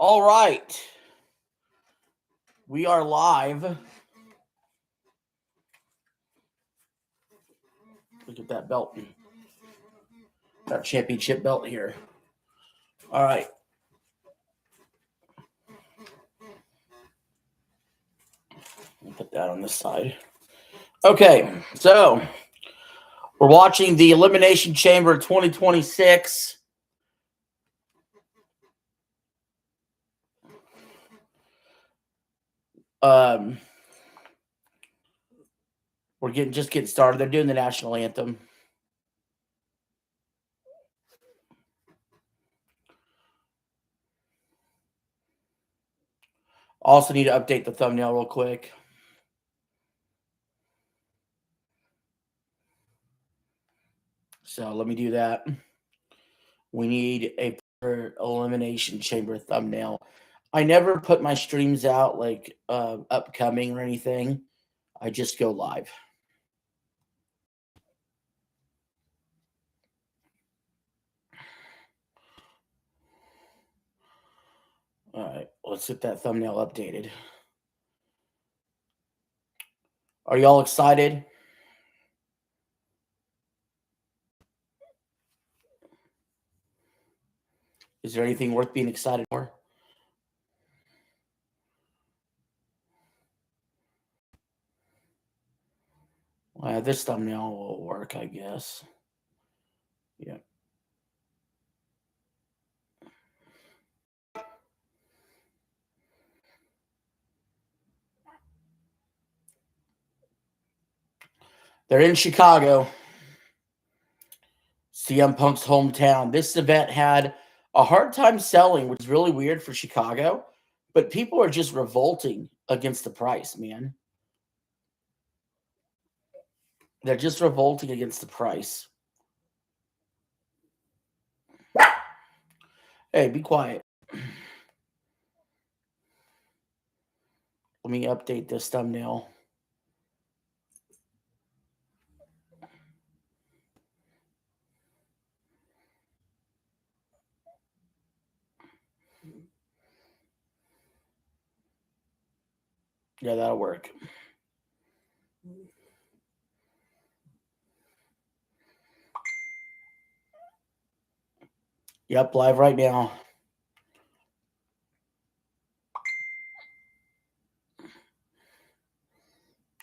All right. We are live. Look at that belt. That championship belt here. All right. I'll put that on this side. Okay. So we're watching the Elimination Chamber 2026. We're just getting started. They're doing the national anthem. Also need to update the thumbnail real quick. So let me do that. We need a Elimination Chamber thumbnail. I never put my streams out like upcoming or anything. I just go live. All right, let's get that thumbnail updated. Are y'all excited? Is there anything worth being excited for? Well, this thumbnail will work, I guess. Yeah. They're in Chicago, CM Punk's hometown. This event had a hard time selling, which is really weird for Chicago, but people are just revolting against the price, man. They're just revolting against the price. Hey, be quiet. Let me update this thumbnail. Yeah, that'll work. Yep, live right now.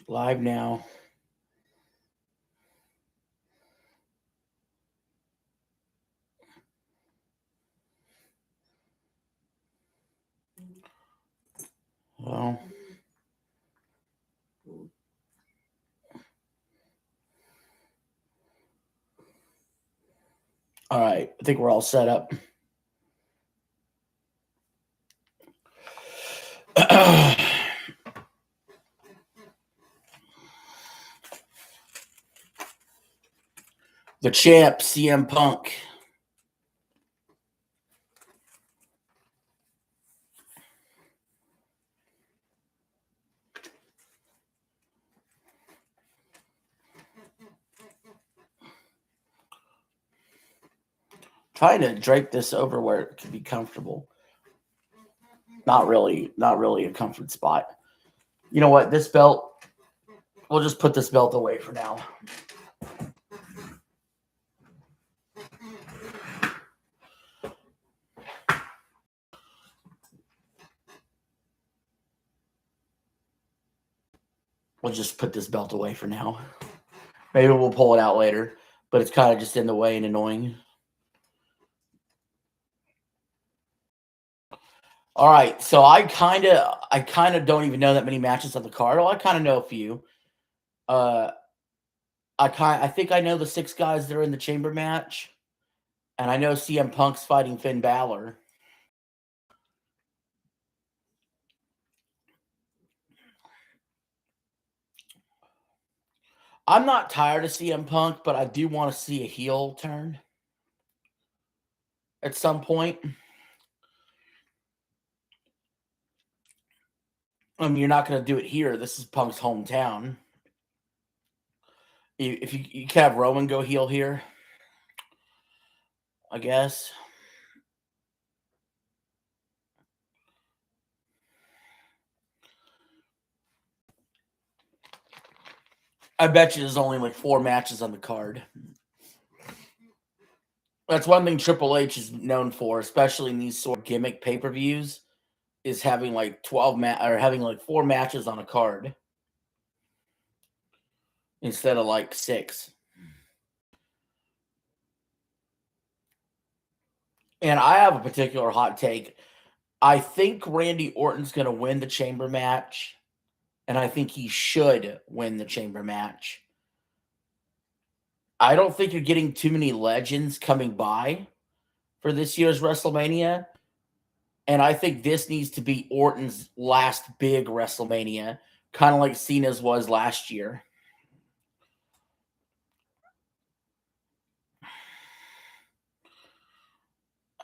Live now. Well, all right. I think we're all set up. The champ, CM Punk. Trying to drape this over where it can be comfortable. Not really a comfort spot. You know what? This belt, we'll just put this belt away for now. We'll just put this belt away for now. Maybe we'll pull it out later, but it's kind of just in the way and annoying. All right, so I kind of don't even know that many matches on the card. Well, I kind of know a few. I think I know the 6 guys that are in the chamber match, and I know CM Punk's fighting Finn Balor. I'm not tired of CM Punk, but I do want to see a heel turn at some point. I mean, you're not going to do it here. This is Punk's hometown. If you can have Roman go heel here, I guess. I bet you there's only like 4 matches on the card. That's one thing Triple H is known for, especially in these sort of gimmick pay-per-views, is having like 4 matches on a card instead of like 6. And I have a particular hot take. I think Randy Orton's going to win the chamber match, and I think he should win the chamber match. I don't think you're getting too many legends coming by for this year's WrestleMania. And I think this needs to be Orton's last big WrestleMania, kind of like Cena's was last year.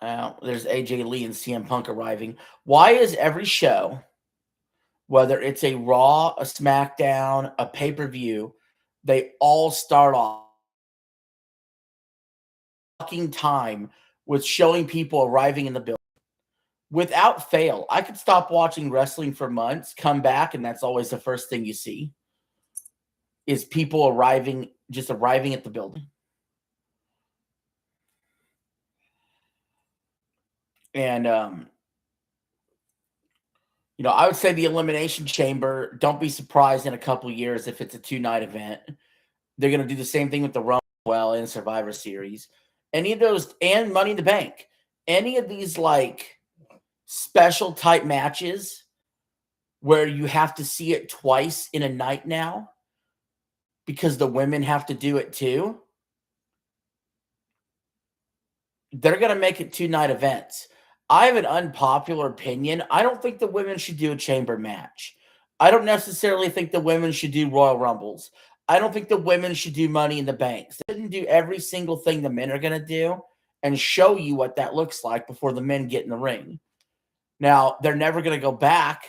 There's AJ Lee and CM Punk arriving. Why is every show, whether it's a Raw, a SmackDown, a pay-per-view, they all start off time with showing people arriving in the building? Without fail, I could stop watching wrestling for months, come back, and that's always the first thing you see is people arriving at the building. And I would say the Elimination Chamber, don't be surprised in a couple years if it's a 2-night event. They're going to do the same thing with the Rumble and Survivor Series. Any of those, and Money in the Bank. Any of these, like, special type matches where you have to see it twice in a night now because the women have to do it too, they're going to make it 2-night events. I have an unpopular opinion. I don't think the women should do a chamber match. I don't necessarily think the women should do Royal Rumbles. I don't think the women should do Money in the Banks. They shouldn't do every single thing the men are going to do and show you what that looks like before the men get in the ring. Now, they're never going to go back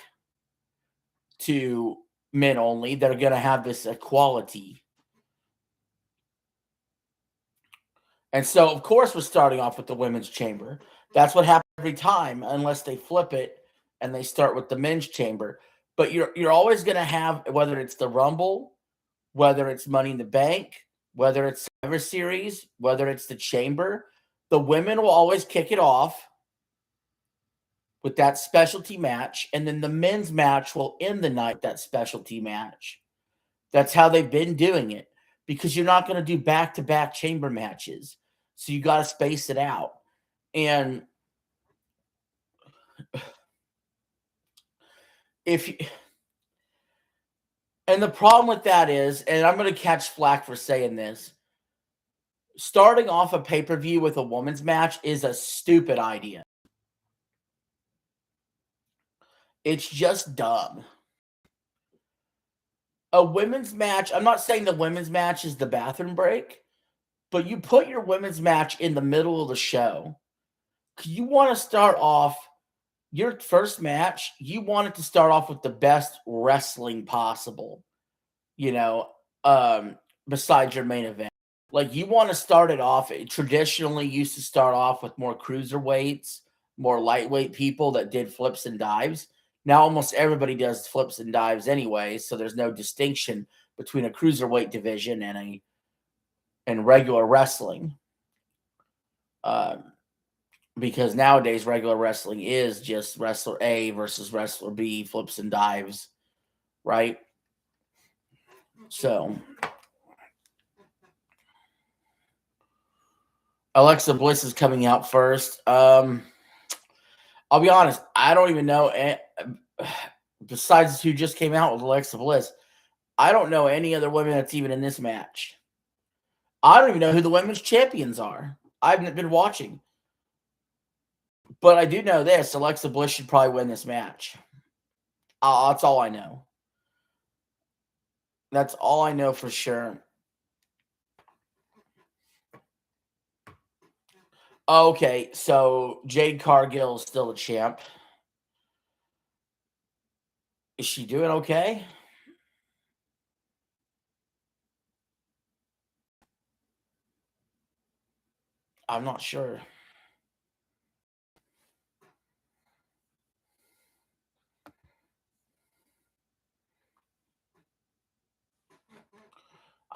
to men only. They're going to have this equality. And so, of course, we're starting off with the women's chamber. That's what happens every time, unless they flip it and they start with the men's chamber. But you're always going to have, whether it's the Rumble, whether it's Money in the Bank, whether it's Survivor Series, whether it's the chamber, the women will always kick it off with that specialty match, and then the men's match will end the night, that specialty match. That's how they've been doing it, because you're not going to do back-to-back chamber matches. So you got to space it out. And and the problem with that is, and I'm going to catch flack for saying this, starting off a pay-per-view with a women's match is a stupid idea. It's just dumb. A women's match, I'm not saying the women's match is the bathroom break, but you put your women's match in the middle of the show. You want to start off your first match, you want it to start off with the best wrestling possible, besides your main event. Like, you want to start it off, it traditionally used to start off with more cruiserweights, more lightweight people that did flips and dives. Now almost everybody does flips and dives anyway, so there's no distinction between a cruiserweight division and regular wrestling. Because nowadays regular wrestling is just wrestler A versus wrestler B, flips and dives, right? So Alexa Bliss is coming out first. I'll be honest, I don't even know. Besides who just came out with Alexa Bliss, I don't know any other women that's even in this match. I don't even know who the women's champions are. I haven't been watching. But I do know this. Alexa Bliss should probably win this match. That's all I know. That's all I know for sure. Okay, so Jade Cargill is still a champ. Is she doing okay? I'm not sure.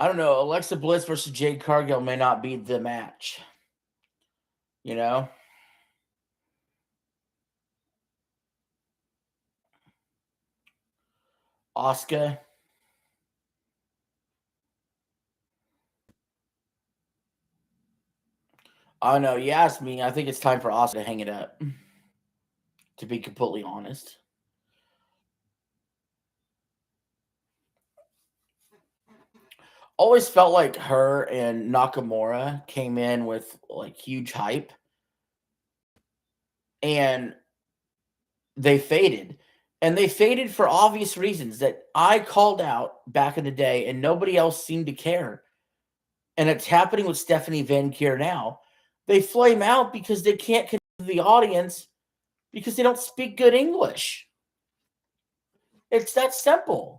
I don't know. Alexa Bliss versus Jade Cargill may not be the match. You know? Asuka. I don't know. You asked me. I think it's time for Asuka to hang it up. To be completely honest. Always felt like her and Nakamura came in with like huge hype. And they faded. And they faded for obvious reasons that I called out back in the day and nobody else seemed to care. And it's happening with Stephanie Van Kier now. They flame out because they can't connect to the audience because they don't speak good English. It's that simple.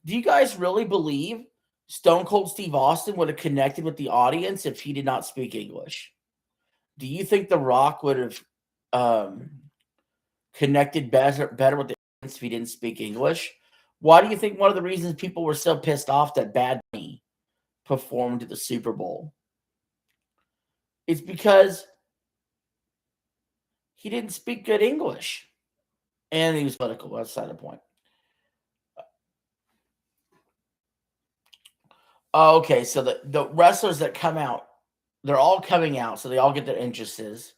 Do you guys really believe Stone Cold Steve Austin would have connected with the audience if he did not speak English? Do you think The Rock would have connected better with the audience if he didn't speak English? Why do you think one of the reasons people were so pissed off that Bad Bunny performed at the Super Bowl? It's because he didn't speak good English. And he was political. That's the point. Oh, okay, so the wrestlers that come out, they're all coming out, so they all get their entrances.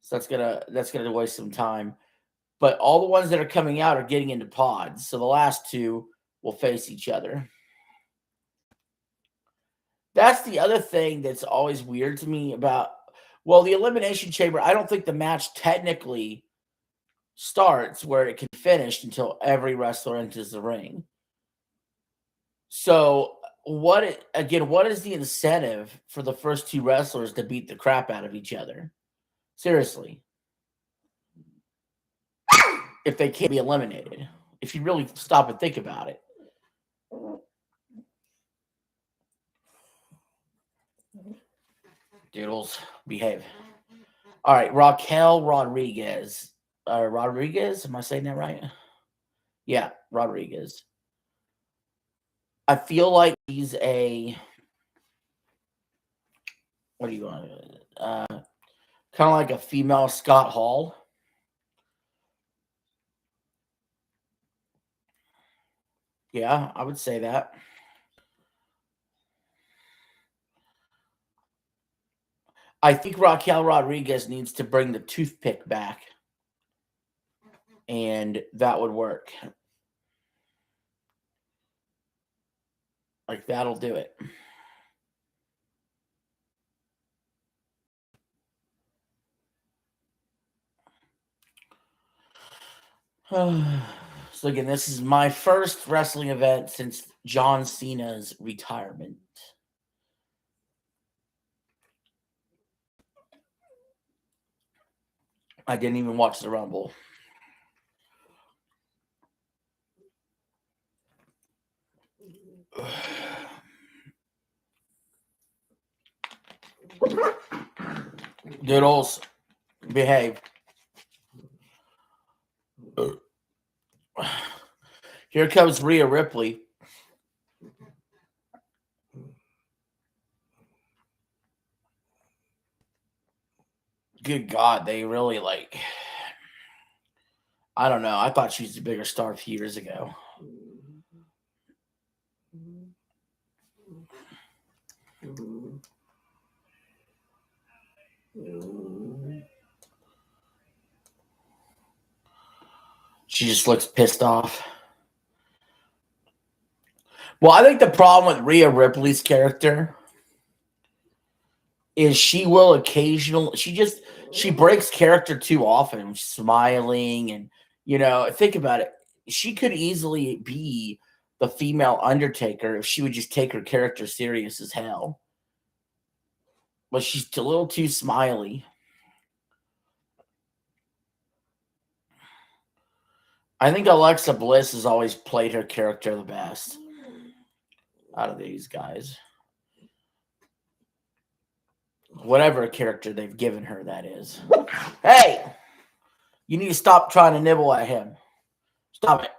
So that's gonna waste some time. But all the ones that are coming out are getting into pods. So the last two will face each other. That's the other thing that's always weird to me about, well, the Elimination Chamber, I don't think the match technically starts where it can finish until every wrestler enters the ring. So what is the incentive for the first two wrestlers to beat the crap out of each other? Seriously. If they can't be eliminated. If you really stop and think about it. Doodles, behave. All right, Raquel Rodriguez. Rodriguez, am I saying that right? Yeah, Rodriguez. I feel like he's a what do you want? Kind of like a female Scott Hall. Yeah, I would say that. I think Raquel Rodriguez needs to bring the toothpick back, and that would work. Like, that'll do it. So again, this is my first wrestling event since John Cena's retirement. I didn't even watch the Rumble. Doodles, behave. Here comes Rhea Ripley. Good God, they really like. I don't know. I thought she was a bigger star a few years ago. She just looks pissed off. Well, I think the problem with Rhea Ripley's character is she will occasionally she breaks character too often, smiling and think about it. She could easily be the female Undertaker if she would just take her character serious as hell. But she's a little too smiley. I think Alexa Bliss has always played her character the best out of these guys. Whatever character they've given her, that is. Hey! You need to stop trying to nibble at him. Stop it.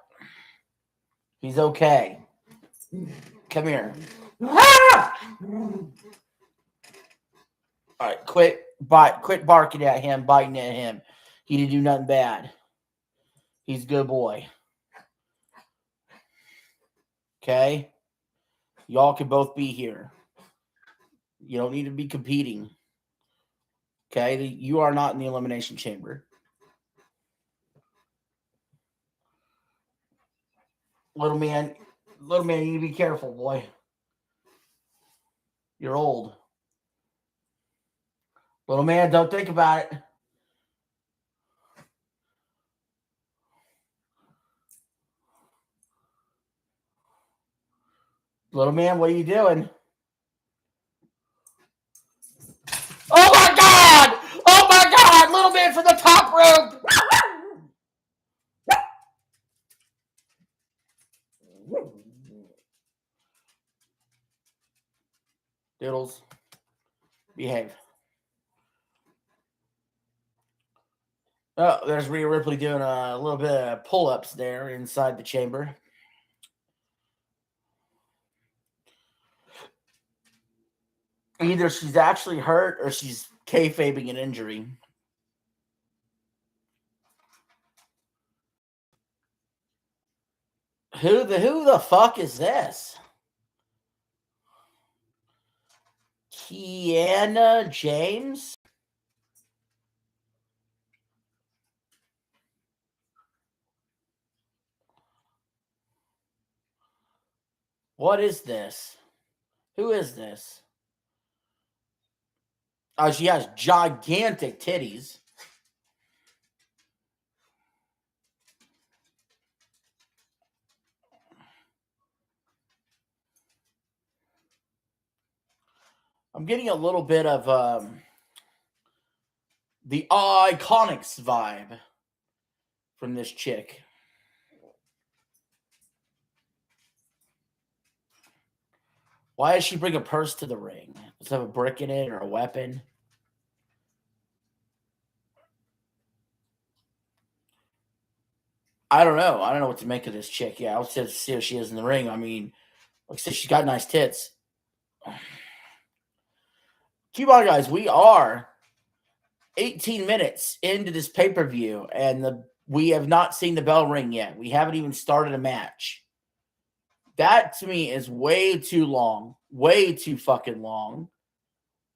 He's okay. Okay? come here. Ah! All right, quit barking at him, biting at him. He didn't do nothing bad. He's a good boy. Okay? Y'all can both be here. You don't need to be competing. Okay? You are not in the Elimination Chamber. Little man, you need to be careful, boy. You're old. Little man, don't think about it. Little man, what are you doing? Oh my God! Oh my God! Little man from the top rope! Doodles, behave. Oh, there's Rhea Ripley doing a little bit of pull-ups there inside the chamber. Either she's actually hurt or she's kayfabing an injury. Who the fuck is this? Kiana James? What is this? Who is this? Oh, she has gigantic titties. I'm getting a little bit of the Iconics vibe from this chick. Why does she bring a purse to the ring? Does it have a brick in it or a weapon? I don't know. I don't know what to make of this chick. Yeah, I'll see how she is in the ring. I mean, like I said, she's got nice tits. Keep on, guys. We are 18 minutes into this pay-per-view, and we have not seen the bell ring yet. We haven't even started a match. That, to me, is way too long. Way too fucking long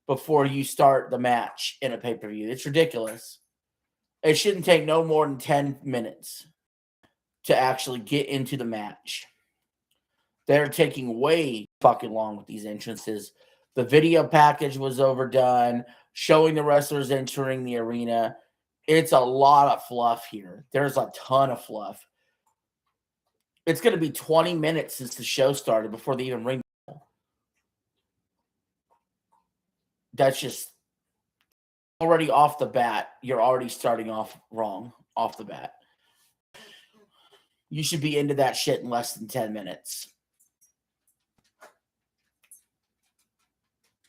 before you start the match in a pay-per-view. It's ridiculous. It shouldn't take no more than 10 minutes to actually get into the match. They're taking way fucking long with these entrances. The video package was overdone, showing the wrestlers entering the arena. It's a lot of fluff here. There's a ton of fluff. It's going to be 20 minutes since the show started before they even ring. That's just already off the bat. You're already starting off wrong off the bat. You should be into that shit in less than 10 minutes.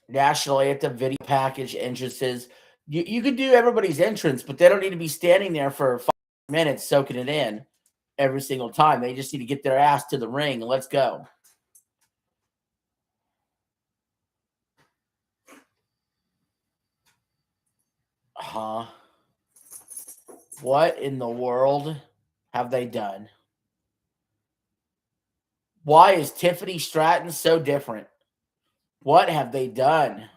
National anthem, video package, entrances. You could do everybody's entrance, but they don't need to be standing there for 5 minutes soaking it in every single time. They just need to get their ass to the ring and let's go. Huh? What in the world have they done? Why is Tiffany Stratton so different? What have they done?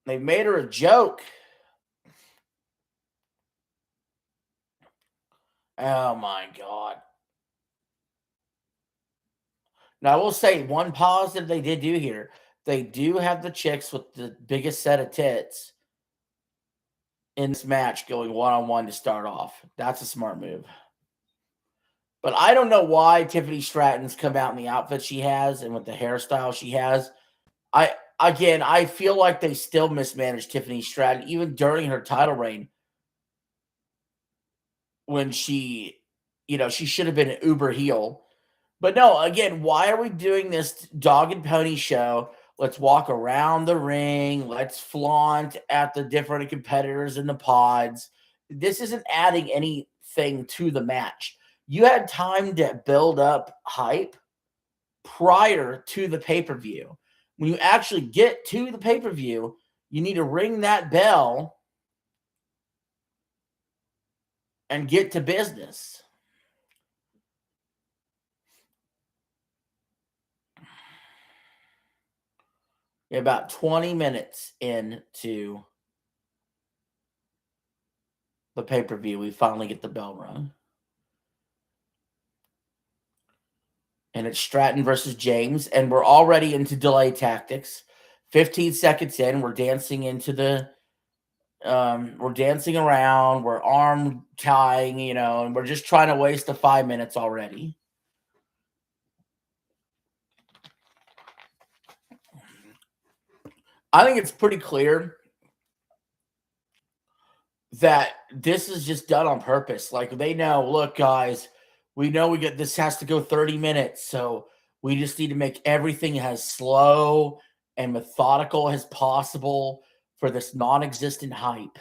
They made her a joke. Oh my God. Now, I will say one positive they did do here. They do have the chicks with the biggest set of tits in this match going one-on-one to start off. That's a smart move. But I don't know why Tiffany Stratton's come out in the outfit she has and with the hairstyle she has. I feel like they still mismanaged Tiffany Stratton even during her title reign when she should have been an uber heel. But no, again, why are we doing this dog and pony show? Let's walk around the ring. Let's flaunt at the different competitors in the pods. This isn't adding anything to the match. You had time to build up hype prior to the pay-per-view. When you actually get to the pay-per-view, you need to ring that bell and get to business. About 20 minutes into the pay-per-view, we finally get the bell rung. And it's Stratton versus James, and we're already into delay tactics. 15 seconds in, we're dancing into the we're dancing around, we're arm tying, and we're just trying to waste the 5 minutes already. I think it's pretty clear that this is just done on purpose. Like, they know, look, guys, we know this has to go 30 minutes, so we just need to make everything as slow and methodical as possible for this non-existent hype.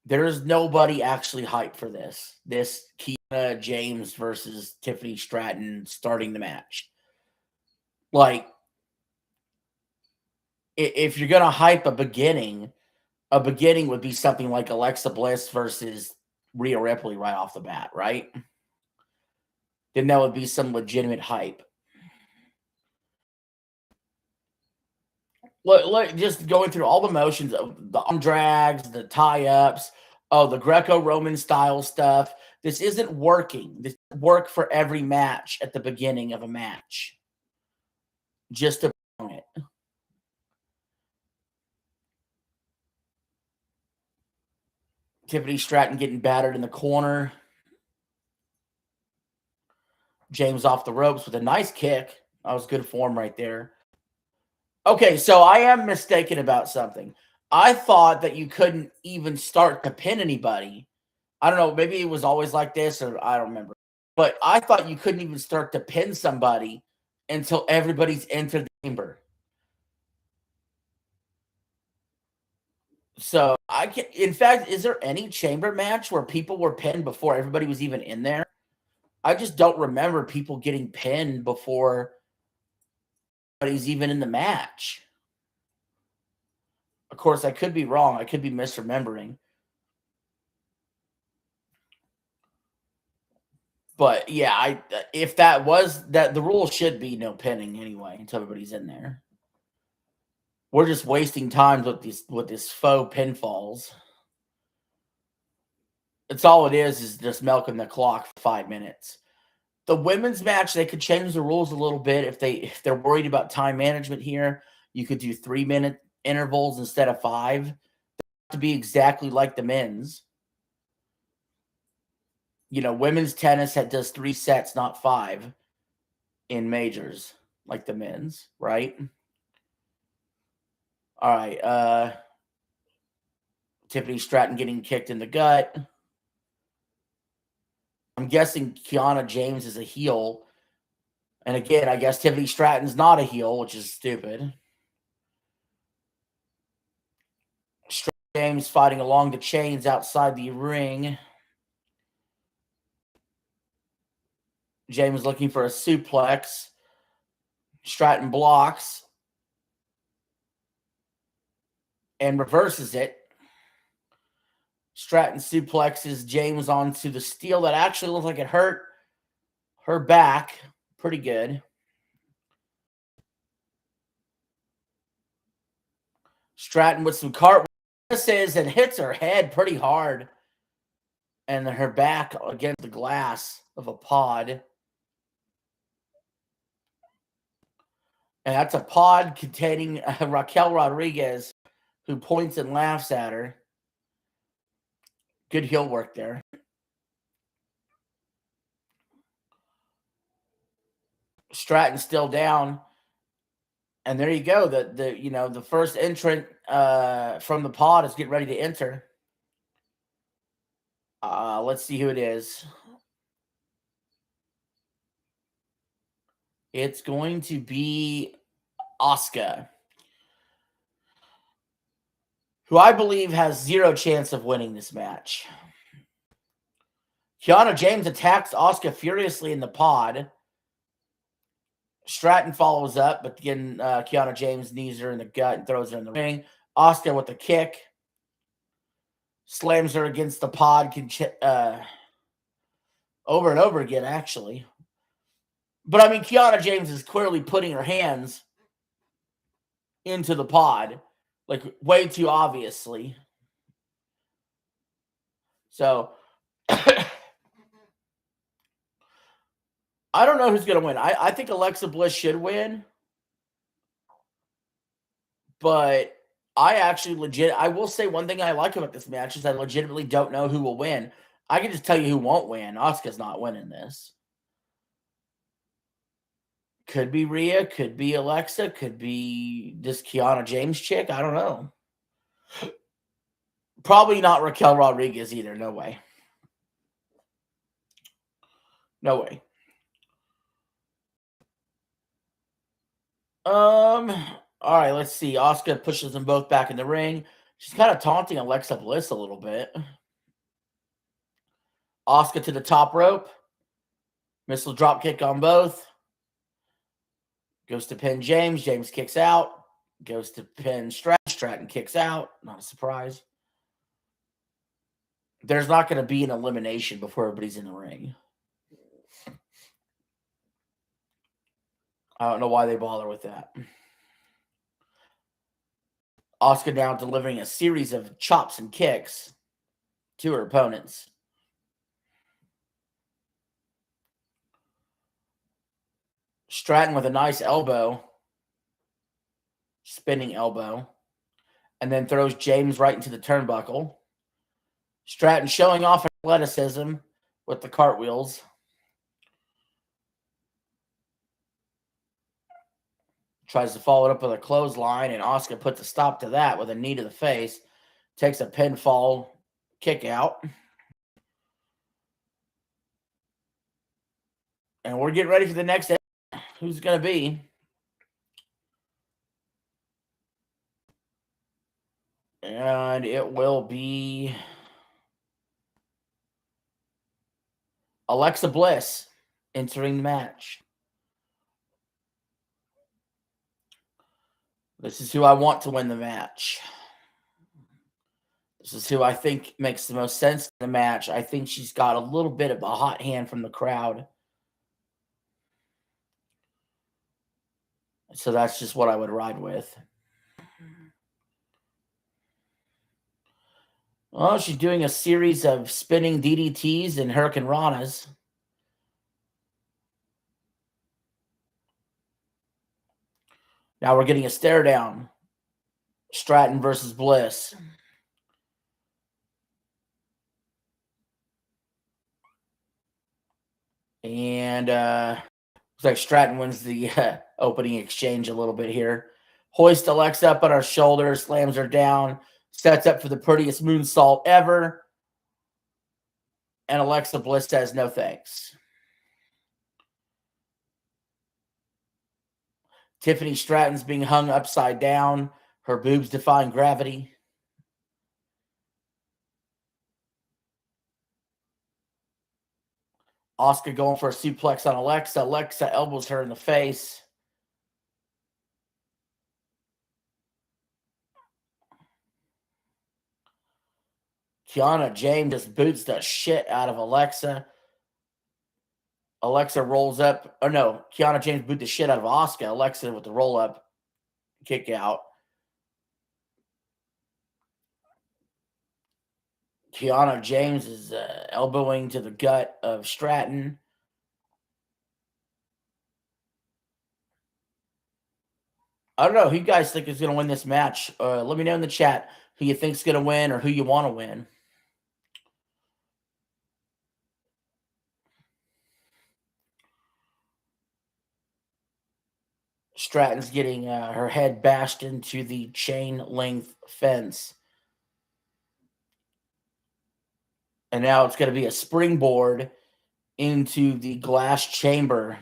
There's nobody actually hyped for this. This Kiana James versus Tiffany Stratton starting the match. Like, if you're going to hype a beginning would be something like Alexa Bliss versus Rhea Ripley right off the bat, right? Then that would be some legitimate hype. Look, just going through all the motions of the arm drags, the tie-ups, the Greco-Roman style stuff. This isn't working. This work for every match at the beginning of a match. Just to bring it. Tiffany Stratton getting battered in the corner. James off the ropes with a nice kick. That was good form right there. Okay, so I am mistaken about something. I thought that you couldn't even start to pin anybody. I don't know, maybe it was always like this, or I don't remember. But I thought you couldn't even start to pin somebody until everybody's entered the chamber. So in fact, is there any chamber match where people were pinned before everybody was even in there? I just don't remember people getting pinned before anybody's even in the match. Of course, I could be wrong. I could be misremembering. But yeah, if that was that, the rule should be no pinning anyway until everybody's in there. We're just wasting time with this faux pinfalls. It's all it is just milking the clock for 5 minutes. The women's match, they could change the rules a little bit if they're worried about time management here. You could do 3-minute intervals instead of 5 to be exactly like the men's. Women's tennis does 3 sets, not 5 in majors like the men's, right? All right. Tiffany Stratton getting kicked in the gut. I'm guessing Kiana James is a heel. And again, I guess Tiffany Stratton's not a heel, which is stupid. James fighting along the chains outside the ring. James looking for a suplex. Stratton blocks and reverses it. Stratton suplexes James onto the steel that actually looked like it hurt her back pretty good. Stratton with some cartwheels and hits her head pretty hard. And her back against the glass of a pod. And that's a pod containing Raquel Rodriguez, who points and laughs at her. Good heel work there. Stratton still down. And there you go. The first entrant from the pod is getting ready to enter. Let's see who it is. It's going to be Asuka, who I believe has 0 chance of winning this match. Kiana James attacks Asuka furiously in the pod. Stratton follows up, but again, Kiana James knees her in the gut and throws her in the ring. Asuka with a kick. Slams her against the pod over and over again, actually. But, I mean, Kiana James is clearly putting her hands into the pod, like, way too obviously. So, I don't know who's going to win. I think Alexa Bliss should win. But I will say one thing I like about this match is I legitimately don't know who will win. I can just tell you who won't win. Asuka's not winning this. Could be Rhea, could be Alexa, could be this Kiana James chick. I don't know. Probably not Raquel Rodriguez either. No way. No way. All right, let's see. Asuka pushes them both back in the ring. She's kind of taunting Alexa Bliss a little bit. Asuka to the top rope. Missile drop kick on both. Goes to pin James. James kicks out. Goes to pin Stratton. Stratton kicks out. Not a surprise. There's not going to be an elimination before everybody's in the ring. I don't know why they bother with that. Asuka now delivering a series of chops and kicks to her opponents. Stratton with a nice elbow. Spinning elbow. And then throws James right into the turnbuckle. Stratton showing off athleticism with the cartwheels. Tries to follow it up with a clothesline, and Asuka puts a stop to that with a knee to the face. Takes a pinfall kick out. And we're getting ready for the next. Who's it going to be? And it will be Alexa Bliss entering the match. This is who I want to win the match. This is who I think makes the most sense in the match. I think she's got a little bit of a hot hand from the crowd. So that's just what I would ride with. Well, she's doing a series of spinning DDTs and Hurricane Ranas. Now we're getting a stare down. Stratton versus Bliss. And looks like Stratton wins the opening exchange a little bit here. Hoist Alexa up on her shoulder, slams her down, sets up for the prettiest moonsault ever. And Alexa Bliss says no thanks. Tiffany Stratton's being hung upside down. Her boobs defying gravity. Asuka going for a suplex on Alexa. Alexa elbows her in the face. Kiana James just boots the shit out of Alexa. Alexa rolls up. Oh, no. Kiana James boot the shit out of Asuka. Alexa with the roll-up kick out. Kiana James is elbowing to the gut of Stratton. I don't know. Who you guys think is going to win this match? Let me know in the chat who you think is going to win or who you want to win. Stratton's getting her head bashed into the chain length fence. And now it's going to be a springboard into the glass chamber.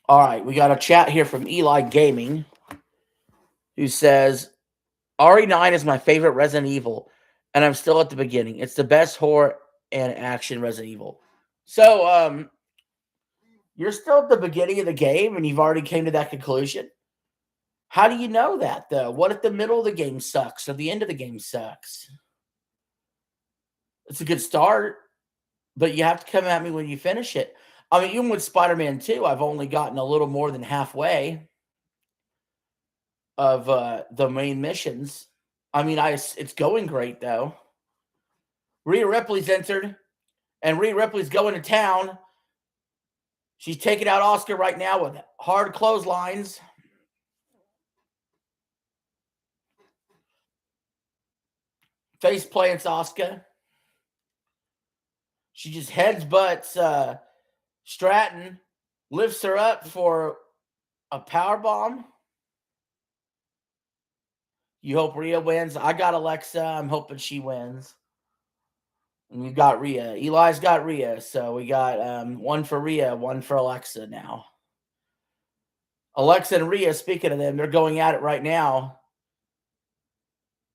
All right, we got a chat here from Eli Gaming who says, RE9 is my favorite Resident Evil, and I'm still at the beginning. It's the best horror and action Resident Evil. So, you're still at the beginning of the game and you've already came to that conclusion? How do you know that, though? What if the middle of the game sucks or the end of the game sucks? It's a good start, but you have to come at me when you finish it. I mean, even with Spider-Man 2, I've only gotten a little more than halfway of the main missions. I mean, it's going great though. Rhea Ripley's entered, and Rhea Ripley's going to town. She's taking out Oscar right now with hard clotheslines. Face plants Oscar. She just headsbutts Stratton, lifts her up for a power bomb. You hope Rhea wins. I got Alexa. I'm hoping she wins. And we've got Rhea. Eli's got Rhea. So we got one for Rhea, one for Alexa now. Alexa and Rhea, speaking of them, they're going at it right now.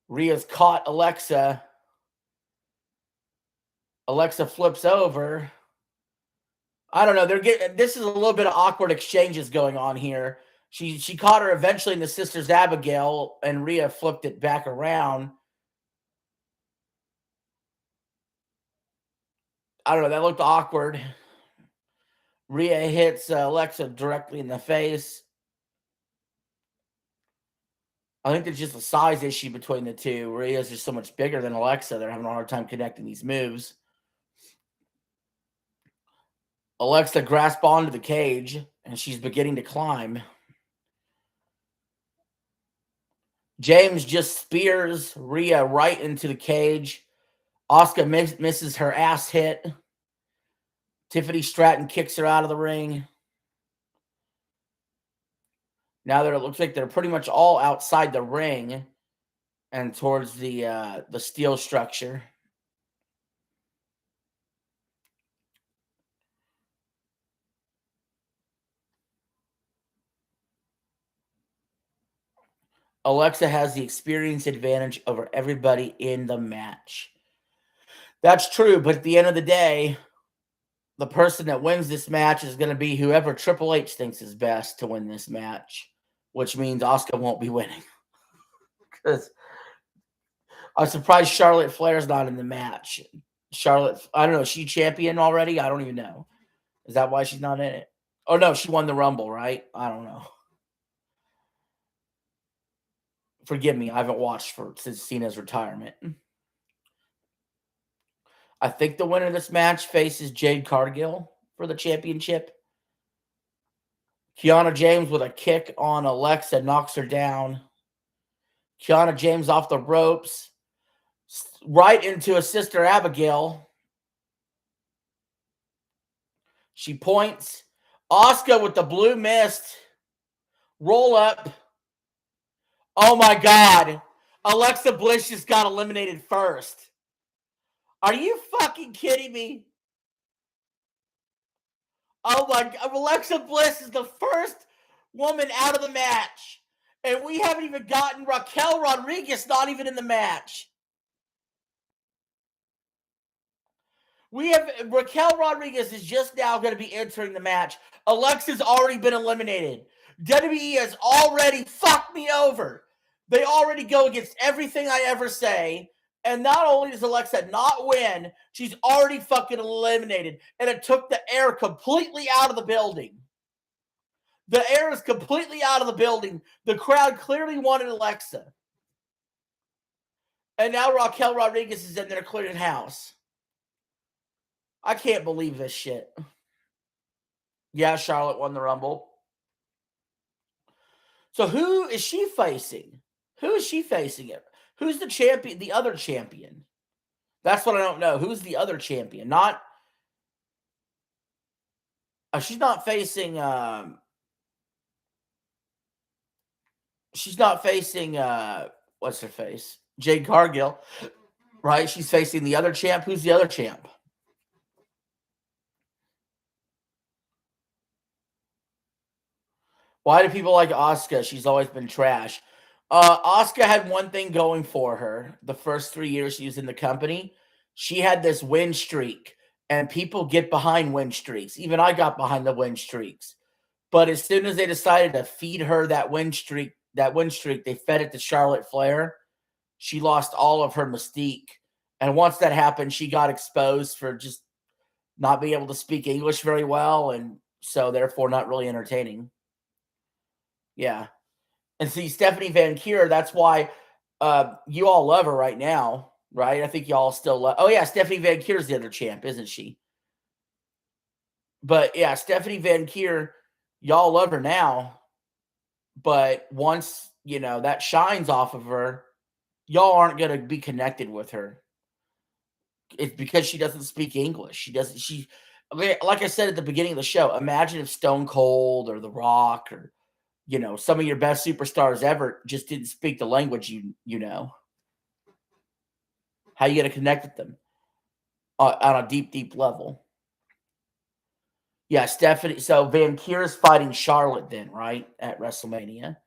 Rhea's caught Alexa. Alexa flips over. I don't know. This is a little bit of awkward exchanges going on here. She caught her eventually in the Sisters Abigail, and Rhea flipped it back around. I don't know. That looked awkward. Rhea hits Alexa directly in the face. I think there's just a size issue between the two. Rhea's just so much bigger than Alexa. They're having a hard time connecting these moves. Alexa grasps onto the cage, and she's beginning to climb. James just spears Rhea right into the cage. Asuka misses her ass hit. Tiffany Stratton kicks her out of the ring. Now that it looks like they're pretty much all outside the ring and towards the steel structure. Alexa has the experience advantage over everybody in the match. That's true, but at the end of the day, the person that wins this match is going to be whoever Triple H thinks is best to win this match, which means Asuka won't be winning. Because I'm surprised Charlotte Flair's not in the match. Charlotte, I don't know, is she champion already? I don't even know. Is that why she's not in it? Oh, no, she won the Rumble, right? I don't know. Forgive me, I haven't watched since Cena's retirement. I think the winner of this match faces Jade Cargill for the championship. Kiana James with a kick on Alexa knocks her down. Kiana James off the ropes, right into a Sister Abigail. She points. Asuka with the blue mist. Roll up. Oh my God. Alexa Bliss just got eliminated first. Are you fucking kidding me? Oh my God. Alexa Bliss is the first woman out of the match. And we haven't even gotten Raquel Rodriguez not even in the match. Raquel Rodriguez is just now going to be entering the match. Alexa's already been eliminated. WWE has already fucked me over. They already go against everything I ever say. And not only does Alexa not win, she's already fucking eliminated. And it took the air completely out of the building. The air is completely out of the building. The crowd clearly wanted Alexa. And now Raquel Rodriguez is in there clearing house. I can't believe this shit. Yeah, Charlotte won the Rumble. So who is she facing? Who is she facing it? Who's the champion? The other champion? That's what I don't know. Who's the other champion? Not. She's not facing. She's not facing. What's her face? Jade Cargill, right? She's facing the other champ. Who's the other champ? Why do people like Asuka? She's always been trash. Asuka had one thing going for her the first 3 years she was in the company. She had this win streak, and people get behind win streaks. Even I got behind the win streaks. But as soon as they decided to feed her that win streak, they fed it to Charlotte Flair. She lost all of her mystique. And once that happened, she got exposed for just not being able to speak English very well, and so therefore not really entertaining. Yeah. And see, Stephanie Van Kier, that's why you all love her right now, right? I think y'all still love. Oh yeah, Stephanie Van Kier's the other champ, isn't she? But yeah, Stephanie Van Kier, y'all love her now, but once that shines off of her, y'all aren't gonna be connected with her. It's because she doesn't speak English. She doesn't. Like I said at the beginning of the show. Imagine if Stone Cold or The Rock or some of your best superstars ever just didn't speak the language. How you gonna connect with them on a deep, deep level? Yeah, Stephanie. So Van Kier's fighting Charlotte then, right, at WrestleMania.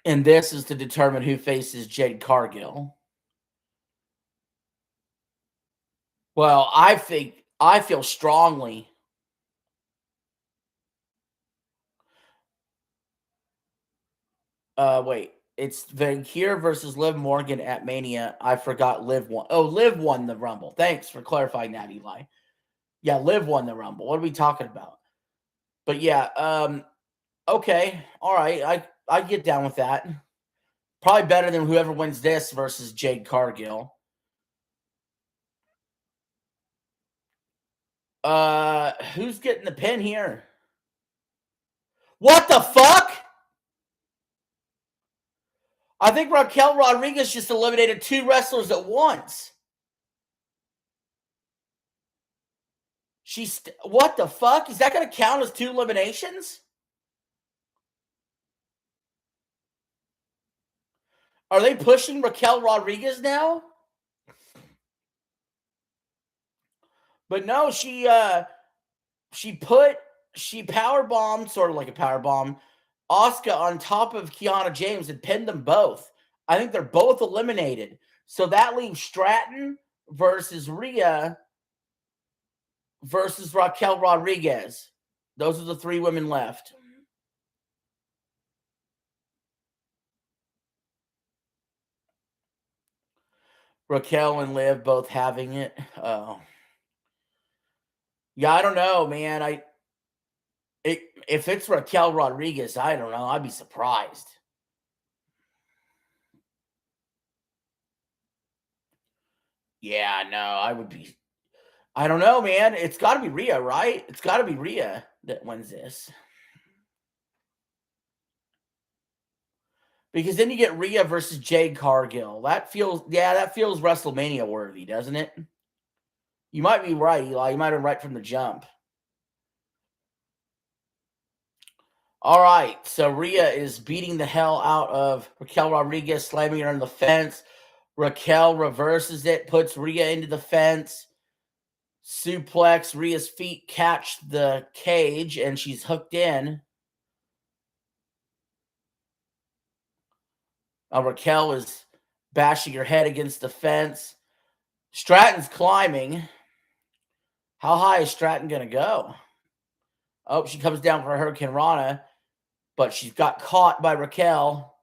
And this is to determine who faces Jade Cargill. Well, I feel strongly. Wait. It's Van Kier versus Liv Morgan at Mania. I forgot Liv won. Oh, Liv won the Rumble. Thanks for clarifying that, Eli. Yeah, Liv won the Rumble. What are we talking about? But yeah, okay. All right. I get down with that. Probably better than whoever wins this versus Jade Cargill. Who's getting the pin here? What the fuck? I think Raquel Rodriguez just eliminated 2 wrestlers at once. What the fuck? Is that going to count as 2 eliminations? Are they pushing Raquel Rodriguez now? But no, she power bombed, sort of like a power bomb, Asuka on top of Kiana James and pinned them both. I think they're both eliminated. So that leaves Stratton versus Rhea versus Raquel Rodriguez. Those are the 3 women left. Raquel and Liv both having it. Oh. Yeah, I don't know, man. If it's Raquel Rodriguez, I don't know. I'd be surprised. Yeah, no, I would be. I don't know, man. It's got to be Rhea, right? It's got to be Rhea that wins this. Because then you get Rhea versus Jade Cargill. That feels WrestleMania worthy, doesn't it? You might be right, Eli. You might have been right from the jump. All right, so Rhea is beating the hell out of Raquel Rodriguez, slamming her on the fence. Raquel reverses it, puts Rhea into the fence. Suplex, Rhea's feet catch the cage, and she's hooked in. Raquel is bashing her head against the fence. Stratton's climbing. How high is Stratton going to go? Oh, she comes down for a Hurricane Rana, but she's got caught by Raquel.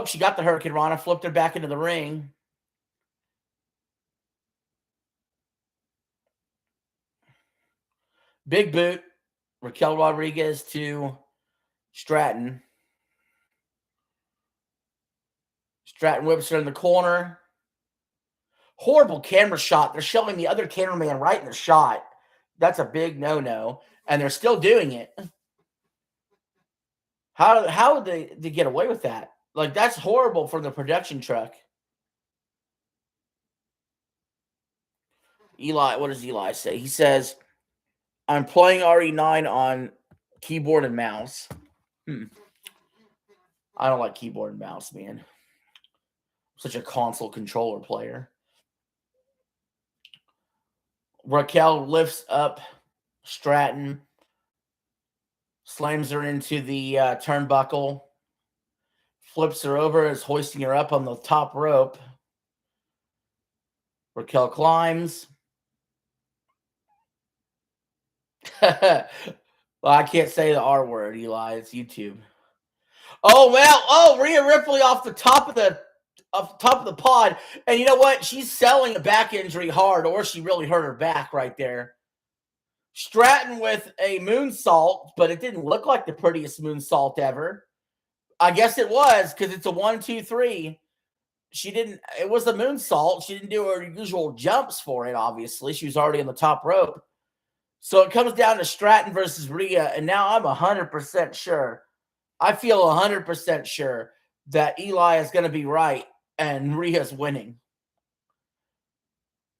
She got the Hurricane Rana, flipped her back into the ring. Big boot. Raquel Rodriguez to Stratton. Stratton whips her in the corner. Horrible camera shot. They're showing the other cameraman right in the shot. That's a big no-no. And they're still doing it. How would they get away with that? Like, that's horrible for the production truck. Eli, what does Eli say? He says, I'm playing RE9 on keyboard and mouse. I don't like keyboard and mouse, man. I'm such a console controller player. Raquel lifts up Stratton. slams her into the turnbuckle, flips her over, is hoisting her up on the top rope. Raquel climbs. Well, I can't say the R word, Eli. It's YouTube. Oh well. Oh, Rhea Ripley off the top of the pod, and you know what? She's selling a back injury hard, or she really hurt her back right there. Stratton with a moonsault, but it didn't look like the prettiest moonsault ever. I guess it was because it's a 1, 2, 3. She didn't. It was a moonsault. She didn't do her usual jumps for it. Obviously, she was already on the top rope. So it comes down to Stratton versus Rhea, and now I'm 100% sure. I feel 100% sure that Eli is going to be right and Rhea's winning.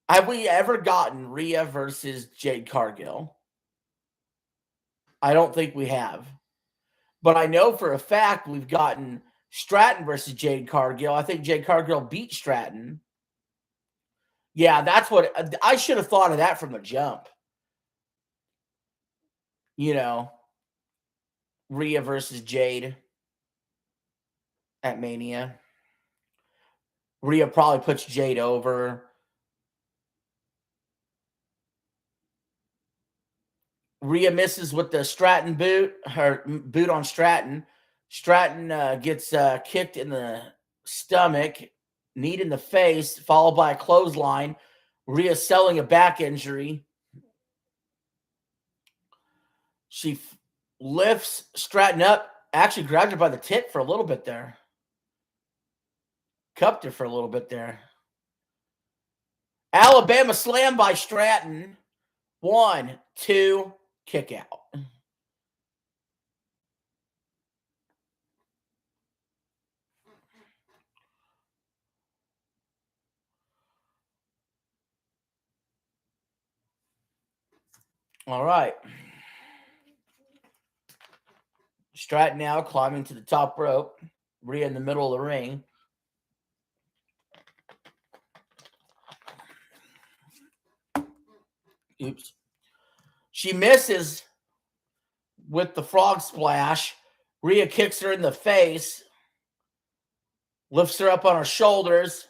Have we ever gotten Rhea versus Jade Cargill? I don't think we have. But I know for a fact we've gotten Stratton versus Jade Cargill. I think Jade Cargill beat Stratton. Yeah, that's what I should have thought of that from the jump. You know, Rhea versus Jade at Mania. Rhea probably puts Jade over. Rhea misses with the Stratton boot, her boot on Stratton. Stratton gets kicked in the stomach, knee in the face, followed by a clothesline. Rhea selling a back injury. She lifts Stratton up, actually grabbed her by the tit for a little bit there. Cupped her for a little bit there. Alabama slam by Stratton. 1, 2, kick out. All right. Stratton now climbing to the top rope. Rhea in the middle of the ring. Oops. She misses with the frog splash. Rhea kicks her in the face. Lifts her up on her shoulders.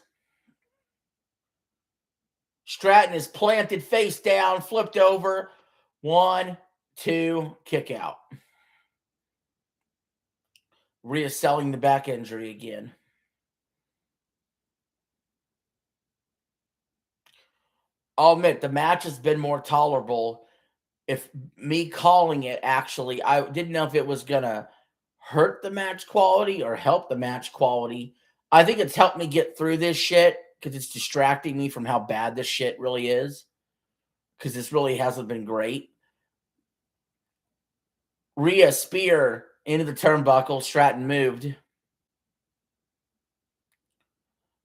Stratton is planted face down, flipped over. 1, 2, kick out. Rhea selling the back injury again. I'll admit the match has been more tolerable. If me calling it, actually, I didn't know if it was going to hurt the match quality or help the match quality. I think it's helped me get through this shit because it's distracting me from how bad this shit really is. Because this really hasn't been great. Rhea spear into the turnbuckle. Stratton moved.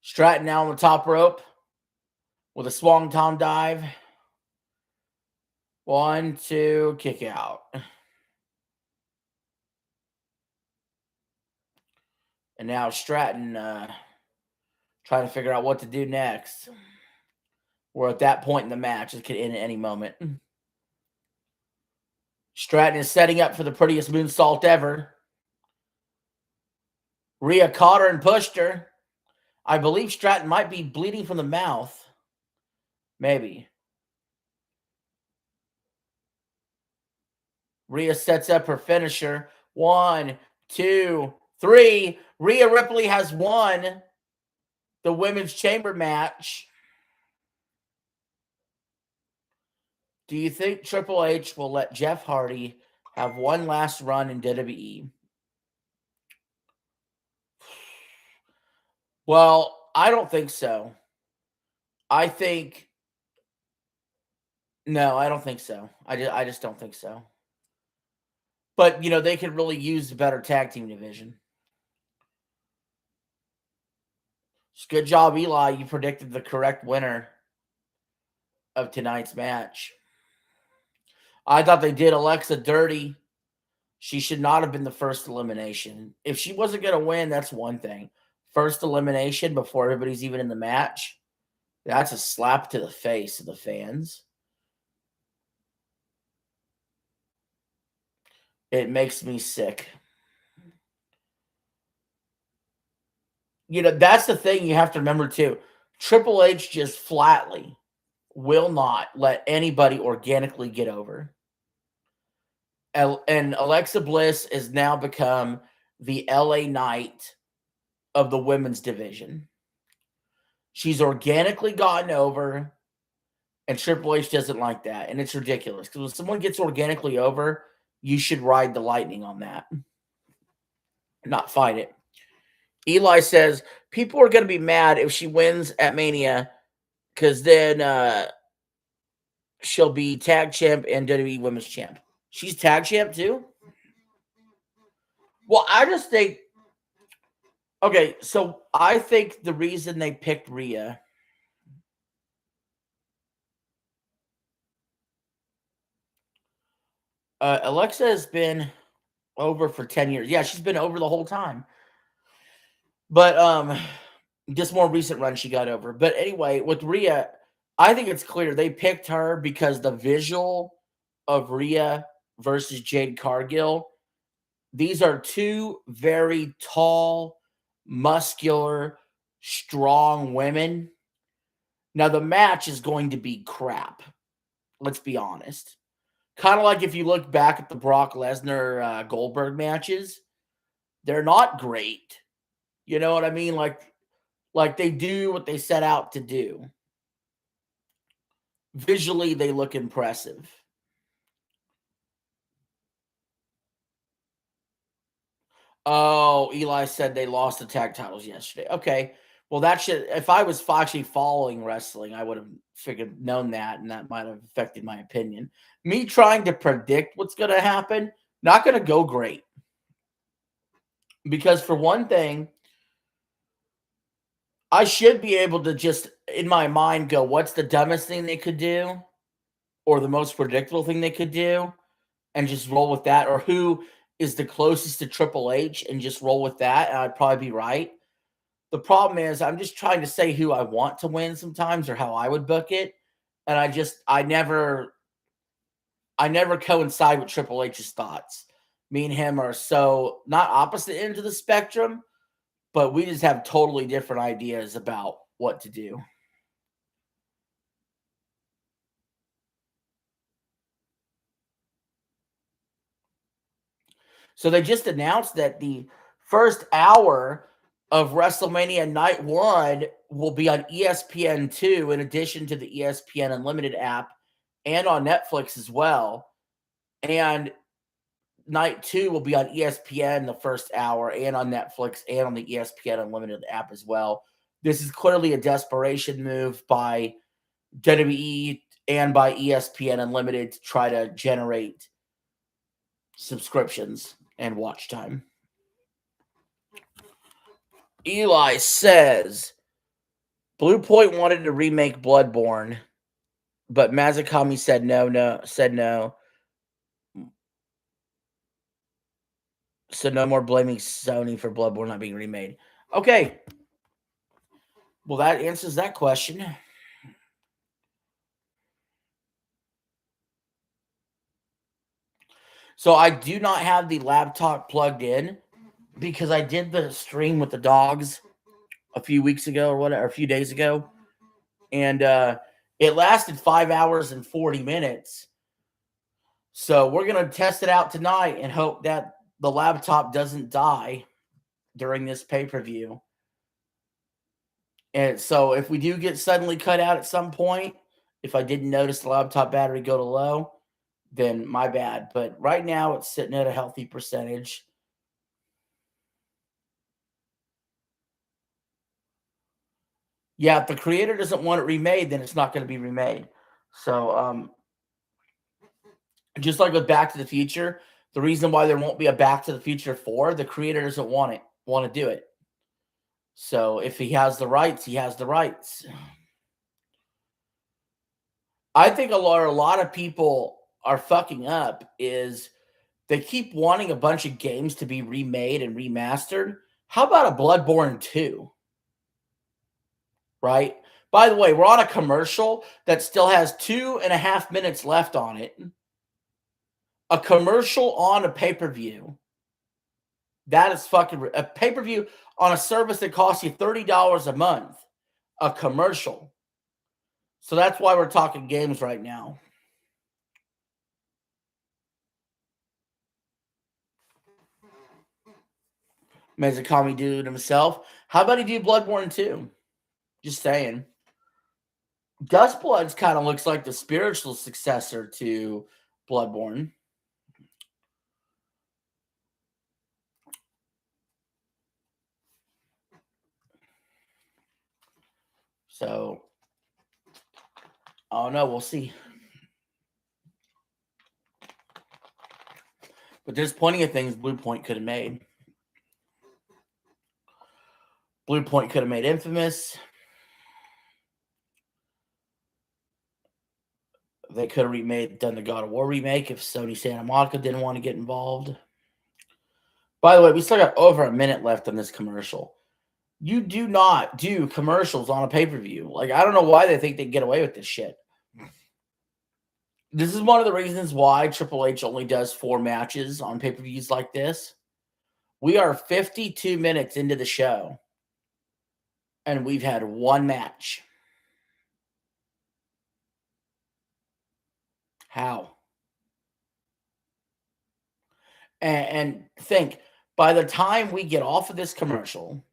Stratton now on the top rope with a swanton dive. 1, 2, kick out. And now Stratton trying to figure out what to do next. We're at that point in the match. It could end at any moment. Stratton is setting up for the prettiest moonsault ever. Rhea caught her and pushed her. I believe Stratton might be bleeding from the mouth. Maybe. Rhea sets up her finisher. 1, 2, 3. Rhea Ripley has won the women's chamber match. Do you think Triple H will let Jeff Hardy have one last run in WWE? Well, I don't think so. I think no, I don't think so. I just don't think so. But, you know, they could really use a better tag team division. Good job, Eli. You predicted the correct winner of tonight's match. I thought they did Alexa dirty. She should not have been the first elimination. If she wasn't going to win, that's one thing. First elimination before everybody's even in the match, that's a slap to the face of the fans. It makes me sick. You know, that's the thing you have to remember too. Triple H just flatly will not let anybody organically get over. And Alexa Bliss has now become the LA Knight of the women's division. She's organically gotten over, and Triple H doesn't like that. And it's ridiculous because when someone gets organically over, you should ride the lightning on that, not fight it. Eli says people are going to be mad if she wins at Mania because then she'll be tag champ and WWE women's champ. She's tag champ too? Well, I just think, okay, so I think the reason they picked Rhea, Alexa has been over for 10 years. Yeah, she's been over the whole time. But just more recent run she got over. But anyway, with Rhea, I think it's clear they picked her because the visual of Rhea versus Jade Cargill, these are two very tall, muscular, strong women. Now, the match is going to be crap. Let's be honest. Kind of like if you look back at the Brock Lesnar Goldberg matches, they're not great. You know what I mean? Like they do what they set out to do. Visually, they look impressive. Oh, Eli said they lost the tag titles yesterday. Okay. Well, that should, if I was actually following wrestling, I would have known that, and that might have affected my opinion. Me trying to predict what's going to happen, not going to go great. Because for one thing, I should be able to just, in my mind, go, what's the dumbest thing they could do? Or the most predictable thing they could do? And just roll with that. Or who is the closest to Triple H and just roll with that, and I'd probably be right. The problem is I'm just trying to say who I want to win sometimes or how I would book it. And I never coincide with Triple H's thoughts. Me and him are so not opposite ends of the spectrum, but we just have totally different ideas about what to do. So they just announced that the first hour of WrestleMania Night 1 will be on ESPN2 in addition to the ESPN Unlimited app and on Netflix as well. And Night 2 will be on ESPN the first hour and on Netflix and on the ESPN Unlimited app as well. This is clearly a desperation move by WWE and by ESPN Unlimited to try to generate subscriptions and watch time. Eli says Blue Point wanted to remake Bloodborne, but Mazakami said no. So no more blaming Sony for Bloodborne not being remade. Okay. Well, that answers that question. So I do not have the laptop plugged in because I did the stream with the dogs a few weeks ago or whatever, a few days ago. And it lasted 5 hours and 40 minutes. So we're going to test it out tonight and hope that the laptop doesn't die during this pay-per-view. And so if we do get suddenly cut out at some point, if I didn't notice the laptop battery go to low, then my bad. But right now it's sitting at a healthy percentage. Yeah, if the creator doesn't want it remade, then it's not going to be remade. So just like with Back to the Future, the reason why there won't be a Back to the Future 4, the creator doesn't want to do it. So if he has the rights, he has the rights. I think a lot of people are fucking up is they keep wanting a bunch of games to be remade and remastered. How about a Bloodborne 2? Right? By the way, we're on a commercial that still has 2.5 minutes left on it. A commercial on a pay-per-view. That is fucking a pay-per-view on a service that costs you $30 a month. A commercial. So that's why we're talking games right now. Mezukami dude himself. How about he do Bloodborne 2? Just saying. Dustbloods kind of looks like the spiritual successor to Bloodborne. So, I don't know. We'll see. But there's plenty of things Blue Point could have made. Blue Point could have made Infamous. They could have done the God of War remake if Sony Santa Monica didn't want to get involved. By the way, we still got over a minute left on this commercial. You do not do commercials on a pay-per-view. Like, I don't know why they think they can get away with this shit. This is one of the reasons why Triple H only does 4 matches on pay-per-views like this. We are 52 minutes into the show, and we've had 1 match. How? And think, by the time we get off of this commercial,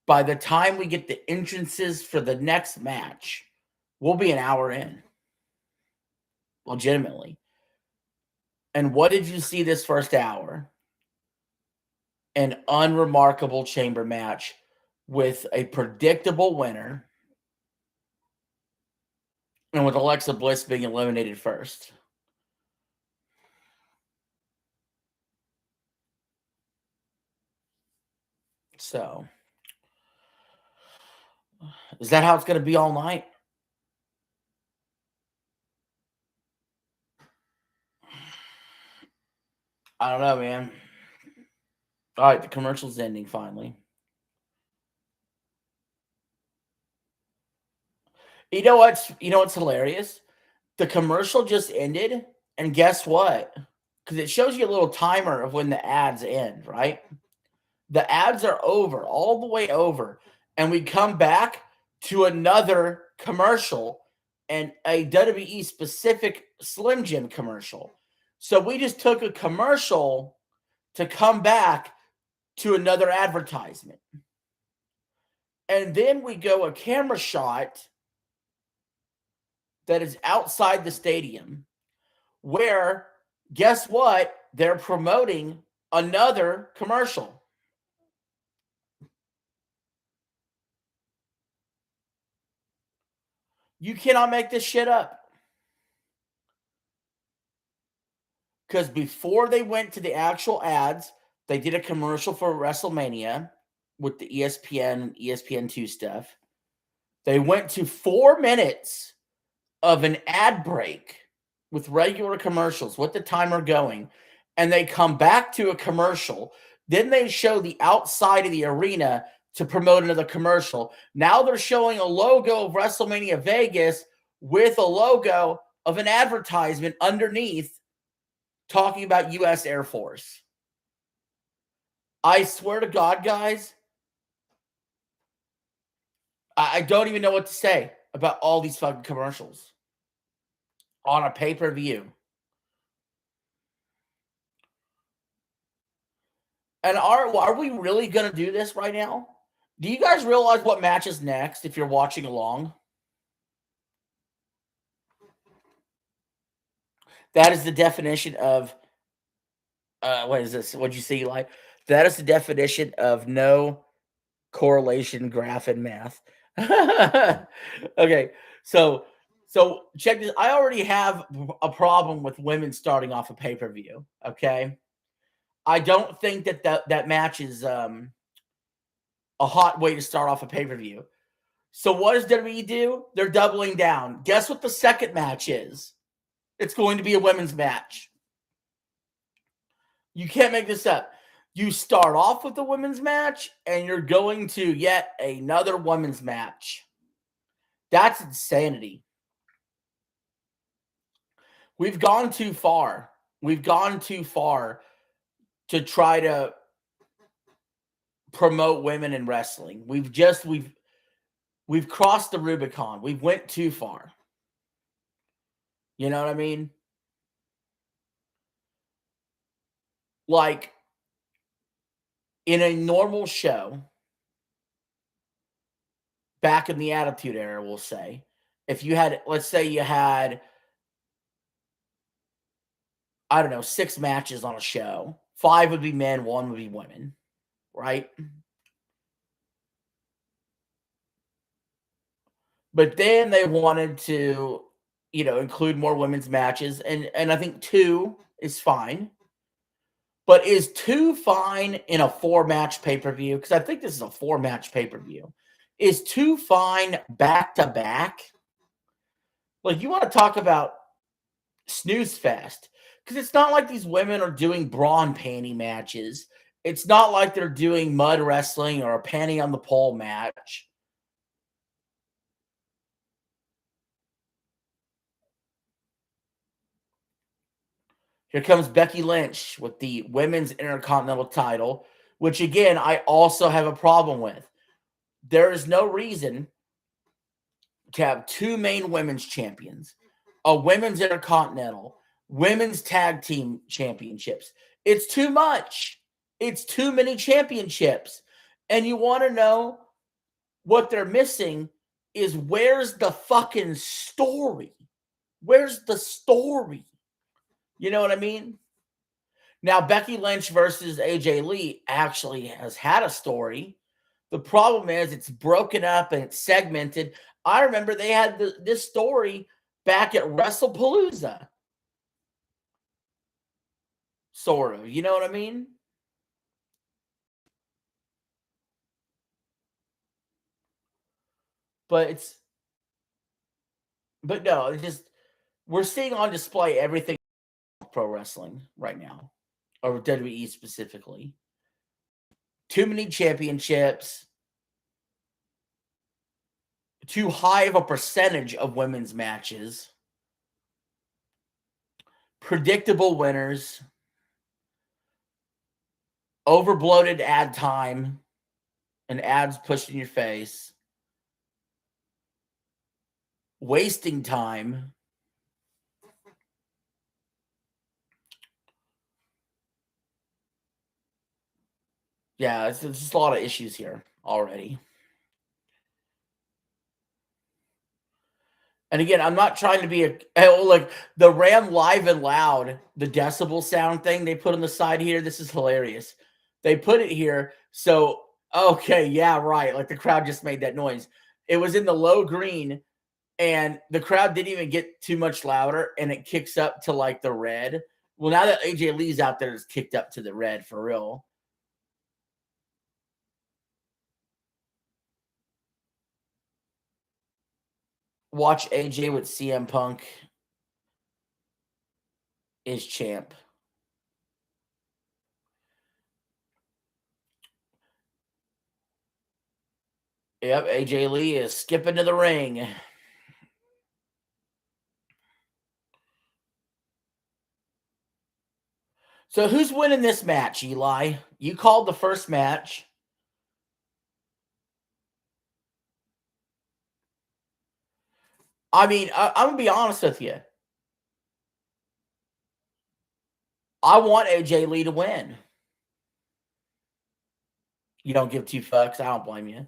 by the time we get the entrances for the next match, we'll be an hour in. Legitimately. And what did you see this first hour? An unremarkable chamber match with a predictable winner and with Alexa Bliss being eliminated first. So, is that how it's going to be all night? I don't know, man. All right, the commercial's ending finally. You know what's hilarious? The commercial just ended, and guess what? Because it shows you a little timer of when the ads end, right? The ads are over, all the way over, and we come back to another commercial and a WWE specific Slim Jim commercial. So we just took a commercial to come back to another advertisement. And then we go a camera shot that is outside the stadium where, guess what? They're promoting another commercial. You cannot make this shit up. Because before they went to the actual ads, they did a commercial for WrestleMania with the ESPN and ESPN2 stuff. They went to 4 minutes of an ad break with regular commercials with the timer going, and they come back to a commercial. Then they show the outside of the arena to promote another commercial. Now they're showing a logo of WrestleMania Vegas with a logo of an advertisement underneath talking about U.S. Air Force. I swear to God, guys, I don't even know what to say about all these fucking commercials on a pay-per-view. And are we really going to do this right now? Do you guys realize what match is next if you're watching along? That is the definition of, what is this? What'd you see, Eli? That is the definition of no correlation graph in math. Okay, so check this. I already have a problem with women starting off a pay-per-view, okay? I don't think that match is a hot way to start off a pay-per-view. So what does WWE do? They're doubling down. Guess what the second match is? It's going to be a women's match. You can't make this up. You start off with a women's match, and you're going to yet another women's match. That's insanity. We've gone too far. We've gone too far to try to promote women in wrestling. We've crossed the Rubicon. We've went too far. You know what I mean? Like in a normal show, back in the Attitude Era, we'll say, if you had, let's say you had, I don't know, 6 matches on a show, 5 would be men, 1 would be women, right? But then they wanted to, include more women's matches, and I think 2 is fine. But is 2 fine in a 4-match pay-per-view? Because I think this is a 4-match pay-per-view. Is 2 fine back to back? Like, you want to talk about snooze fest? Because it's not like these women are doing bra and panty matches. It's not like they're doing mud wrestling or a panty on the pole match. Here comes Becky Lynch with the Women's Intercontinental title, which, again, I also have a problem with. There is no reason to have 2 main women's champions, a women's intercontinental, women's tag team championships. It's too much. It's too many championships. And you want to know what they're missing is where's the fucking story? Where's the story? You know what I mean? Now, Becky Lynch versus AJ Lee actually has had a story. The problem is it's broken up and it's segmented. I remember they had this story back at WrestlePalooza. Sort of. You know what I mean? But no, it's just we're seeing on display everything pro wrestling right now, or WWE specifically. Too many championships, too high of a percentage of women's matches, predictable winners, overbloated ad time, and ads pushed in your face, wasting time. Yeah, it's just a lot of issues here already. And again, I'm not trying to be like the Ram Live and Loud, the decibel sound thing they put on the side here. This is hilarious. They put it here. So, okay, yeah, right. Like the crowd just made that noise. It was in the low green and the crowd didn't even get too much louder and it kicks up to like the red. Well, now that AJ Lee's out there, it's kicked up to the red for real. Watch AJ with CM Punk is champ. Yep, AJ Lee is skipping to the ring. So who's winning this match, Eli? You called the first match. I mean, I'm gonna be honest with you. I want AJ Lee to win. You don't give 2 fucks. I don't blame you.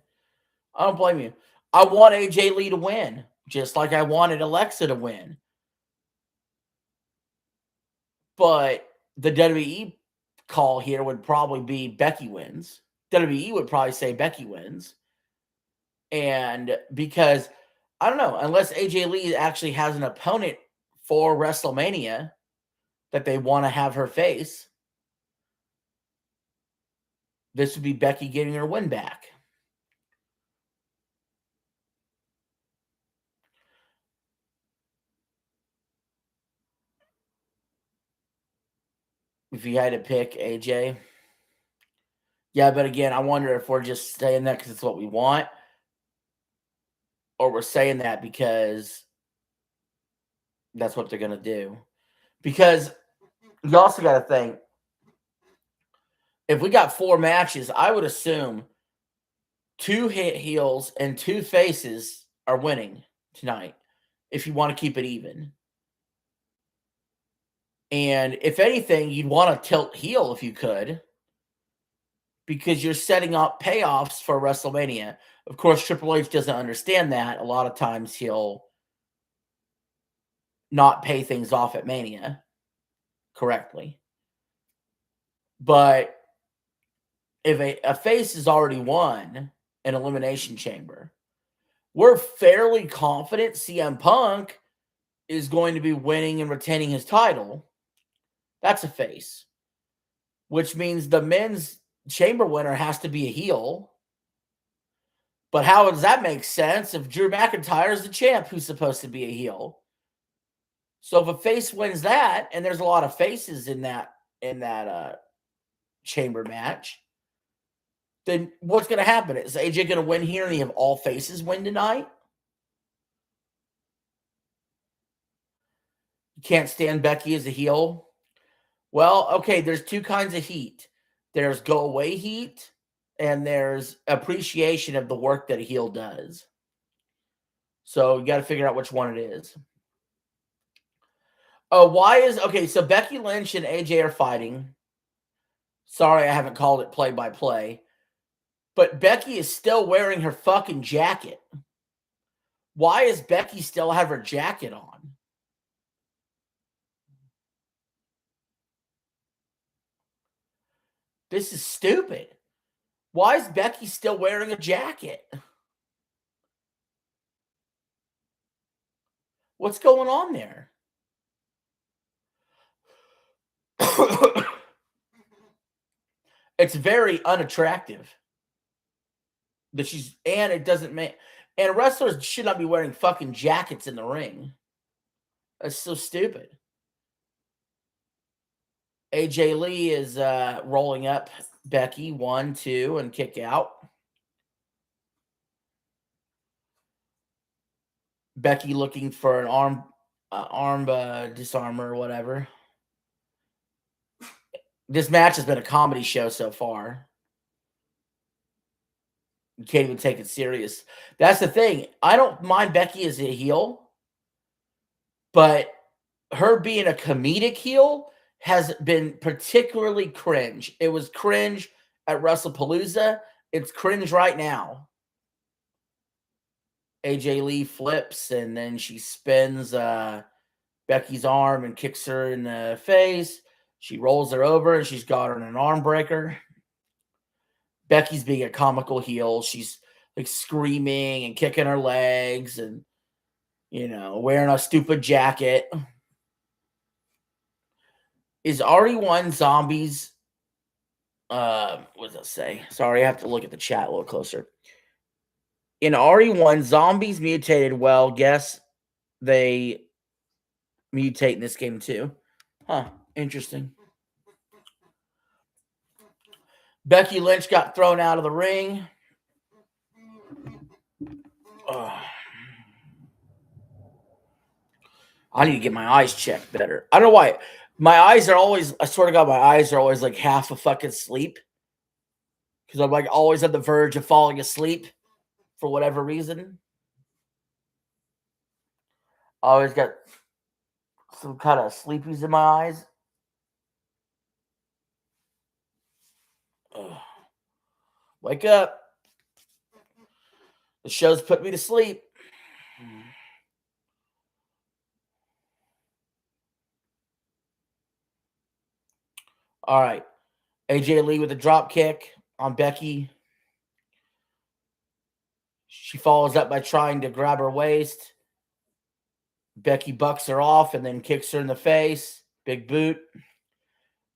I don't blame you. I want AJ Lee to win, just like I wanted Alexa to win. But the WWE call here would probably be Becky wins. WWE would probably say Becky wins. And because I don't know, unless AJ Lee actually has an opponent for WrestleMania that they want to have her face, this would be Becky getting her win back. If you had to pick AJ. Yeah, but again, I wonder if we're just saying that because it's what we want, or we're saying that because that's what they're going to do. Because you also got to think, if we got 4 matches, I would assume 2 hit heels and 2 faces are winning tonight if you want to keep it even. And if anything, you'd want to tilt heel if you could, because you're setting up payoffs for WrestleMania. Of course, Triple H doesn't understand that. A lot of times he'll not pay things off at Mania correctly. But if a face has already won an Elimination Chamber, we're fairly confident CM Punk is going to be winning and retaining his title. That's a face, which means the men's chamber winner has to be a heel. But how does that make sense if Drew McIntyre is the champ who's supposed to be a heel? So if a face wins that, and there's a lot of faces in that chamber match, then what's going to happen? Is AJ going to win here and you have all faces win tonight? You can't stand Becky as a heel? Well, okay, there's 2 kinds of heat. There's go away heat, and there's appreciation of the work that a heel does. So you got to figure out which one it is. Oh, so Becky Lynch and AJ are fighting. Sorry, I haven't called it play-by-play. But Becky is still wearing her fucking jacket. Why does Becky still have her jacket on? This is stupid. Why is Becky still wearing a jacket? What's going on there? It's very unattractive. It doesn't make, and wrestlers should not be wearing fucking jackets in the ring. That's so stupid. AJ Lee is rolling up Becky 1, 2, and kick out. Becky looking for an arm disarmer or whatever. This match has been a comedy show so far. You can't even take it serious. That's the thing. I don't mind Becky as a heel, but her being a comedic heel has been particularly cringe. It was cringe at WrestlePalooza. It's cringe right now. AJ Lee flips, and then she spins Becky's arm and kicks her in the face. She rolls her over, and she's got her in an arm breaker. Becky's being a comical heel. She's like screaming and kicking her legs and, wearing a stupid jacket. Is RE1 Zombies, what does it say? Sorry, I have to look at the chat a little closer. In RE1, zombies mutated. Well, guess they mutate in this game too. Huh, interesting. Becky Lynch got thrown out of the ring. I need to get my eyes checked better. I don't know why. My eyes are always, I swear to God, my eyes are always like half a fucking sleep. Because I'm like always on the verge of falling asleep for whatever reason. I always got some kind of sleepies in my eyes. Ugh. Wake up. The show's put me to sleep. All right. AJ Lee with a drop kick on Becky. She follows up by trying to grab her waist. Becky bucks her off and then kicks her in the face. Big boot.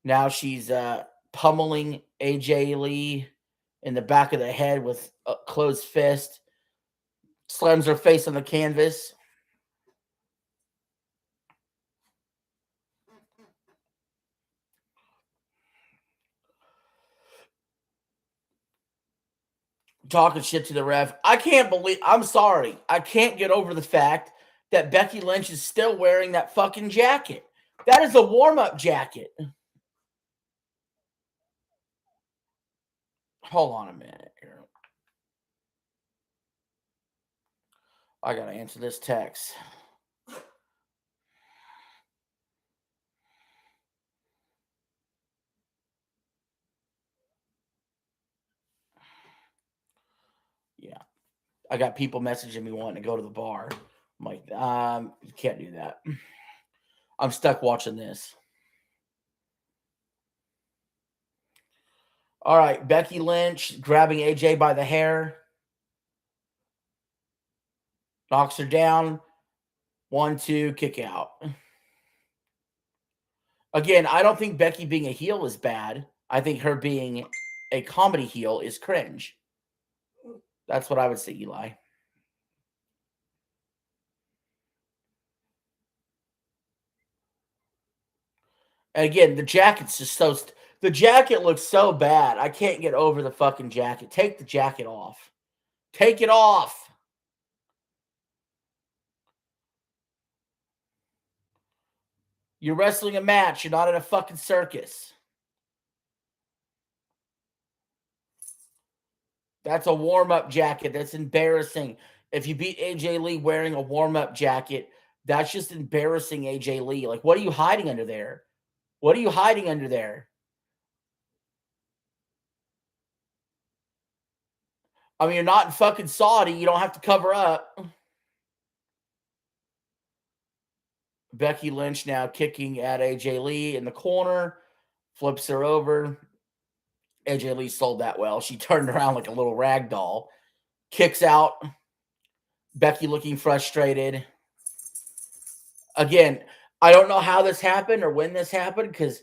Now she's pummeling AJ Lee in the back of the head with a closed fist. Slams her face on the canvas. Talking shit to the ref. I'm sorry. I can't get over the fact that Becky Lynch is still wearing that fucking jacket. That is a warm-up jacket. Hold on a minute here. I gotta answer this text. Yeah. I got people messaging me wanting to go to the bar. I'm like, you can't do that. I'm stuck watching this. All right, Becky Lynch grabbing AJ by the hair, knocks her down. 1-2, kick out. Again, I don't think Becky being a heel is bad. I think her being a comedy heel is cringe. That's what I would say, Eli. And again, the jacket's just so. The jacket looks so bad. I can't get over the fucking jacket. Take the jacket off. Take it off. You're wrestling a match. You're not in a fucking circus. That's a warm-up jacket. That's embarrassing. If you beat AJ Lee wearing a warm-up jacket, that's just embarrassing AJ Lee. Like, what are you hiding under there? What are you hiding under there? I mean, you're not in fucking Saudi. You don't have to cover up. Becky Lynch now kicking at AJ Lee in the corner. Flips her over. AJ Lee sold that well. She turned around like a little rag doll. Kicks out. Becky looking frustrated. Again, I don't know how this happened or when this happened because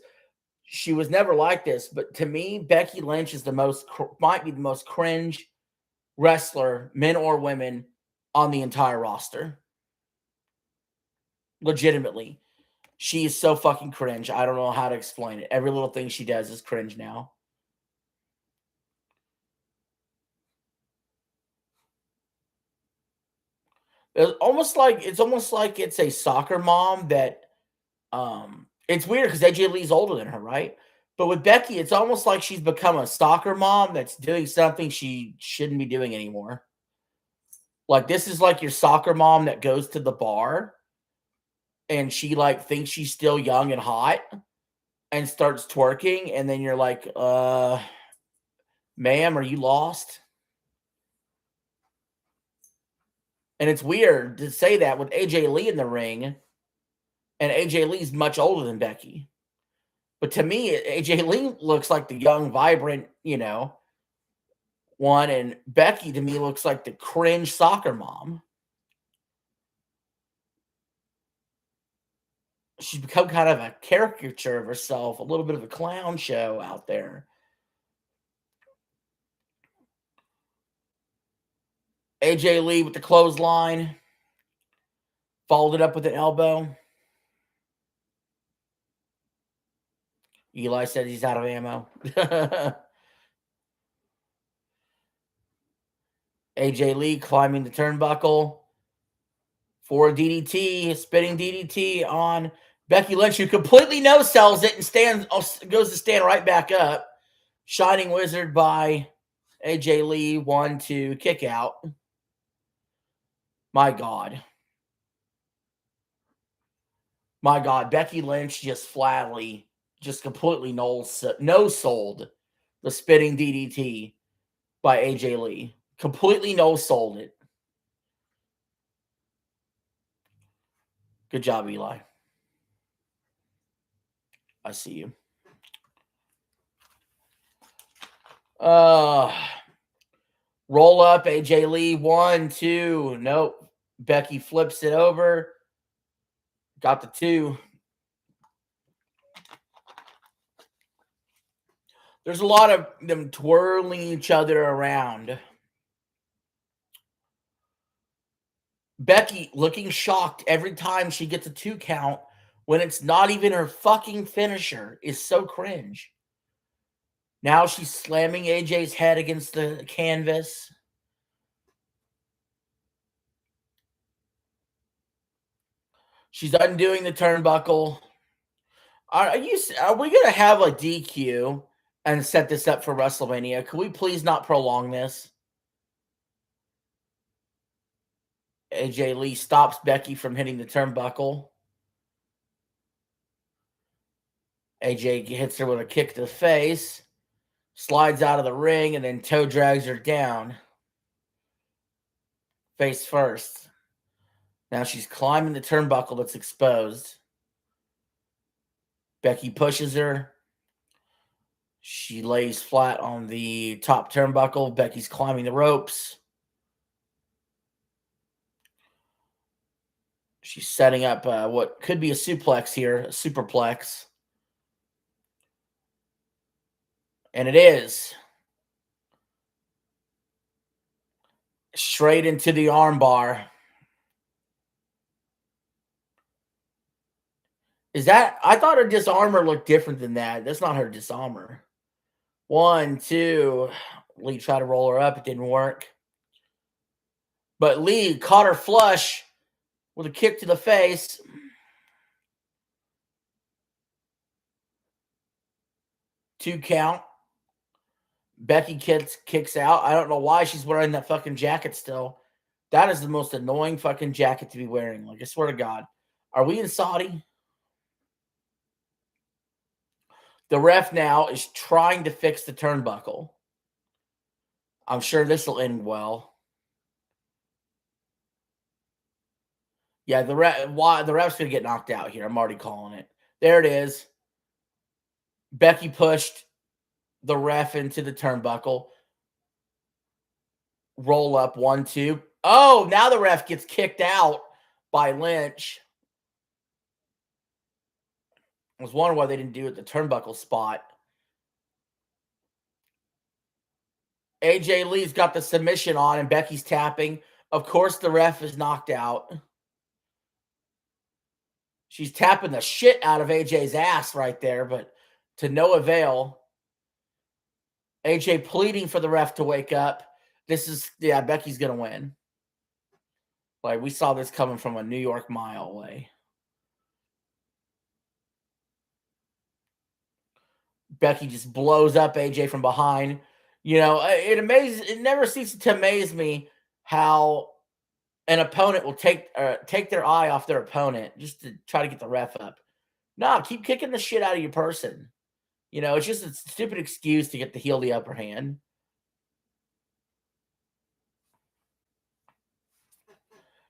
she was never like this. But to me, Becky Lynch is might be the most cringe wrestler, men or women, on the entire roster. Legitimately. She is so fucking cringe. I don't know how to explain it. Every little thing she does is cringe now. It's almost like it's a soccer mom that it's weird because AJ Lee's older than her, right? But with Becky, it's almost like she's become a soccer mom that's doing something she shouldn't be doing anymore. Like this is like your soccer mom that goes to the bar and she like thinks she's still young and hot and starts twerking, and then you're like, ma'am, are you lost? And it's weird to say that with AJ Lee in the ring, and AJ Lee's much older than Becky. But to me, AJ Lee looks like the young, vibrant, one, and Becky to me looks like the cringe soccer mom. She's become kind of a caricature of herself, a little bit of a clown show out there. AJ Lee with the clothesline, followed it up with an elbow. Eli said he's out of ammo. AJ Lee climbing the turnbuckle for a DDT, a spinning DDT on Becky Lynch, who completely no-sells it and goes to stand right back up. Shining Wizard by AJ Lee, 1-2, kick out. My God. My God, Becky Lynch just flatly, just completely no-sold the spinning DDT by AJ Lee. Completely no-sold it. Good job, Eli. I see you. Roll up, AJ Lee, 1-2. Nope. Becky flips it over. Got the 2. There's a lot of them twirling each other around. Becky looking shocked every time she gets a 2 count when it's not even her fucking finisher is so cringe. Now she's slamming AJ's head against the canvas. She's undoing the turnbuckle. Are we gonna have a DQ and set this up for WrestleMania? Can we please not prolong this? AJ Lee stops Becky from hitting the turnbuckle. AJ hits her with a kick to the face, slides out of the ring, and then toe drags her down. Face first. Now she's climbing the turnbuckle that's exposed. Becky pushes her. She lays flat on the top turnbuckle. Becky's climbing the ropes. She's setting up what could be a suplex here, a superplex. And it is. Straight into the armbar. Is that? I thought her disarmer looked different than that. That's not her disarmer. 1, 2. Lee tried to roll her up. It didn't work. But Lee caught her flush with a kick to the face. 2 count. Becky kicks out. I don't know why she's wearing that fucking jacket still. That is the most annoying fucking jacket to be wearing. Like, I swear to God. Are we in Saudi? The ref now is trying to fix the turnbuckle. I'm sure this will end well. Yeah, the ref's going to get knocked out here. I'm already calling it. There it is. Becky pushed the ref into the turnbuckle. Roll up 1, 2. Oh, now the ref gets kicked out by Lynch. I was wondering why they didn't do it at the turnbuckle spot. AJ Lee's got the submission on and Becky's tapping. Of course, the ref is knocked out. She's tapping the shit out of AJ's ass right there, but to no avail. AJ pleading for the ref to wake up. Becky's going to win. Like, we saw this coming from a New York mile away. Becky just blows up AJ from behind. You know, it never ceases to amaze me how an opponent will take their eye off their opponent just to try to get the ref up. No, keep kicking the shit out of your person. You know, it's just a stupid excuse to get the heel the upper hand.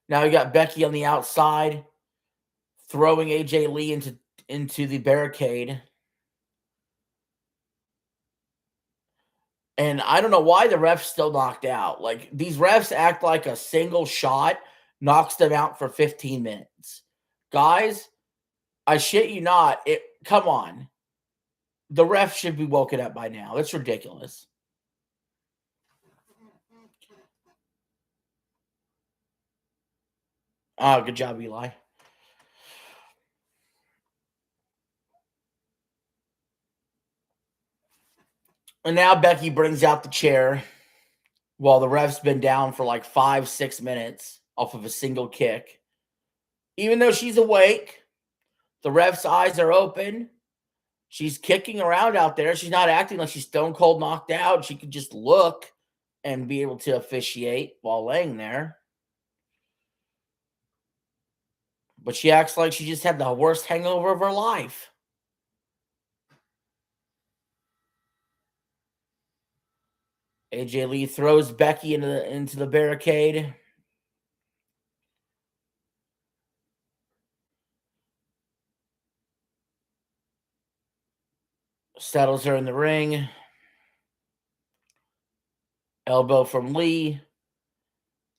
Now you got Becky on the outside, throwing AJ Lee into the barricade. And I don't know why the ref's still knocked out. Like, these refs act like a single shot knocks them out for 15 minutes. Guys, I shit you not. Come on. The ref should be woken up by now. That's ridiculous. Oh, good job, Eli. And now Becky brings out the chair while the ref's been down for like 5-6 minutes off of a single kick. Even though she's awake, the ref's eyes are open. She's kicking around out there. She's not acting like she's stone cold knocked out. She could just look and be able to officiate while laying there. But she acts like she just had the worst hangover of her life. AJ Lee throws Becky into the barricade. Settles her in the ring. Elbow from Lee.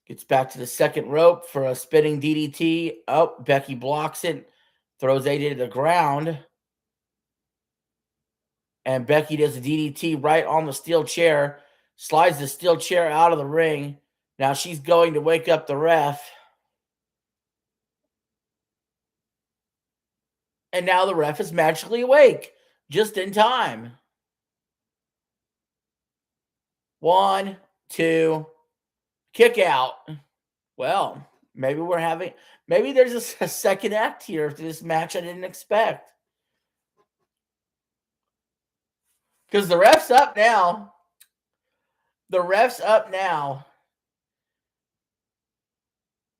Gets back to the second rope for a spinning DDT. Oh, Becky blocks it. Throws AJ to the ground. And Becky does a DDT right on the steel chair. Slides the steel chair out of the ring. Now she's going to wake up the ref. And now the ref is magically awake. Just in time. 1, 2. Kick out. Well, maybe there's a second act here to this match I didn't expect. Because the ref's up now. The ref's up now.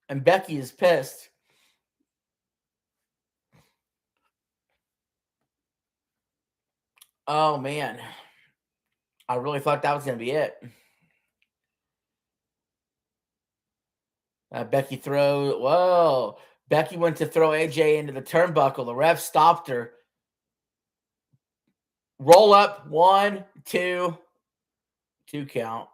And Becky is pissed. Oh, man. I really thought that was going to be it. Becky throws. Whoa. Becky went to throw AJ into the turnbuckle. The ref stopped her. Roll up. 1, 2. 2 count.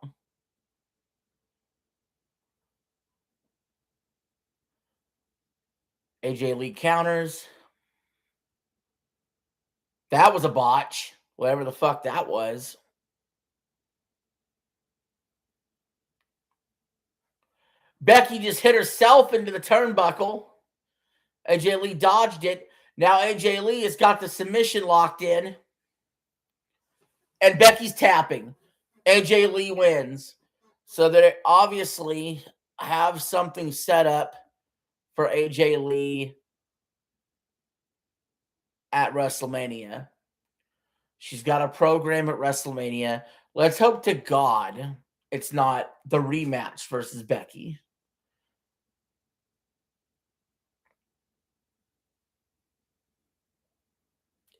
AJ Lee counters. That was a botch. Whatever the fuck that was. Becky just hit herself into the turnbuckle. AJ Lee dodged it. Now AJ Lee has got the submission locked in. And Becky's tapping. AJ Lee wins. So they obviously have something set up for AJ Lee at WrestleMania. She's got a program at WrestleMania. Let's hope to God it's not the rematch versus Becky.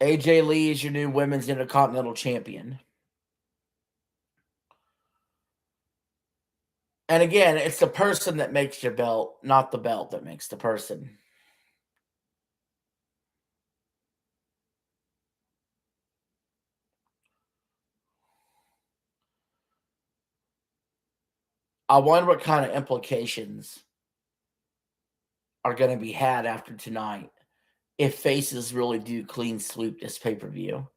AJ Lee is your new Women's Intercontinental Champion. And again, it's the person that makes your belt, not the belt that makes the person. I wonder what kind of implications are going to be had after tonight if faces really do clean sweep this pay-per-view.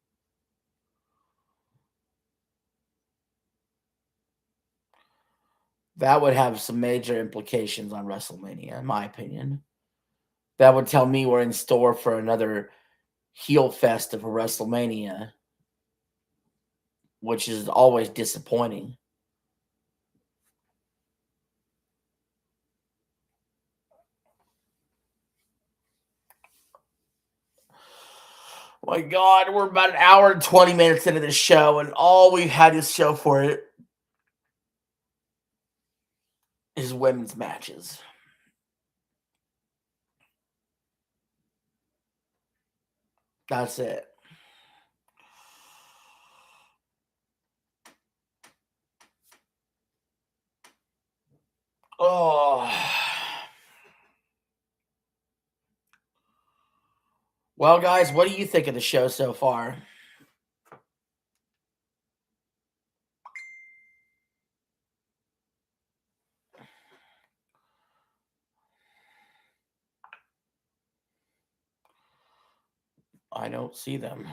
That would have some major implications on WrestleMania, in my opinion. That would tell me we're in store for another heel fest of a WrestleMania, which is always disappointing. My God, we're about an hour and 20 minutes into the show, and all we've had to show for it is women's matches. That's it. Oh. Well, guys, what do you think of the show so far? I don't see them.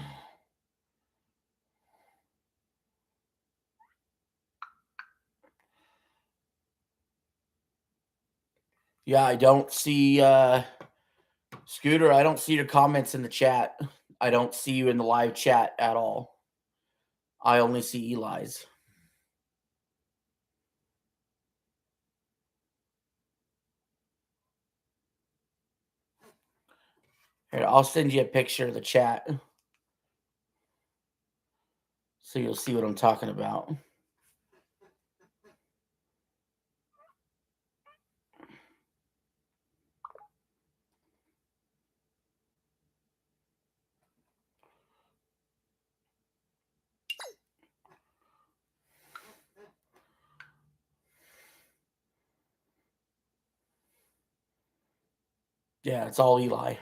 Yeah, I don't see Scooter. I don't see your comments in the chat. I don't see you in the live chat at all. I only see Eli's. Here, I'll send you a picture of the chat so you'll see what I'm talking about. Yeah, it's all Eli.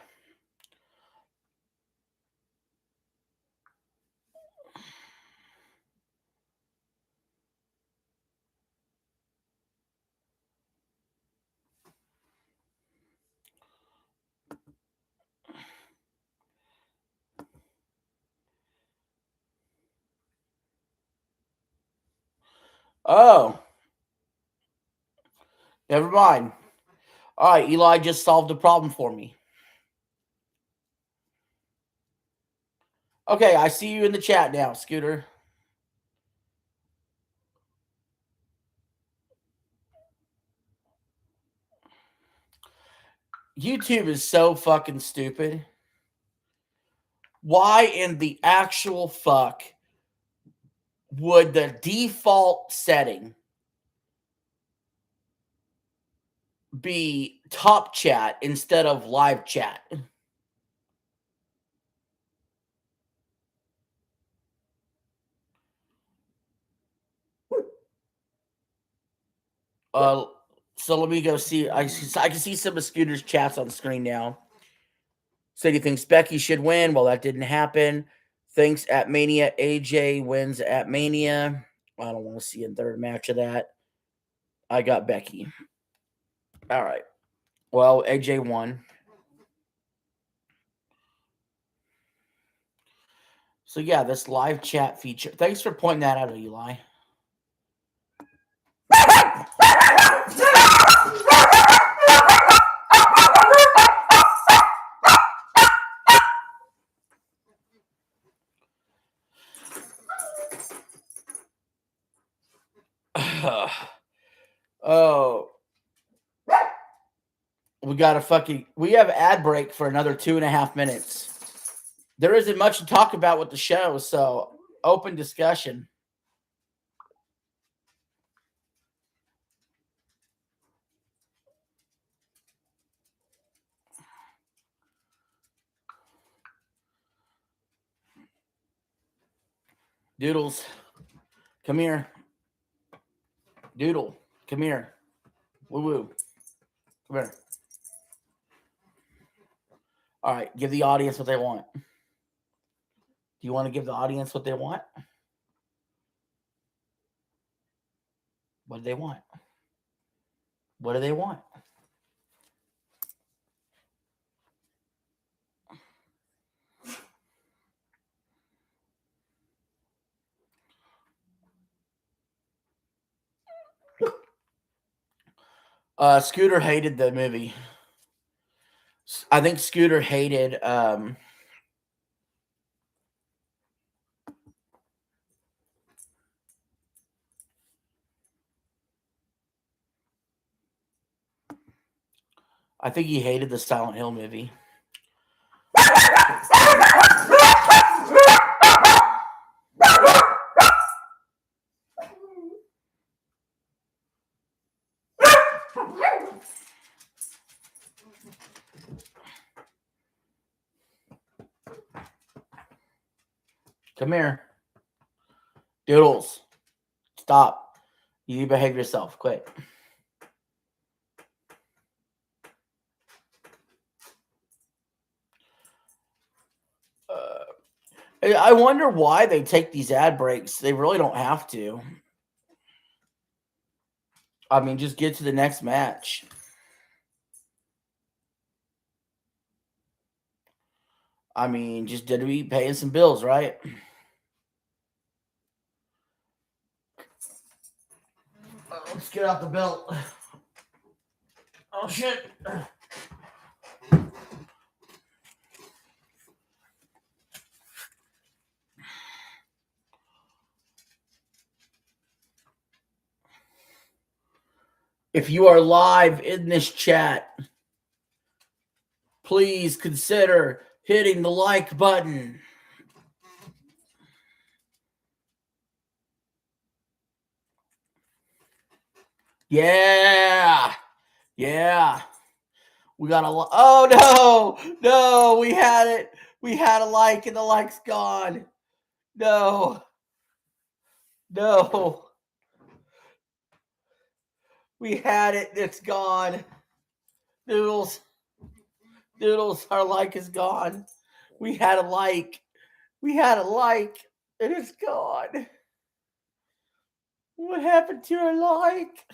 Oh, never mind. All right, Eli just solved the problem for me. Okay, I see you in the chat now, Scooter. YouTube is so fucking stupid. Why in the actual fuck would the default setting be top chat instead of live chat? Uh, so let me go see. I can see some of Scooter's chats on the screen now. So he thinks Becky should win. Well, that didn't happen. Thinks at Mania, AJ wins at Mania. I don't want to see a third match of that. I got Becky. All right. Well, AJ won. So yeah, this live chat feature. Thanks for pointing that out, Eli. Oh, we have ad break for another 2.5 minutes. There isn't much to talk about with the show, so open discussion. Doodles, come here. Doodle, come here. Woo woo. Come here. All right, give the audience what they want. Do you want to give the audience what they want? What do they want? What do they want? Scooter hated the movie. I think Scooter hated I think he hated the Silent Hill movie. Come here. Doodles. Stop. You behave yourself. Quick. I wonder why they take these ad breaks. They really don't have to. I mean, just get to the next match. I mean, just WWE paying some bills, right? Let's get out the belt. Oh, shit. If you are live in this chat, please consider hitting the like button. Yeah. Yeah. We got a oh no, we had it. We had a like and the like's gone. No. We had it. It's gone. Doodles, our like is gone. We had a like. And it's gone. What happened to our like?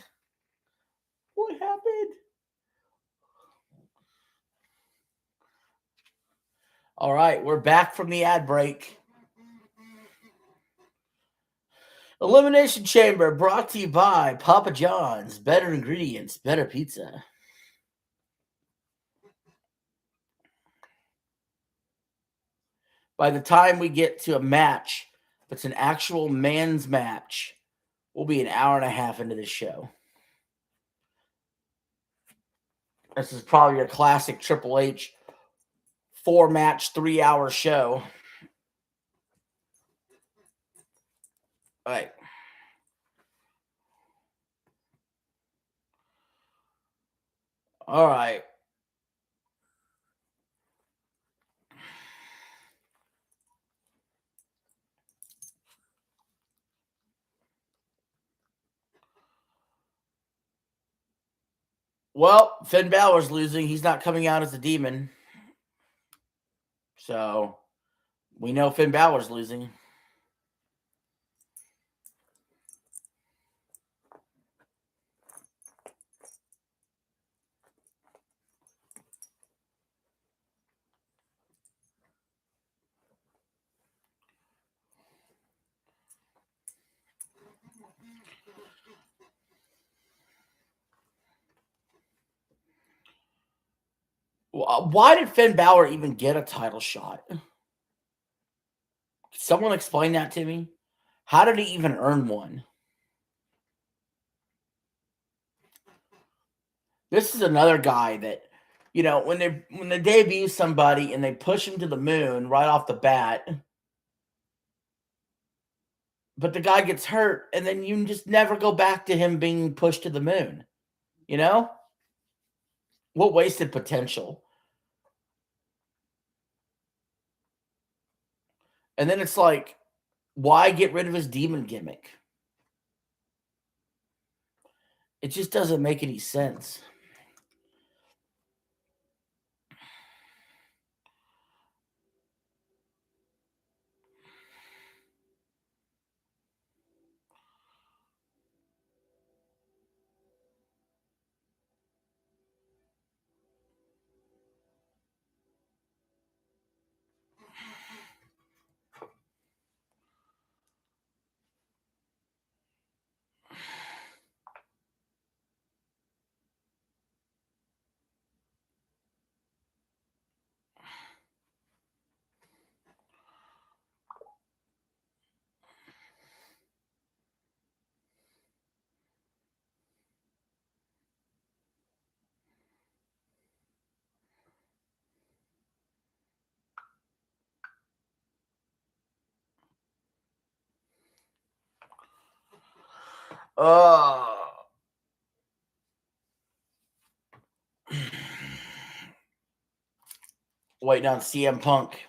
What happened? All right, we're back from the ad break. Elimination Chamber brought to you by Papa John's. Better ingredients, better pizza. By the time we get to a match that's an actual man's match, we'll be an hour and a half into this show. This is probably a classic Triple H 4-match, 3-hour show. Right. All right. Well, Finn Balor's losing. He's not coming out as a demon. So we know Finn Balor's losing. Why did Finn Balor even get a title shot? Could someone explain that to me? How did he even earn one? This is another guy that, when they debut somebody and they push him to the moon right off the bat, but the guy gets hurt, and then you just never go back to him being pushed to the moon. You know? What wasted potential. And then it's like, why get rid of his demon gimmick? It just doesn't make any sense. Uh, Waiting on CM Punk.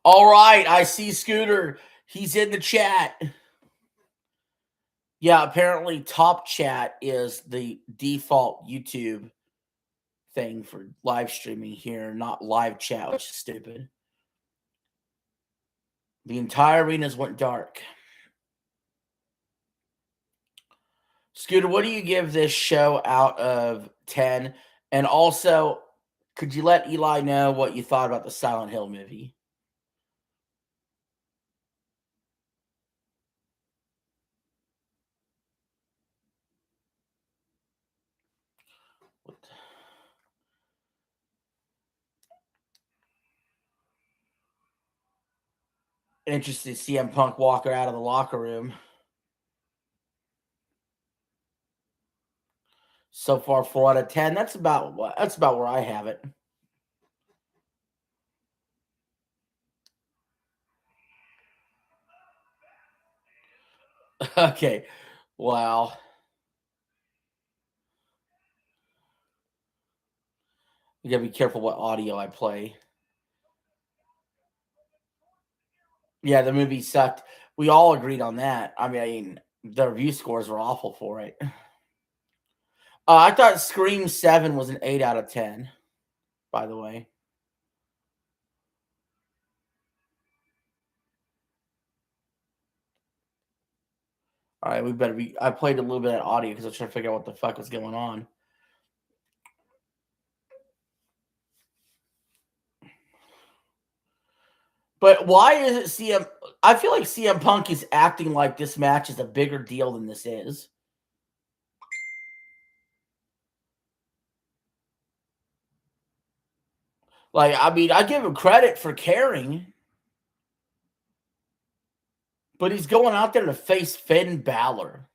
All right, I see Scooter. He's in the chat. Yeah, apparently Top Chat is the default YouTube thing for live streaming here, not live chat, which is stupid. The entire arenas went dark. Scooter, what do you give this show out of 10? And also, could you let Eli know what you thought about the Silent Hill movie? Interested to see CM Punk walk her out of the locker room. So far, 4 out of 10. That's about where I have it. Okay. Wow. You gotta be careful what audio I play. Yeah, the movie sucked. We all agreed on that. I mean, the review scores were awful for it. I thought Scream 7 was an 8 out of 10, by the way. All right, we better be. I played a little bit of audio because I was trying to figure out what the fuck was going on. But why is it CM? I feel like CM Punk is acting like this match is a bigger deal than this is. Like, I mean, I give him credit for caring, but he's going out there to face Finn Balor.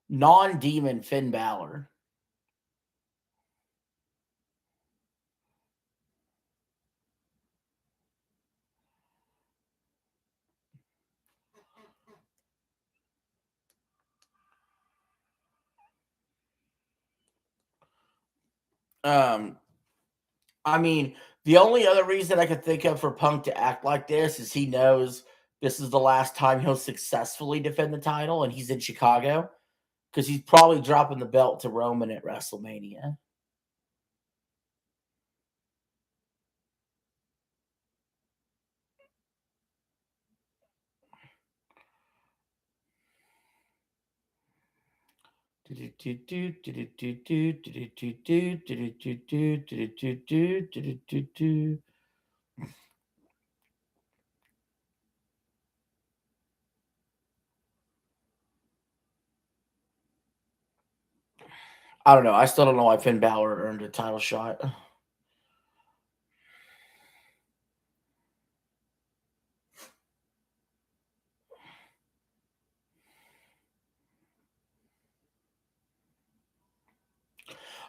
Non-demon Finn Balor. Um, I mean, the only other reason I could think of for Punk to act like this is he knows this is the last time he'll successfully defend the title, and he's in Chicago because he's probably dropping the belt to Roman at WrestleMania. I don't know. I still don't know why Finn Balor earned a title shot.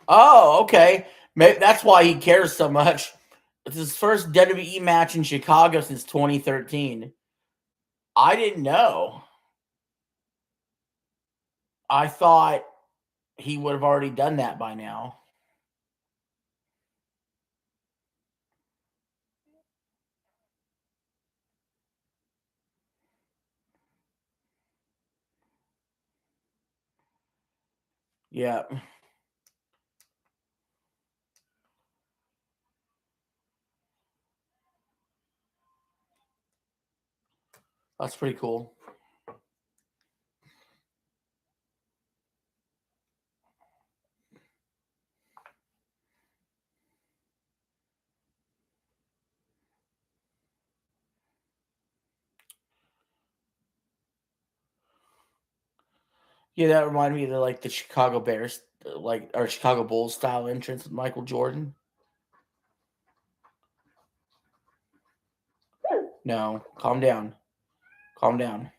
Oh, okay. Maybe that's why he cares so much. It's his first WWE match in Chicago since 2013. I didn't know. I thought he would have already done that by now. Yeah, that's pretty cool. Yeah, that reminded me of the Chicago Bears, or Chicago Bulls style entrance with Michael Jordan. No, calm down, calm down.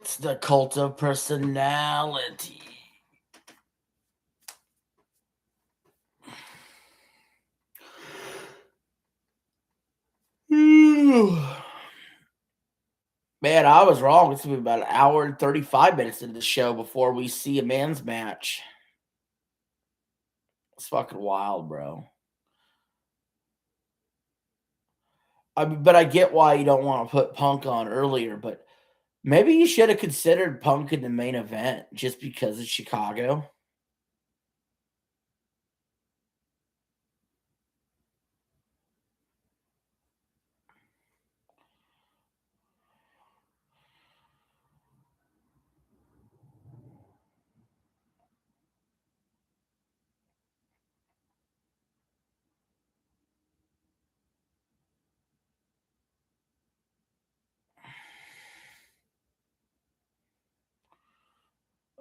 It's the cult of personality. Man, I was wrong. It's gonna be about an hour and 35 minutes into the show before we see a man's match. It's fucking wild, bro. But I get why you don't want to put Punk on earlier, but maybe you should have considered Punk in the main event just because it's Chicago.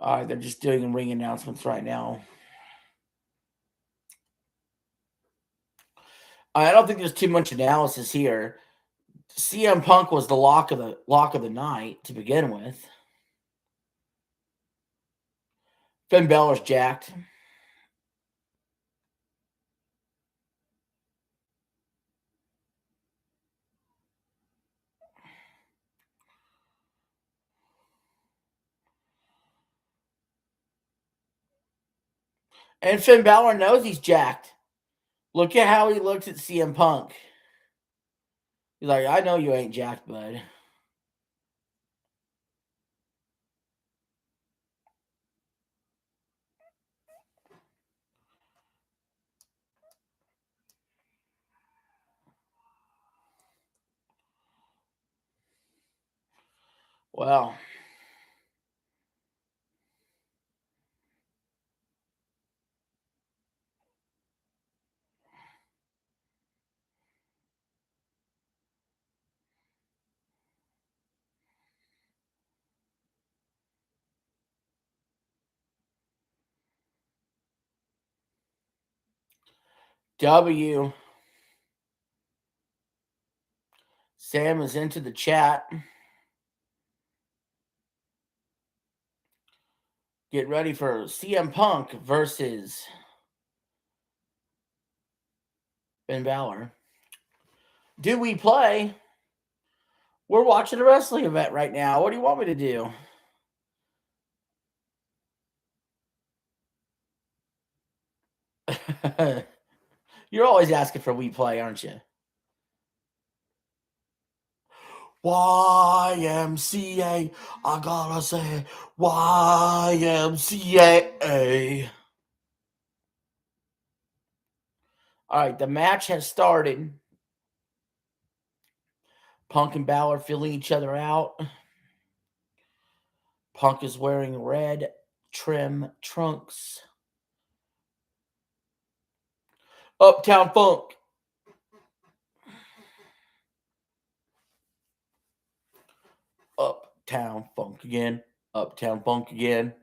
All right, they're just doing ring announcements right now. I don't think there's too much analysis here. CM Punk was the lock of the night to begin with. Finn Balor's jacked. And Finn Balor knows he's jacked. Look at how he looks at CM Punk. He's like, I know you ain't jacked, bud. Well, W. Sam is into the chat. Get ready for CM Punk versus Ben Balor. Do we play? We're watching a wrestling event right now. What do you want me to do? You're always asking for we play, aren't you? YMCA. I gotta say YMCA. All right, the match has started. Punk and Balor filling each other out. Punk is wearing red trim trunks. Uptown Funk. Uptown Funk again. Uptown Funk again.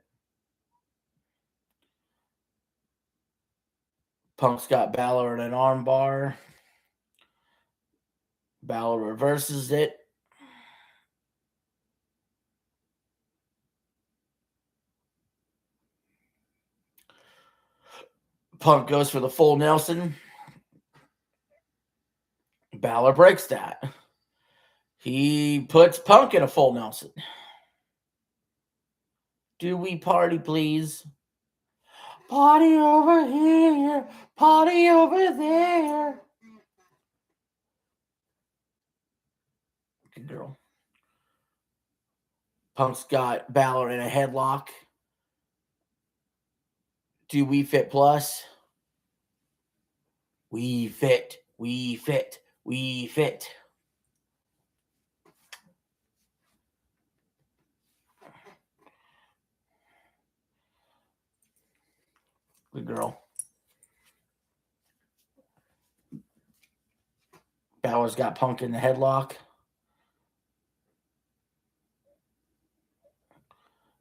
Punk's got Balor in an armbar. Balor reverses it. Punk goes for the full Nelson. Balor breaks that. He puts Punk in a full Nelson. Do we party, please? Party over here. Party over there. Good girl. Punk's got Balor in a headlock. Do we fit plus? We fit. We fit. We fit. Good girl. Balor's got Punk in the headlock.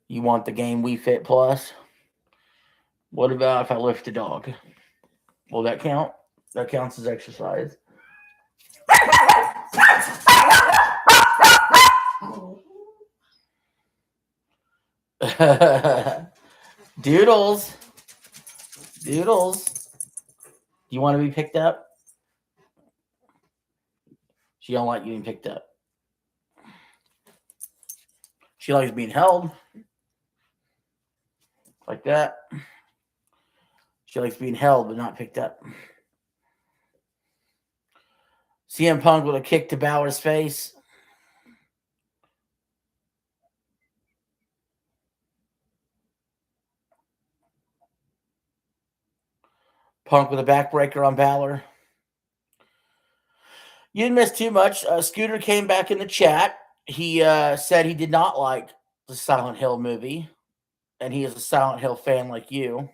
You want the game we fit plus? What about if I lift a dog? Will that count? That counts as exercise. Doodles. Doodles. You want to be picked up? She don't like you being picked up. She likes being held. Like that. She likes being held but not picked up. CM Punk with a kick to Balor's face. Punk with a backbreaker on Balor. You didn't miss too much. Scooter came back in the chat. He said he did not like the Silent Hill movie, and he is a Silent Hill fan like you.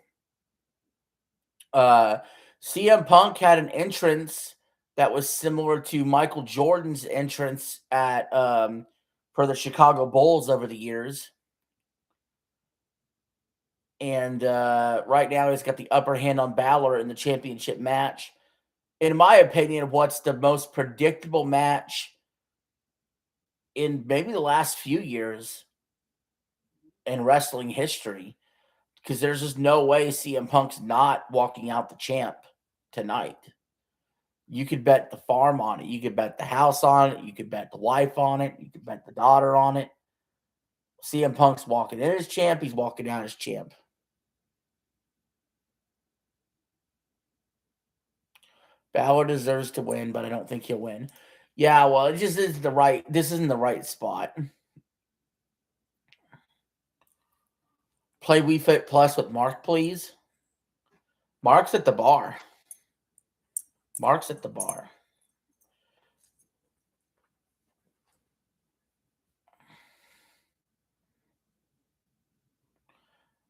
CM Punk had an entrance that was similar to Michael Jordan's entrance at for the Chicago Bulls over the years. And right now he's got the upper hand on Balor in the championship match. In my opinion, what's the most predictable match in maybe the last few years in wrestling history, because there's just no way CM Punk's not walking out the champ tonight. You could bet the farm on it. You could bet the house on it. You could bet the wife on it. You could bet the daughter on it. CM Punk's walking in as champ. He's walking out as champ. Balor deserves to win, but I don't think he'll win. Yeah, well, it just is the right. This isn't the right spot. Play We Fit Plus with Mark, please. Mark's at the bar. Mark's at the bar.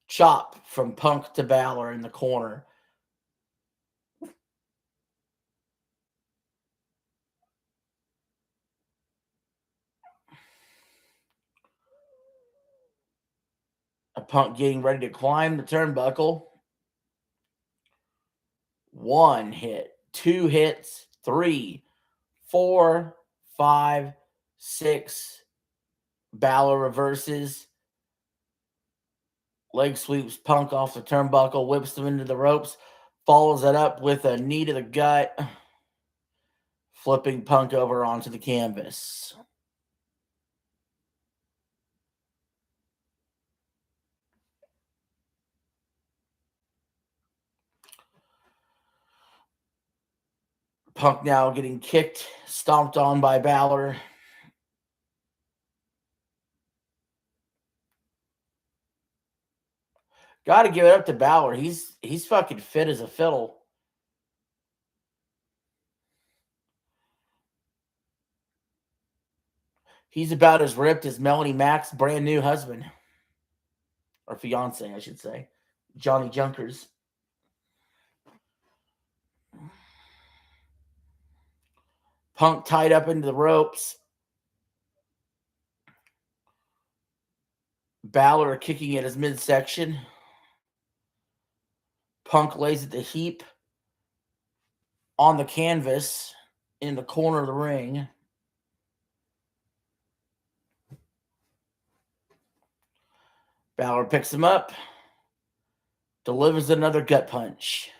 Chop from Punk to Balor in the corner. A Punk getting ready to climb the turnbuckle. 1 hit, 2 hits, 3, 4, 5, 6. Balor reverses. Leg sweeps Punk off the turnbuckle, whips him into the ropes, follows it up with a knee to the gut, flipping Punk over onto the canvas. Punk now getting kicked, stomped on by Balor. Got to give it up to Balor. He's fucking fit as a fiddle. He's about as ripped as Melanie Mac's brand new husband. Or fiance, I should say. Johnny Junkers. Punk tied up into the ropes. Balor kicking at his midsection. Punk lays at the heap on the canvas in the corner of the ring. Balor picks him up, delivers another gut punch.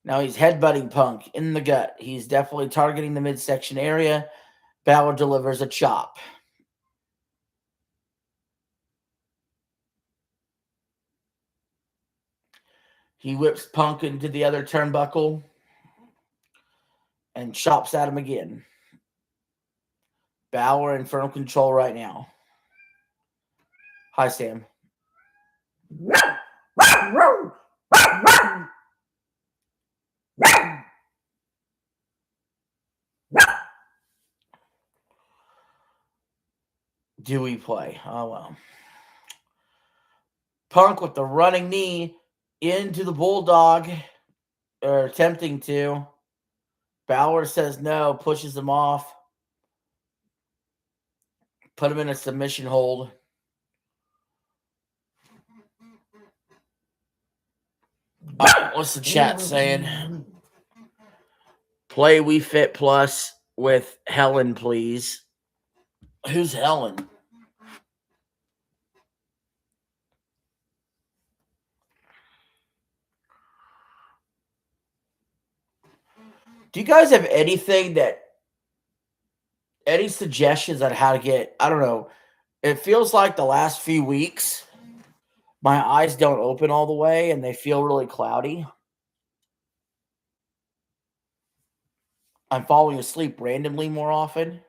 Now he's headbutting Punk in the gut. He's definitely targeting the midsection area. Balor delivers a chop. He whips Punk into the other turnbuckle and chops at him again. Balor in firm control right now. Hi, Sam. Do we play? Oh, well. Punk with the running knee into the Bulldog, or attempting to. Balor says no, pushes him off. Put him in a submission hold. All right, what's the chat saying? Play We Fit Plus with Helen, please. Who's Helen? Do you guys have anything any suggestions on how to get, I don't know, it feels like the last few weeks, my eyes don't open all the way and they feel really cloudy. I'm falling asleep randomly more often.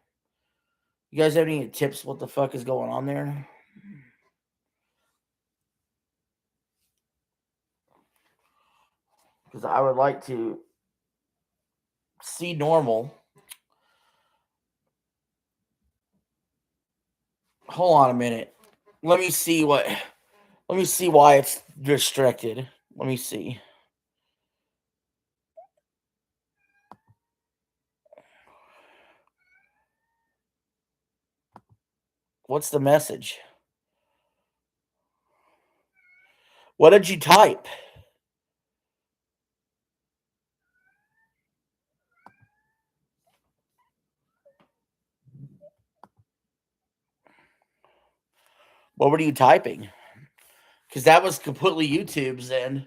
You guys have any tips what the fuck is going on there? Because I would like to see normal. Hold on a minute. Let me see why it's restricted. Let me see. What's the message? What did you type? What were you typing? Because that was completely YouTube's end.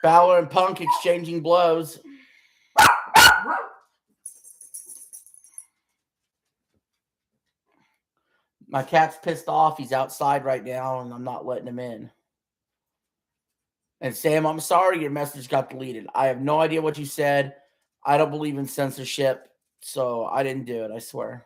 Balor and Punk exchanging blows. My cat's pissed off. He's outside right now, and I'm not letting him in. And Sam, I'm sorry your message got deleted. I have no idea what you said. I don't believe in censorship, so I didn't do it, I swear.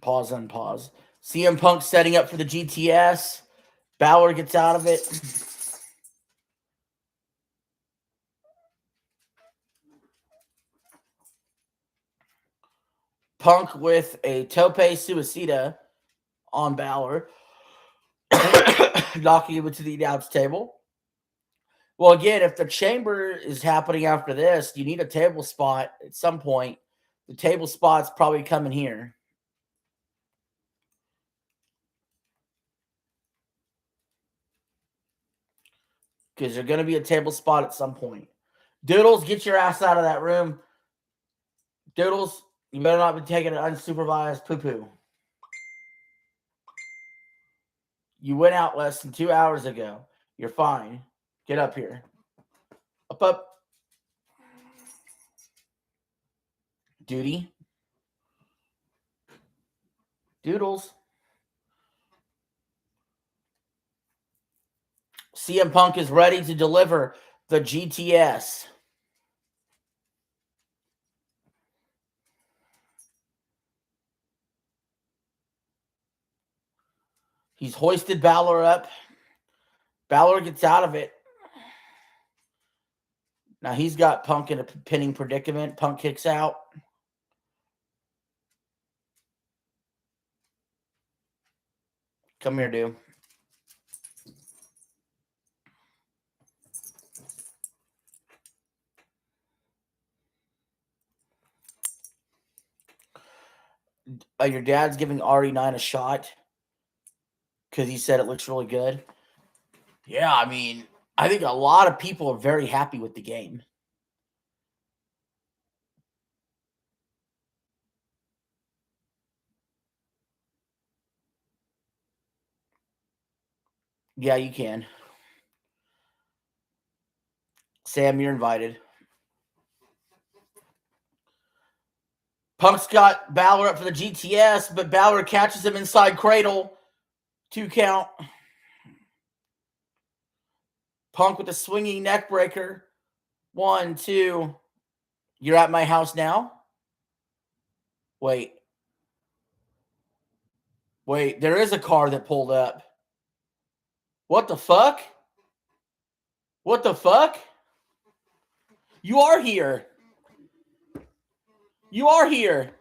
Pause, unpause. CM Punk setting up for the GTS. Balor gets out of it. Punk with a tope suicida on Balor. knocking him into the announce table. Well, again, if the chamber is happening after this, you need a table spot at some point. The table spot's probably coming here. Because there's going to be a table spot at some point. Doodles, get your ass out of that room. Doodles, you better not be taking an unsupervised poo-poo. You went out less than 2 hours ago. You're fine. Get up here. Up. Duty. Doodles. CM Punk is ready to deliver the GTS. He's hoisted Balor up. Balor gets out of it. Now he's got Punk in a pinning predicament. Punk kicks out. Come here, dude. Your dad's giving RE9 a shot because he said it looks really good. Yeah, I mean, I think a lot of people are very happy with the game. Yeah, you can. Sam, you're invited. Punk's got Balor up for the GTS, but Balor catches him inside cradle. 2 count. Punk with a swinging neck breaker. 1, 2. You're at my house now? Wait, there is a car that pulled up. What the fuck? What the fuck? You are here. You are here.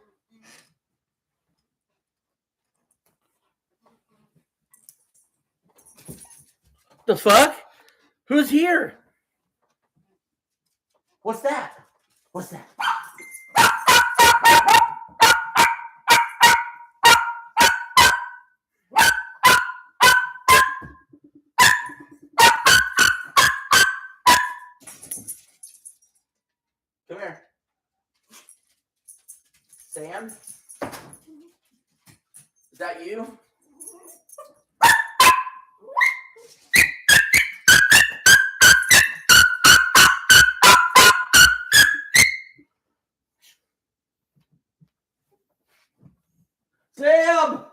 The fuck? Who's here? What's that? What's that? Come here. Sam? Is that you? Sam!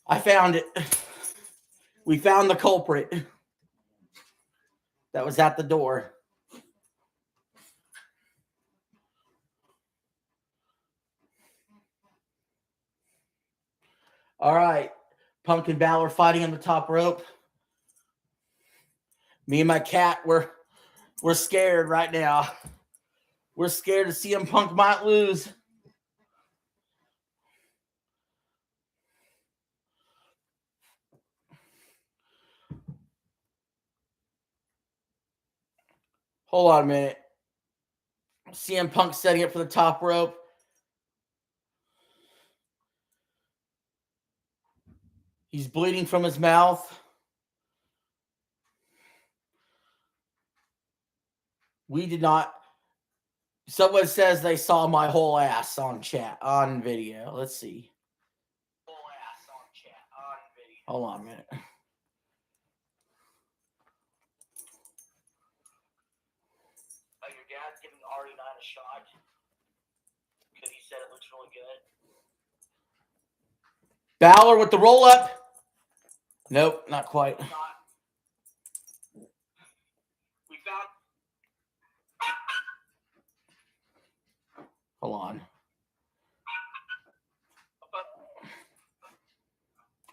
I found it. We found the culprit that was at the door. All right. Punk and Balor fighting on the top rope. Me and my cat, we're scared right now. We're scared to CM Punk might lose. Hold on a minute. CM Punk setting up for the top rope. He's bleeding from his mouth. We did not. Someone says they saw my whole ass on video. Let's see. Whole ass on chat on video. Hold on a minute. Your dad's giving RE9 a shot because he said it looks really good. Balor with the roll up. Nope, not quite. We found. Hold on.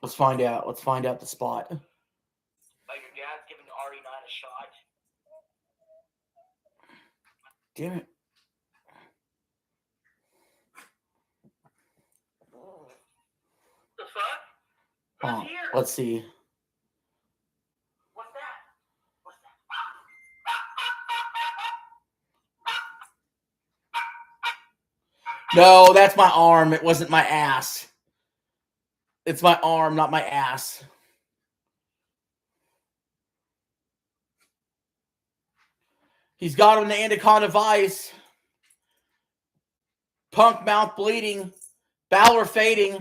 Let's find out. Let's find out the spot. Your dad's giving RE9 a shot. Damn it. The fuck? Who's here? Let's see. What's that? What's that? No, that's my arm. It wasn't my ass. It's my arm, not my ass. He's got him in the anaconda vice. Punk mouth bleeding. Balor fading. The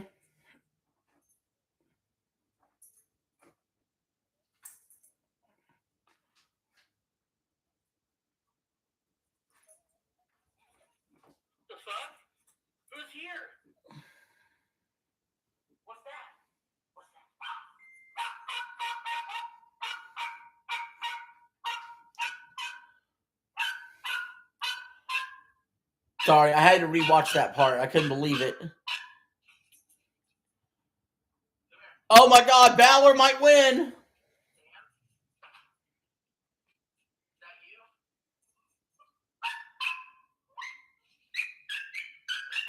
fuck? Who's here? What's that? What's that? Sorry, I had to rewatch that part. I couldn't believe it. Oh my God, Balor might win.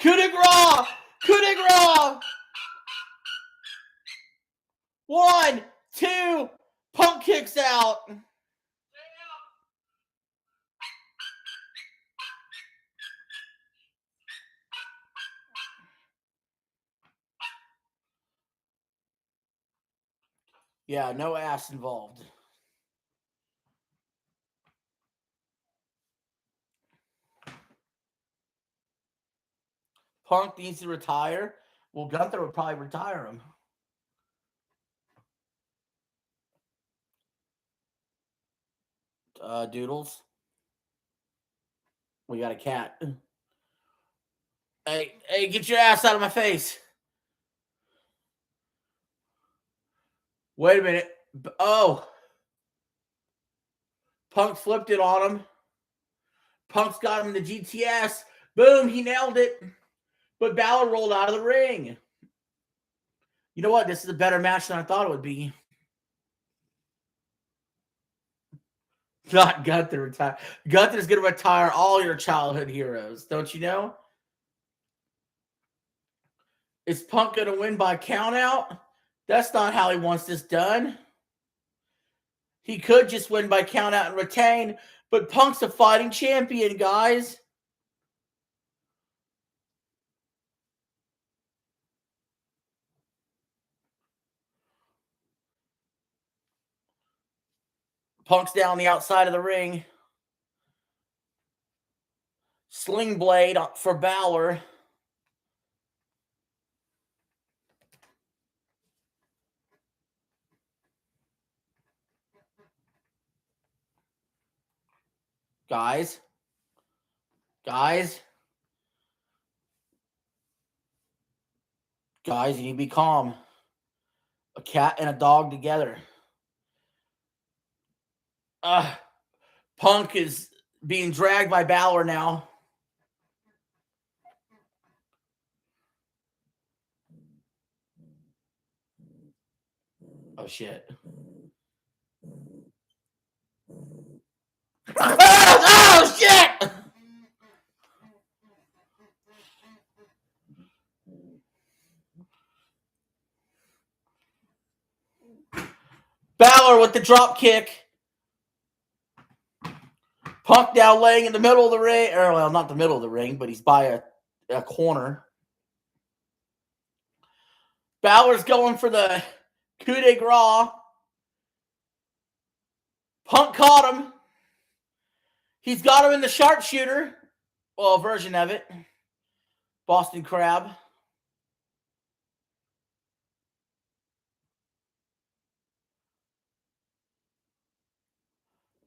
Coup de grace! Coup de grace! 1, 2, Punk kicks out. Yeah, no ass involved. Punk needs to retire. Well, Gunther would probably retire him. Doodles. We got a cat. Hey, get your ass out of my face. Wait a minute. Oh. Punk flipped it on him. Punk's got him in the GTS. Boom, he nailed it. But Balor rolled out of the ring. You know what? This is a better match than I thought it would be. Not Gunther retire. Gunther's going to retire all your childhood heroes. Don't you know? Is Punk going to win by countout? That's not how he wants this done. He could just win by countout and retain, but Punk's a fighting champion, guys. Punk's down the outside of the ring. Sling blade for Balor. Guys, you need to be calm. A cat and a dog together. Punk is being dragged by Balor now. Oh, shit. Oh, shit! Balor with the drop kick. Punk now laying in the middle of the ring. Or, well, not the middle of the ring, but he's by a corner. Balor's going for the coup de grace. Punk caught him. He's got him in the sharpshooter. Well, a version of it. Boston Crab.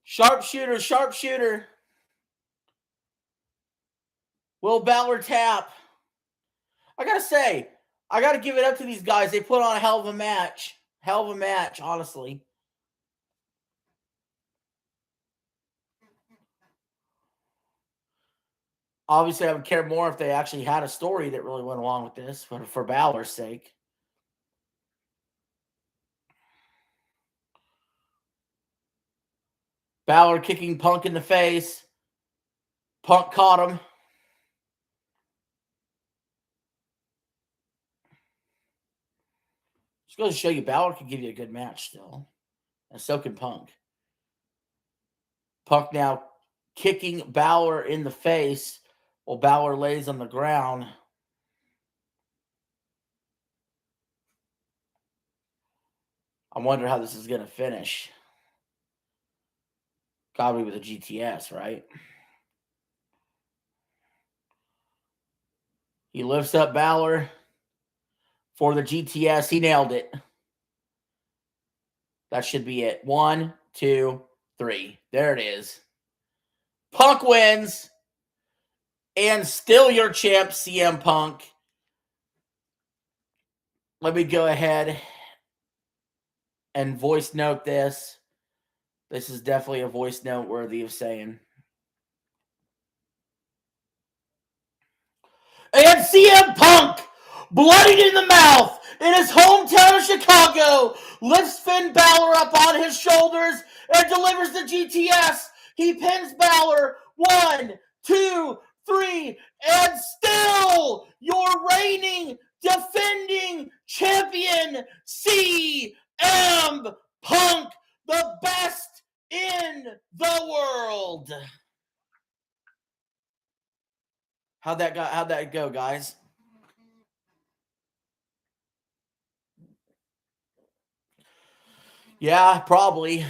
Sharpshooter. Will Balor tap? I gotta say, I gotta give it up to these guys. They put on a hell of a match. Honestly. Obviously, I would care more if they actually had a story that really went along with this, but for Balor's sake. Balor kicking Punk in the face. Punk caught him. Just goes to show you Balor can give you a good match still. And so can Punk. Punk now kicking Balor in the face while Balor lays on the ground. I wonder how this is going to finish. Gotta be with a GTS, right? He lifts up Balor for the GTS. He nailed it. That should be it. 1, 2, 3. There it is. Punk wins. And still your champ, CM Punk. Let me go ahead and voice note this. This is definitely a voice note worthy of saying. And CM Punk, bloodied in the mouth, in his hometown of Chicago, lifts Finn Balor up on his shoulders and delivers the GTS. He pins Balor. 1, 2, 3, and still your reigning, defending champion, CM Punk, the best in the world. How'd that go, guys? Yeah, probably.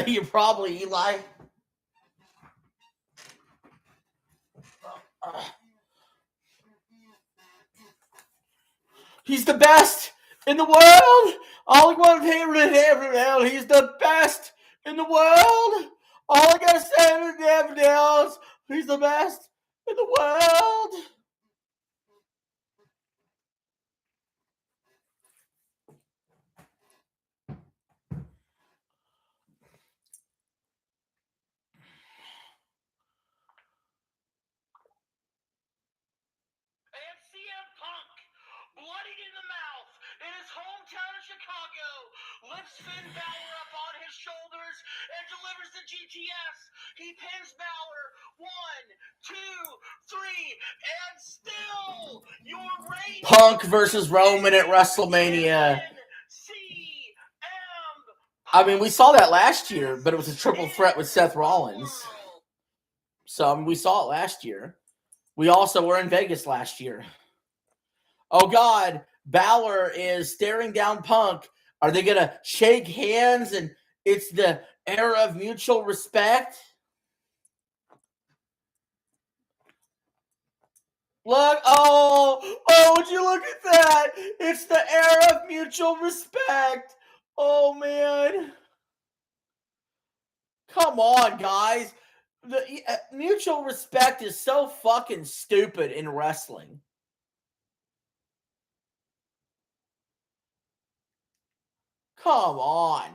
You probably, Eli. He's the best in the world. All I want to hear, he's the best in the world. All I gotta say is everything else. He's the best in the world. And CM Punk, bloodied in the mouth, in his hometown of Chicago, lifts Finn Balor up on his shoulders and delivers the GTS. He pins Balor. 1, 2, 3, and still your reign. Punk versus Roman at WrestleMania. I mean, we saw that last year, but it was a triple threat with Seth Rollins. So we saw it last year. We also were in Vegas last year. Oh, God. Balor is staring down Punk. Are they going to shake hands and it's the era of mutual respect? Look. Oh, would you look at that? It's the era of mutual respect. Oh, man. Come on, guys. The mutual respect is so fucking stupid in wrestling. Come on.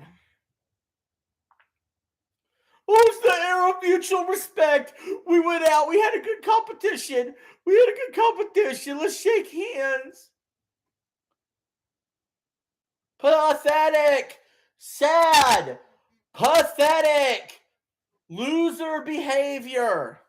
Oh, it's the era of mutual respect. We went out. We had a good competition. Let's shake hands. Pathetic. Sad. Pathetic. Loser behavior.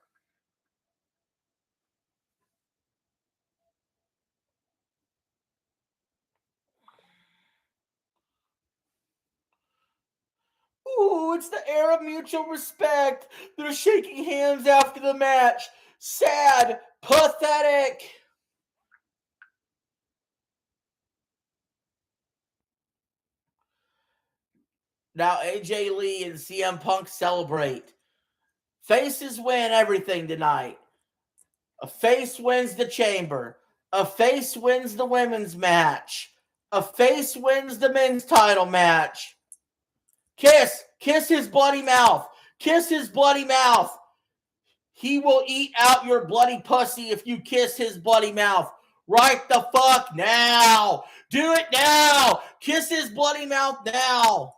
Ooh, it's the era of mutual respect. They're shaking hands after the match. Sad. Pathetic. Now AJ Lee and CM Punk celebrate. Faces win everything tonight. A face wins the chamber. A face wins the women's match. A face wins the men's title match. Kiss his bloody mouth. Kiss his bloody mouth. He will eat out your bloody pussy if you kiss his bloody mouth. Right the fuck now. Do it now. Kiss his bloody mouth now.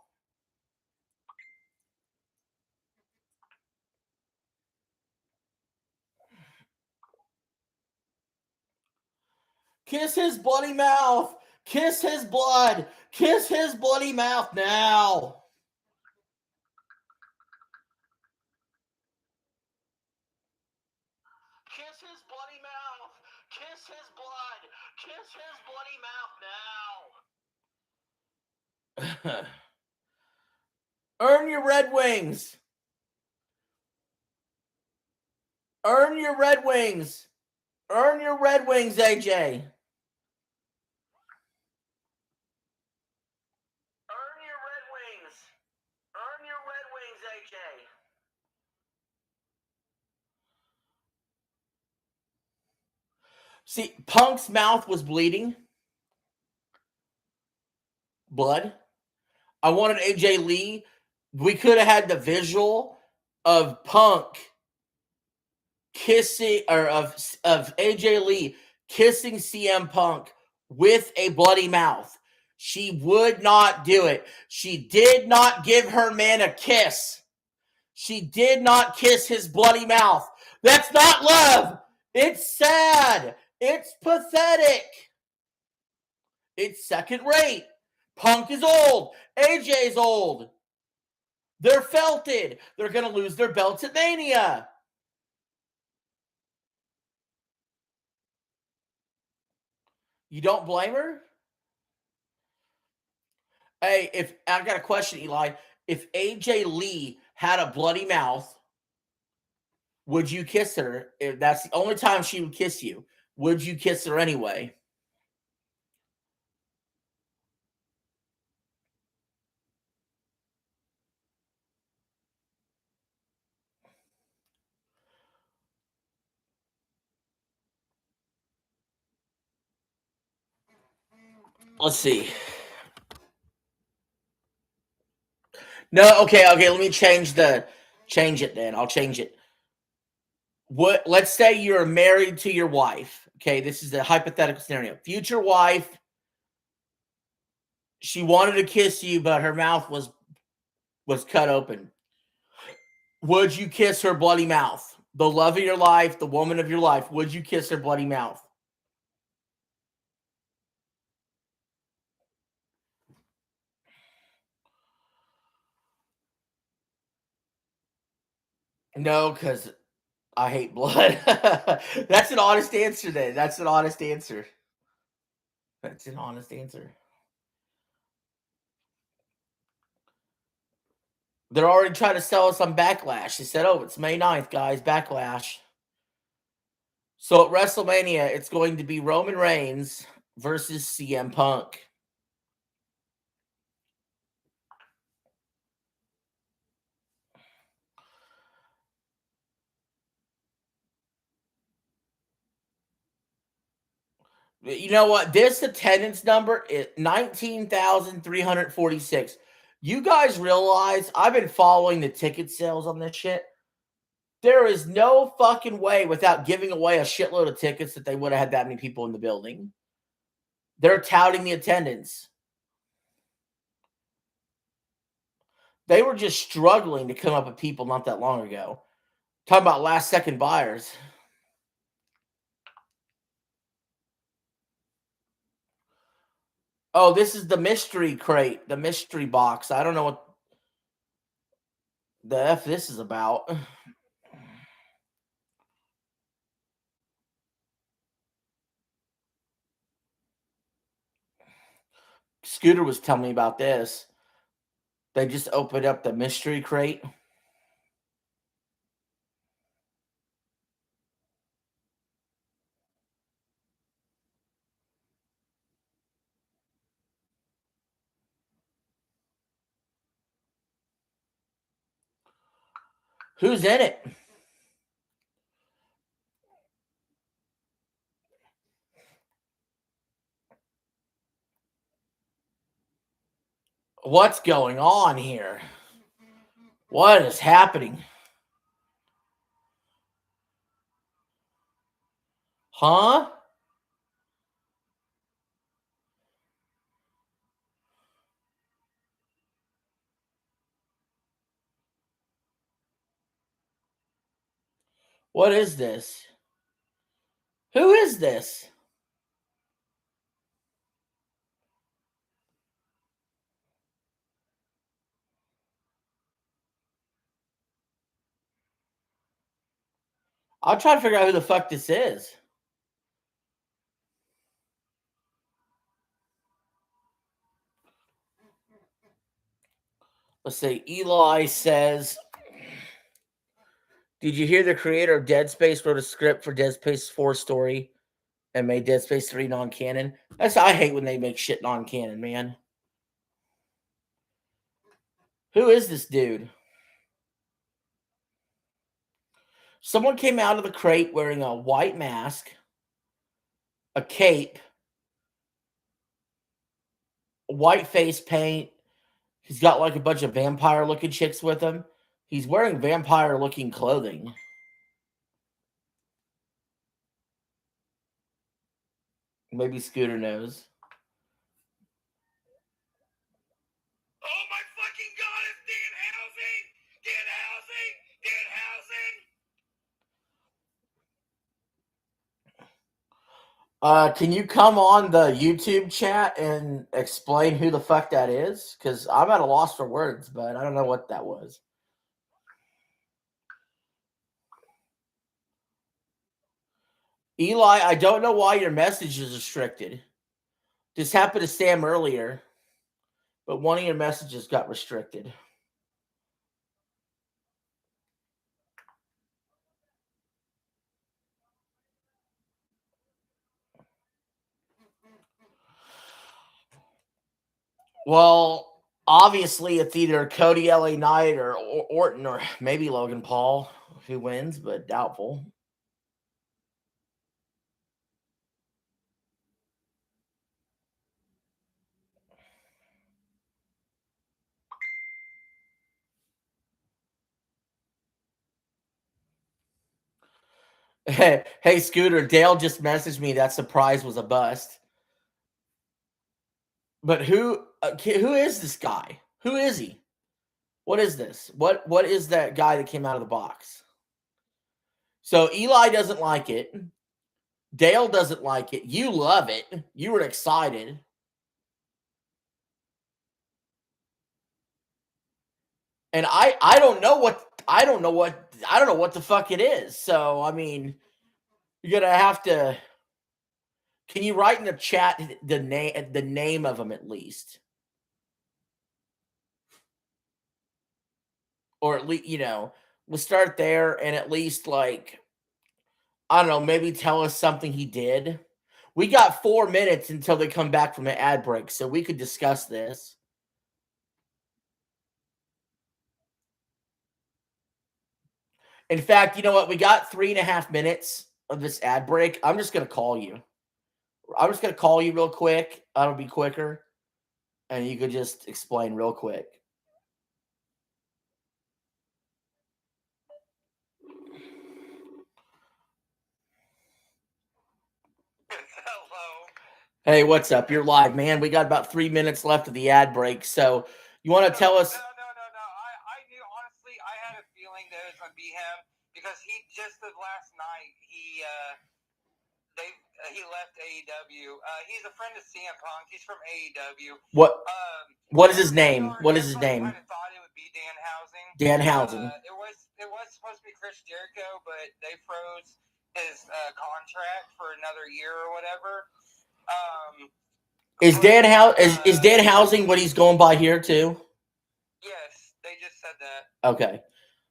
Kiss his bloody mouth. Kiss his blood. Kiss his bloody mouth now. Kiss his bloody mouth. Kiss his blood. Kiss his bloody mouth now. Earn your Red Wings. Earn your Red Wings. Earn your Red Wings, AJ. Earn your Red Wings. Earn your Red Wings, AJ. See, Punk's mouth was bleeding. Blood. I wanted AJ Lee. We could have had the visual of Punk kissing, or of AJ Lee kissing CM Punk with a bloody mouth. She would not do it. She did not give her man a kiss. She did not kiss his bloody mouth. That's not love. It's sad. It's pathetic. It's second rate. Punk is old. AJ's old. They're felted. They're going to lose their belts at Mania. You don't blame her? Hey, if I got a question, Eli. If AJ Lee had a bloody mouth, would you kiss her? If that's the only time she would kiss you, would you kiss her anyway? Let's see. No, okay, let me change it then. I'll change it. Let's say you're married to your wife. Okay, this is a hypothetical scenario. Future wife, she wanted to kiss you, but her mouth was cut open. Would you kiss her bloody mouth? The love of your life, the woman of your life, would you kiss her bloody mouth? No, because I hate blood. That's an honest answer then. That's an honest answer. That's an honest answer. They're already trying to sell us on Backlash. They said, oh, it's May 9th, guys, Backlash. So at WrestleMania, it's going to be Roman Reigns versus CM Punk. You know what? This attendance number is 19,346. You guys realize I've been following the ticket sales on this shit. There is no fucking way without giving away a shitload of tickets that they would have had that many people in the building. They're touting the attendance. They were just struggling to come up with people not that long ago. Talking about last second buyers. Oh, this is the mystery crate, the mystery box. I don't know what the F this is about. Scooter was telling me about this. They just opened up the mystery crate. Who's in it? What's going on here? What is happening? Huh? What is this? Who is this? I'll try to figure out who the fuck this is. Let's see. Eli says, did you hear the creator of Dead Space wrote a script for Dead Space 4 story and made Dead Space 3 non-canon? I hate when they make shit non-canon, man. Who is this dude? Someone came out of the crate wearing a white mask, a cape, white face paint. He's got like a bunch of vampire-looking chicks with him. He's wearing vampire-looking clothing. Maybe Scooter knows. Oh my fucking god, it's Dan Housing! Dan Housing! Dan Housing! Can you come on the YouTube chat and explain who the fuck that is? Because I'm at a loss for words, but I don't know what that was. Eli, I don't know why your message is restricted. This happened to Sam earlier, but one of your messages got restricted. Well, obviously it's either Cody LA Knight or Orton or maybe Logan Paul who wins, but doubtful. Hey, Scooter, Dale just messaged me that surprise was a bust. But who is this guy? Who is he? What is this? What is that guy that came out of the box? So Eli doesn't like it. Dale doesn't like it. You love it. You were excited. And I don't know what the fuck it is. So I mean, you're gonna have to. Can you write in the chat the name of him at least, or at least we'll start there and at least like I don't know, maybe tell us something he did. We got 4 minutes until they come back from an ad break, so we could discuss this. In fact, you know what? We got 3.5 minutes of this ad break. I'm just gonna call you. I'm just gonna call you real quick. That'll be quicker, and you could just explain real quick. Hello. Hey, what's up? You're live, man. We got about 3 minutes left of the ad break, so you want to tell us? No. I knew, honestly, I had a feeling that it was gonna be him because he just last night he left AEW. He's a friend of CM Punk. He's from AEW. What is his name? What is his name? I thought it would be Dan Housing. Dan Housing. It was supposed to be Chris Jericho, but they froze his contract for another year or whatever. Is Dan Housing what he's going by here too? Yes, they just said that. Okay,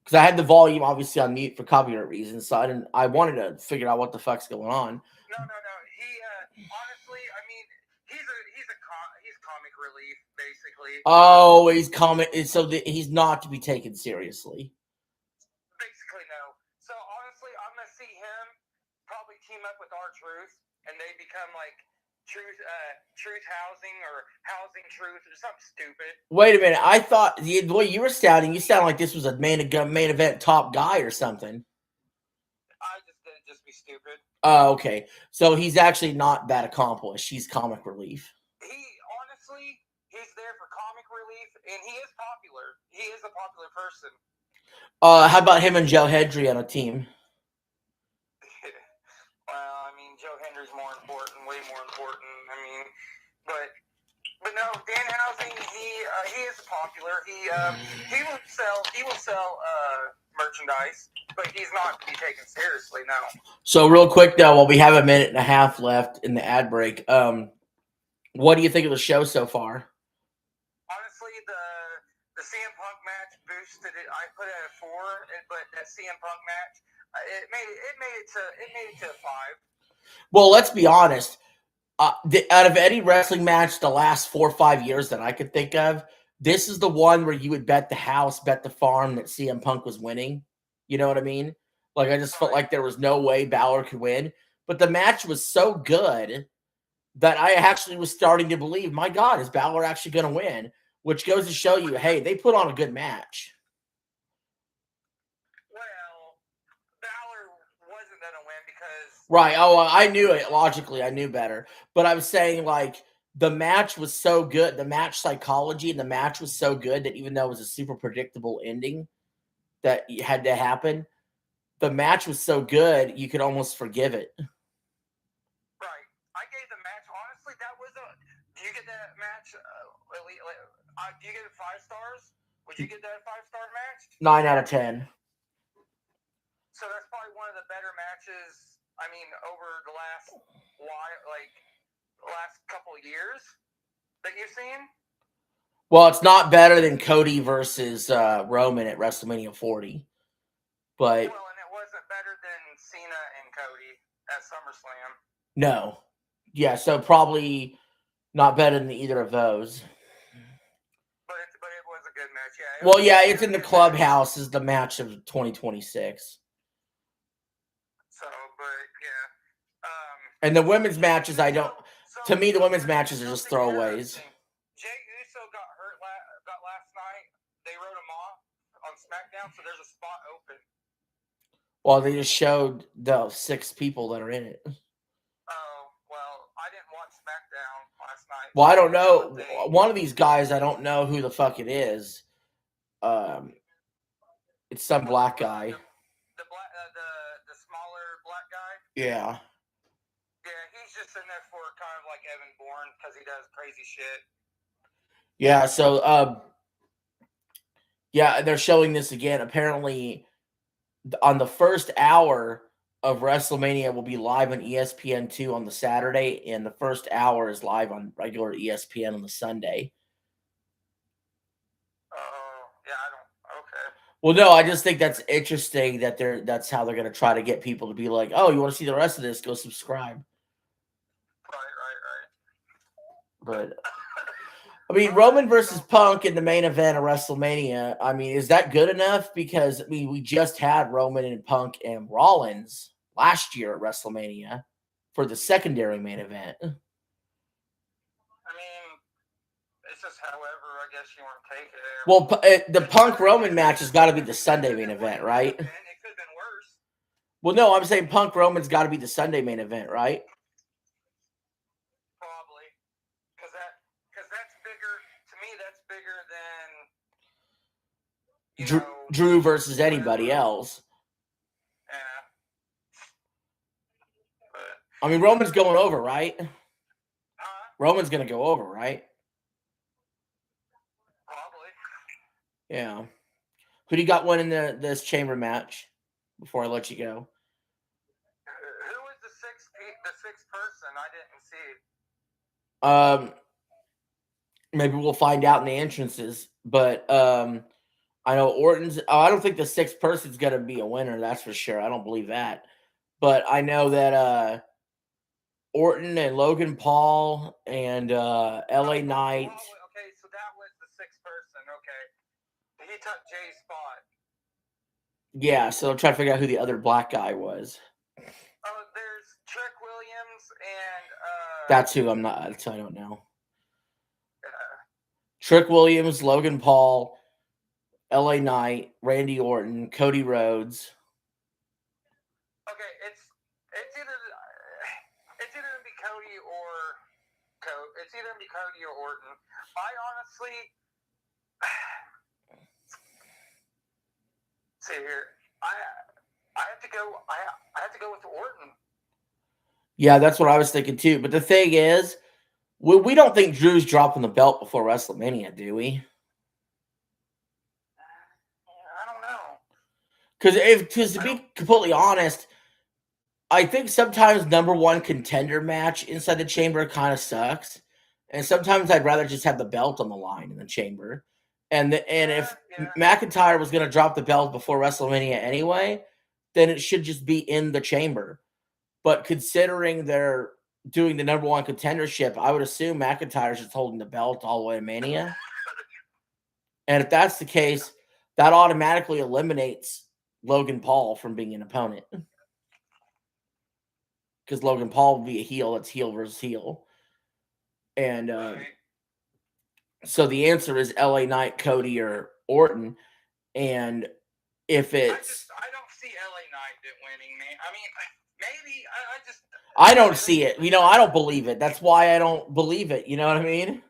because I had the volume obviously on mute for copyright reasons, so I wanted to figure out what the fuck's going on. No. He honestly, I mean, he's comic relief basically. Oh, he's comic, so he's not to be taken seriously. Basically, no. So honestly, I'm gonna see him probably team up with R-Truth, and they become like Truth Housing or Housing Truth or something stupid. Wait a minute. I thought the way you sounded like this was a main event top guy or something. I just did it just be stupid. Oh, okay. So he's actually not that accomplished. He's comic relief. He's there for comic relief, and he is popular. He is a popular person. How about him and Joe Hendry on a team? Well, I mean, Joe Hendry's more important, way more important. I mean, but no, Dan Housing, he is popular. He will sell merchandise, but he's not to be taken seriously now. So real quick though, while we have a minute and a half left in the ad break, what do you think of the show so far? Honestly, the CM Punk match boosted it. I put it at a 4, but that CM Punk match, it made it to a 5. Well, let's be honest. Out of any wrestling match the last 4 or 5 years that I could think of, this is the one where you would bet the house, bet the farm that CM Punk was winning. You know what I mean? Like, I just felt like there was no way Balor could win. But the match was so good that I actually was starting to believe, my God, is Balor actually going to win? Which goes to show you, hey, they put on a good match. Well, Balor wasn't going to win because... Right. Oh, I knew it. Logically, I knew better. But I was saying, like, the match was so good. The match psychology and the match was so good that even though it was a super predictable ending that had to happen, the match was so good you could almost forgive it. Right. I gave the match, honestly, that was a... Do you get that match? Do you get it 5 stars? Would you get that a 5-star match? 9 out of 10. So that's probably one of the better matches, I mean, over the last couple of years that you've seen? Well, it's not better than Cody versus Roman at WrestleMania 40. But well, and it wasn't better than Cena and Cody at SummerSlam. No. Yeah, so probably not better than either of those. But it was a good match, yeah. Well, yeah, it's in the clubhouse is the match of 2026. So, but yeah. And the women's matches, to me, the women's matches are just throwaways. Jey Uso got hurt last night. They wrote him off on SmackDown, so there's a spot open. Well, they just showed the 6 people that are in it. Oh, well, I didn't watch SmackDown last night. Well, I don't know. One of these guys, I don't know who the fuck it is. It's some black guy. The smaller black guy? Yeah. Yeah, he's just in there for kind of like Evan Bourne because he does crazy shit. Yeah, so, yeah, they're showing this again. Apparently, on the first hour of WrestleMania will be live on ESPN2 on the Saturday, and the first hour is live on regular ESPN on the Sunday. Oh, yeah, okay. Well, no, I just think that's interesting that that's how they're going to try to get people to be like, oh, you want to see the rest of this? Go subscribe. Right. But, I mean, Roman versus Punk in the main event of WrestleMania, I mean, is that good enough? Because, I mean, we just had Roman and Punk and Rollins last year at WrestleMania for the secondary main event. I mean, it's just however, I guess you want to take it. Well, the Punk-Roman match has got to be the Sunday main event, right? It could have been worse. Well, no, I'm saying Punk-Roman's got to be the Sunday main event, right? Probably. Because that's bigger, to me, that's bigger than, Drew versus anybody else. Yeah. I mean, Roman's going over, right? Huh? Roman's going to go over, right? Probably. Yeah. Who do you got winning this chamber match before I let you go? Who was the sixth person? I didn't see. Maybe we'll find out in the entrances. But I know Orton's. I don't think the 6th person's going to be a winner. That's for sure. I don't believe that. But I know that Orton and Logan Paul and LA Knight. Okay, so that was the 6th person. Okay. He took Jay's spot. Yeah, so I'm trying to figure out who the other black guy was. Oh, there's Trick Williams and That's who I don't know. Trick Williams, Logan Paul, LA Knight, Randy Orton, Cody Rhodes. Okay, it's either gonna be Cody or Orton. I honestly see here. I have to go. I have to go with Orton. Yeah, that's what I was thinking too. But the thing is, we don't think Drew's dropping the belt before WrestleMania, do we? I don't know. Because to be completely honest, I think sometimes number one contender match inside the chamber kind of sucks, and sometimes I'd rather just have the belt on the line in the chamber. And if McIntyre was going to drop the belt before WrestleMania anyway, then it should just be in the chamber. But considering they're doing the number one contendership, I would assume McIntyre's just holding the belt all the way to Mania. And if that's the case, that automatically eliminates Logan Paul from being an opponent. Because Logan Paul would be a heel. It's heel versus heel. And so the answer is LA Knight, Cody, or Orton. And if it's... I don't see LA Knight winning, man. I mean, maybe. I don't see it. I don't believe it. That's why I don't believe it. You know what I mean?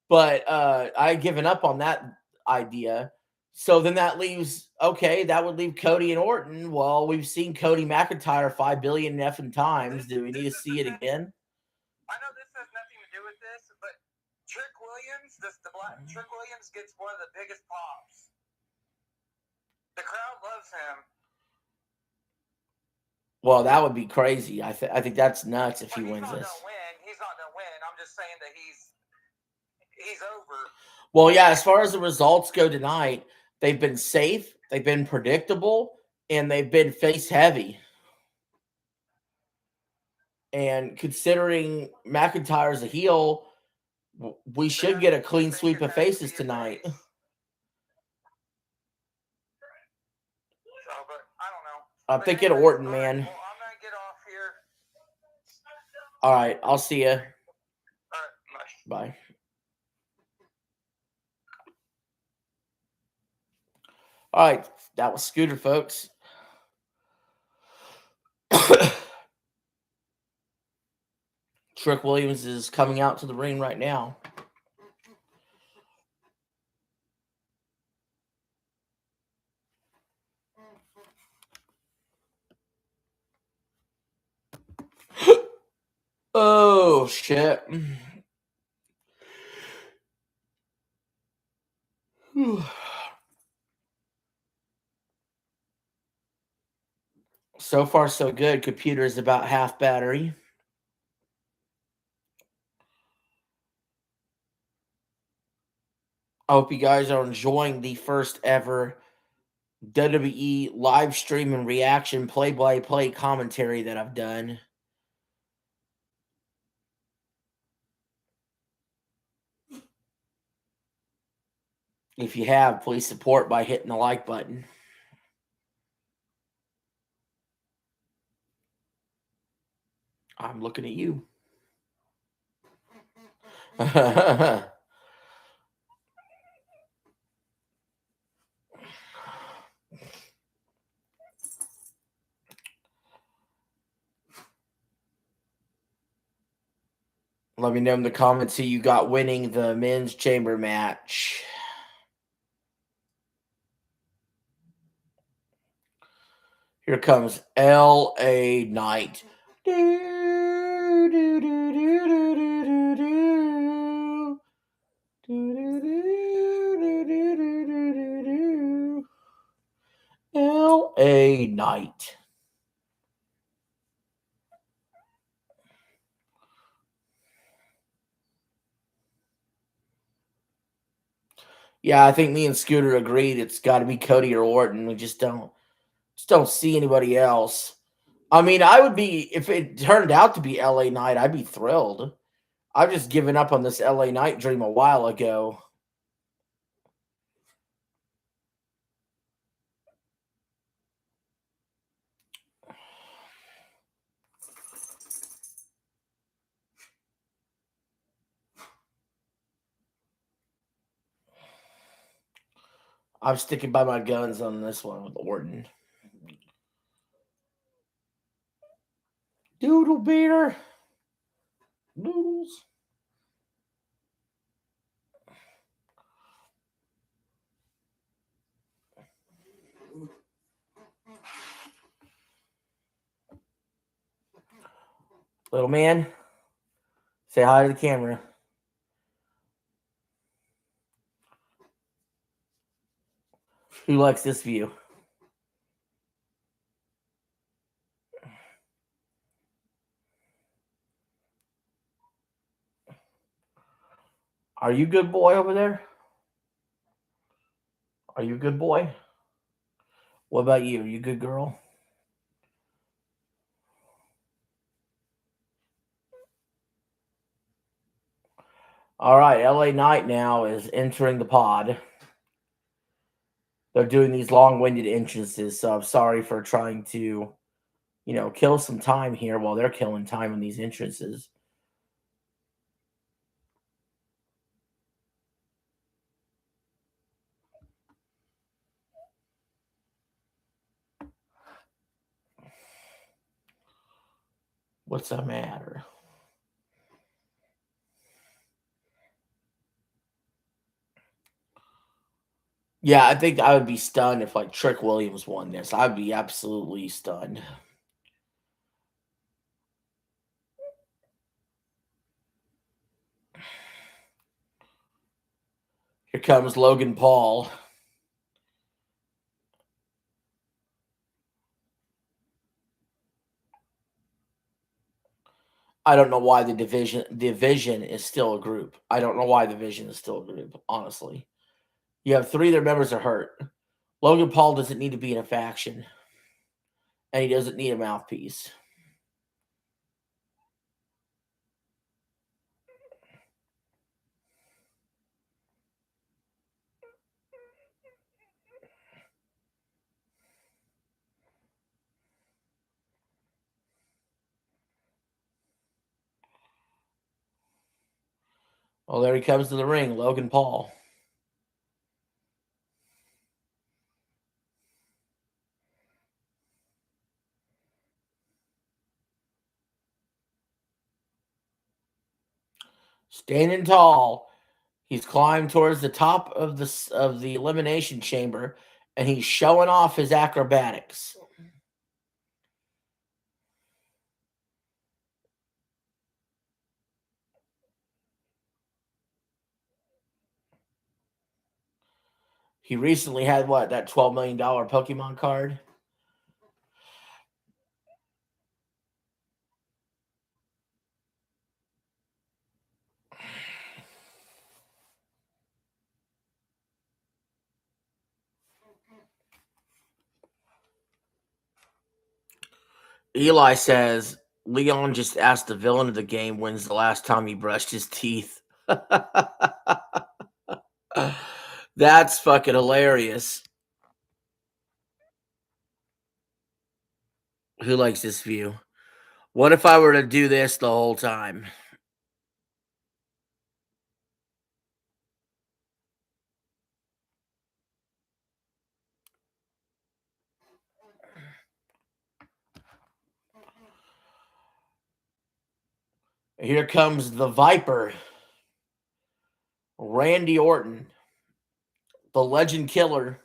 But I've given up on that idea. So then that leaves, that would leave Cody and Orton. Well, we've seen Cody McIntyre 5 billion effing times. Do we need to see it again? I know this has nothing to do with this, but Trick Williams, Trick Williams gets one of the biggest pops. The crowd loves him. Well, that would be crazy. I think that's nuts if he wins this. He's not going to win. I'm just saying that he's over. Well, yeah, as far as the results go tonight, they've been safe, they've been predictable, and they've been face heavy. And considering McIntyre's a heel, we should get a clean sweep of faces tonight. But I don't know. I'm thinking Orton, man. Well, I'm going to get off here. All right, I'll see you. All right, bye. All right, that was Scooter, folks. Trick Williams is coming out to the ring right now. Oh, shit. So far, so good. Computer is about half battery. I hope you guys are enjoying the first ever WWE live stream and reaction play-by-play commentary that I've done. If you have, please support by hitting the like button. I'm looking at you. Let me know in the comments who you got winning the men's chamber match. Here comes LA Knight. LA Knight. Yeah, I think me and Scooter agreed it's got to be Cody or Orton. We just don't see anybody else. I mean, I would be, if it turned out to be LA Knight, I'd be thrilled. I've just given up on this LA Knight dream a while ago. I'm sticking by my guns on this one with Orton. Doodle beater. Noodles. Little man, say hi to the camera. Who likes this view? Are you good boy over there? Are you a good boy? What about you? Are you a good girl? All right, LA Knight now is entering the pod. They're doing these long-winded entrances, so I'm sorry for trying to, kill some time here while they're killing time in these entrances. What's the matter? Yeah, I think I would be stunned if like Trick Williams won this. I'd be absolutely stunned. Here comes Logan Paul. I don't know why the division is still a group. I don't know why the division is still a group, honestly. You have three of their members are hurt. Logan Paul doesn't need to be in a faction. And he doesn't need a mouthpiece. Well, there he comes to the ring, Logan Paul. Standing tall. He's climbed towards the top of the elimination chamber, and he's showing off his acrobatics. He recently had that $12 million Pokemon card. Eli says Leon just asked the villain of the game when's the last time he brushed his teeth. That's fucking hilarious. Who likes this view? What if I were to do this the whole time? Here comes the Viper, Randy Orton, the Legend Killer.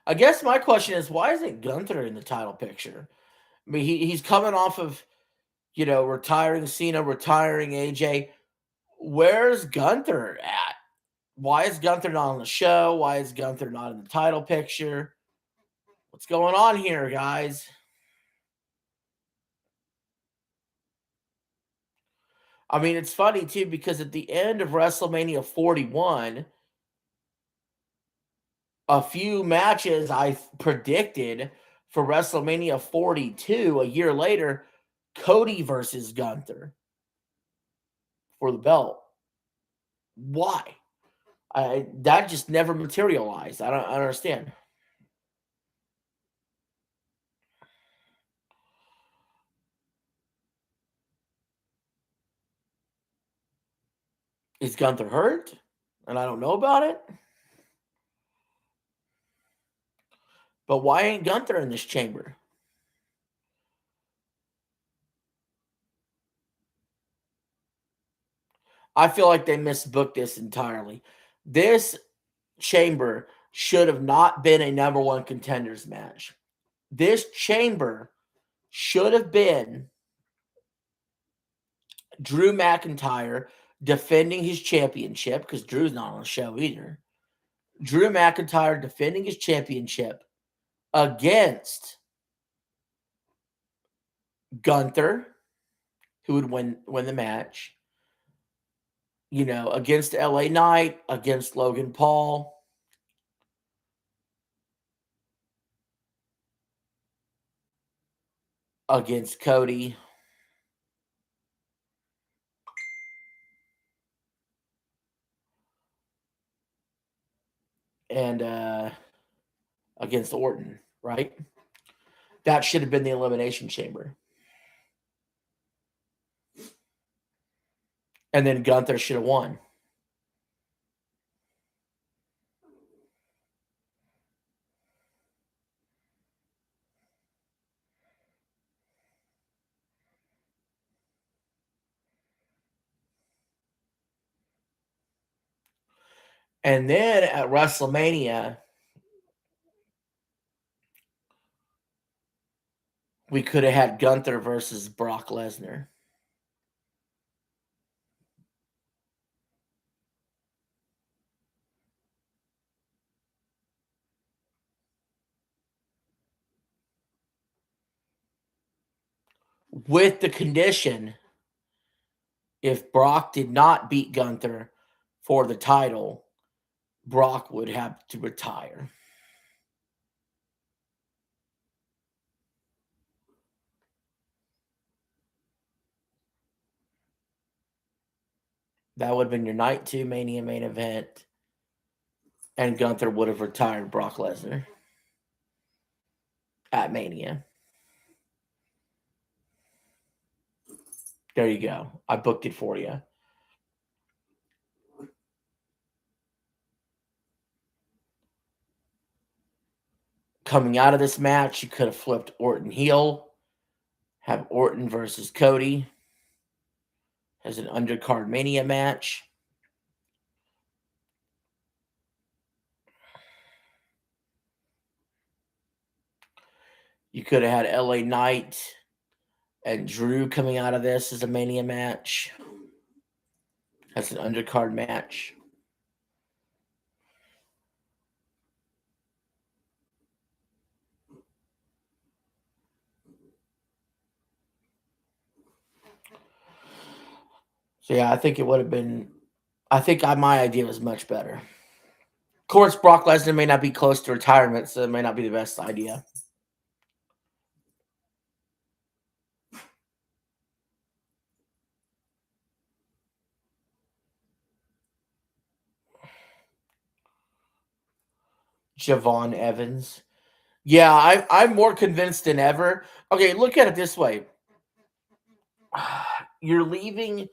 I guess my question is, why isn't Gunther in the title picture? I mean, he's coming off of, retiring Cena, retiring AJ. Where's Gunther at? Why is Gunther not on the show? Why is Gunther not in the title picture? What's going on here, guys? I mean, it's funny, too, because at the end of WrestleMania 41, a few matches I predicted for WrestleMania 42 a year later, Cody versus Gunther for the belt. Why? That just never materialized. I don't understand. Is Gunther hurt? And I don't know about it? But why ain't Gunther in this chamber? I feel like they misbooked this entirely. This chamber should have not been a number one contenders match. This chamber should have been Drew McIntyre defending his championship, because Drew's not on the show either. Drew McIntyre defending his championship against Gunther, who would win the match, against LA Knight, against Logan Paul, against Cody, and against Orton, right? That should have been the Elimination Chamber. And then Gunther should have won. And then at WrestleMania, we could have had Gunther versus Brock Lesnar. With the condition, if Brock did not beat Gunther for the title, Brock would have to retire. That would have been your Night 2 Mania main event, and Gunther would have retired Brock Lesnar at Mania. There you go. I booked it for you. Coming out of this match, you could have flipped Orton heel, have Orton versus Cody as an undercard Mania match. You could have had LA Knight and Drew coming out of this as a Mania match. As an undercard match. So yeah, I think it would have been. I think my idea was much better. Of course, Brock Lesnar may not be close to retirement, so it may not be the best idea. Javon Evans. Yeah, I'm more convinced than ever. Okay, look at it this way. You're leaving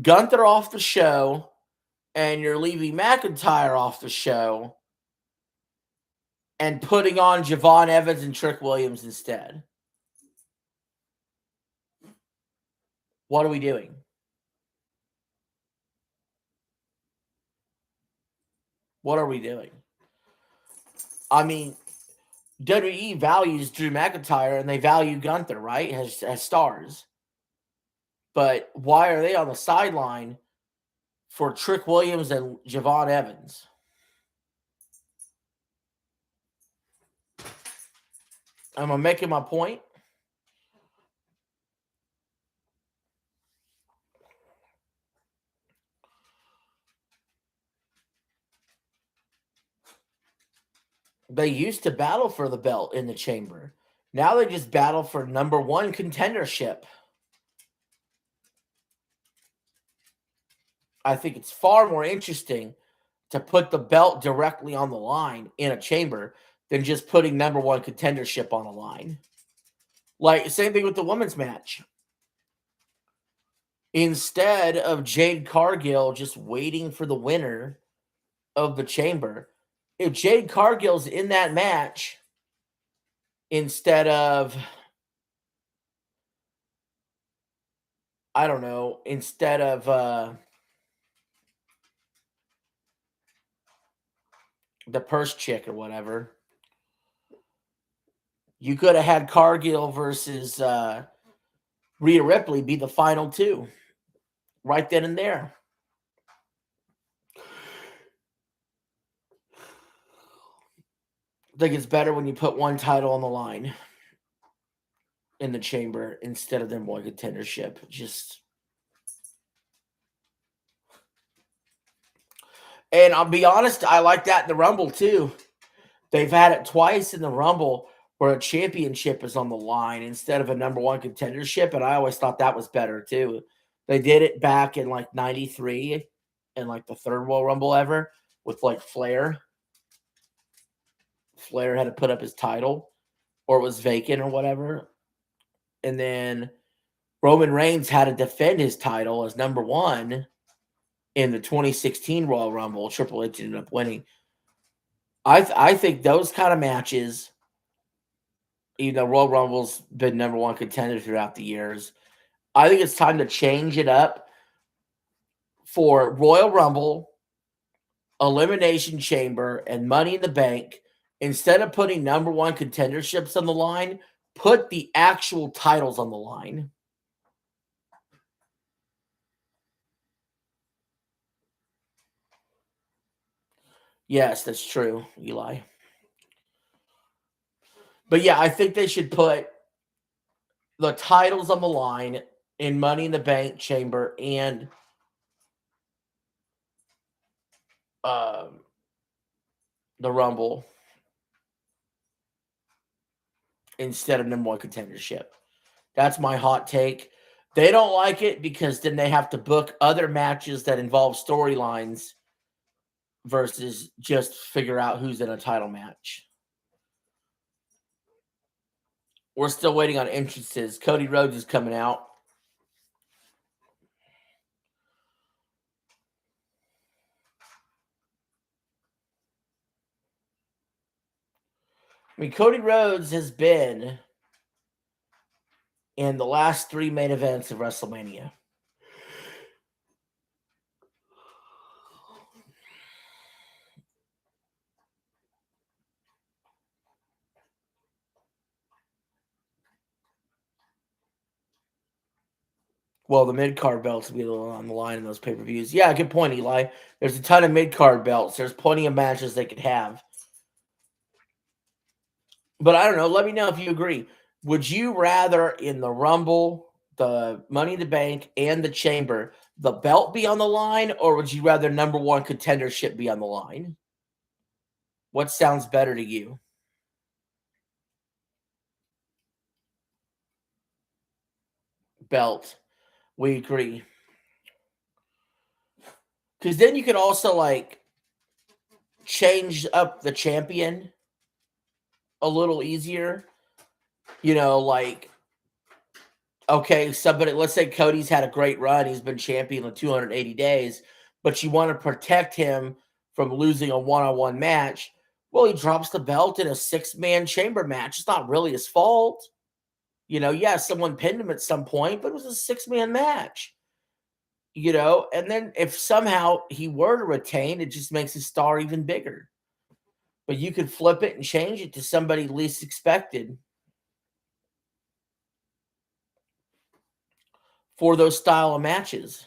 Gunther off the show, and you're leaving McIntyre off the show, and putting on Javon Evans and Trick Williams instead. What are we doing? What are we doing? I mean, WWE values Drew McIntyre and they value Gunther, right? As stars. But why are they on the sideline for Trick Williams and Javon Evans? Am I making my point? They used to battle for the belt in the chamber. Now they just battle for number one contendership. I think it's far more interesting to put the belt directly on the line in a chamber than just putting number one contendership on the line. Like, same thing with the women's match. Instead of Jade Cargill just waiting for the winner of the chamber, if Jade Cargill's in that match instead of, I don't know, instead of the purse chick or whatever, you could have had Cargill versus Rhea Ripley be the final two right then and there. I think it's better when you put one title on the line. in the chamber instead of the number one contendership. And I'll be honest, I like that in the Rumble too. They've had it twice in the Rumble where a championship is on the line instead of a number one contendership, and I always thought that was better too. They did it back in like '93 and like the third Royal Rumble ever with like Flair. Flair had to put up his title or it was vacant or whatever. And then Roman Reigns had to defend his title as number one in the 2016 Royal Rumble. Triple H ended up winning. I think those kind of matches, even though Royal Rumble's been number one contender throughout the years, I think it's time to change it up for Royal Rumble, Elimination Chamber, and Money in the Bank. Instead of putting number one contenderships on the line, put the actual titles on the line. Yes, that's true, Eli. But yeah, I think they should put the titles on the line in Money in the Bank Chamber and the Rumble instead of number one contendership. That's my hot take. They don't like it because then they have to book other matches that involve storylines versus just figure out who's in a title match. We're still waiting on entrances. Cody Rhodes is coming out. I mean, Cody Rhodes has been in the last three main events of WrestleMania. Well, the mid-card belts will be on the line in those pay-per-views. Yeah, good point, Eli. There's a ton of mid-card belts. There's plenty of matches they could have. But I don't know. Let me know if you agree. Would you rather in the Rumble, the Money in the Bank, and the Chamber, the belt be on the line, or would you rather number one contendership be on the line? What sounds better to you? Belt. We agree. Because then you could also like change up the champion a little easier. You know, like, okay, somebody, let's say Cody's had a great run. He's been champion in 280 days, but you want to protect him from losing a one-on-one match. Well, he drops the belt in a six-man chamber match. It's not really his fault. You know, yeah, someone pinned him at some point, but it was a six-man match. You know, and then if somehow he were to retain, it just makes his star even bigger. But you could flip it and change it to somebody least expected for those style of matches.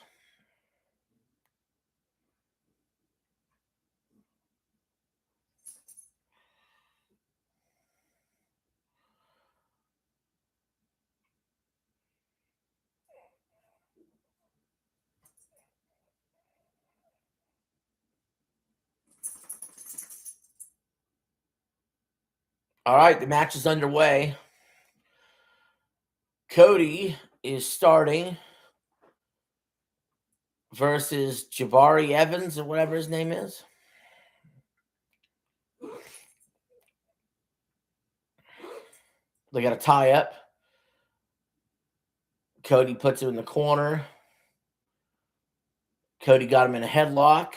All right, the match is underway. Cody is starting versus Jabari Evans or whatever his name is. They got a tie up. Cody puts him in the corner. Cody got him in a headlock.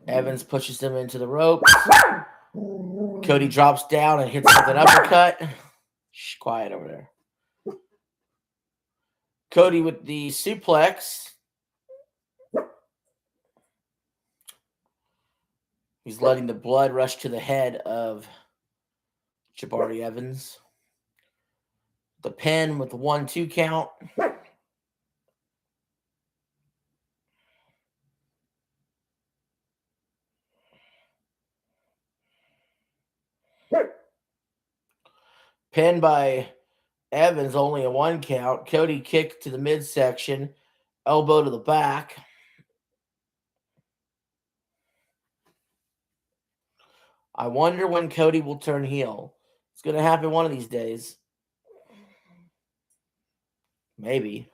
Evans pushes him into the ropes. Cody drops down and hits with an uppercut. Shh, quiet over there. Cody with the suplex. He's letting the blood rush to the head of Jabari Evans. The pin with the 1-2 count. Pinned by Evans, only a 1 count. Cody kicked to the midsection, elbow to the back. I wonder when Cody will turn heel. It's going to happen one of these days. Maybe.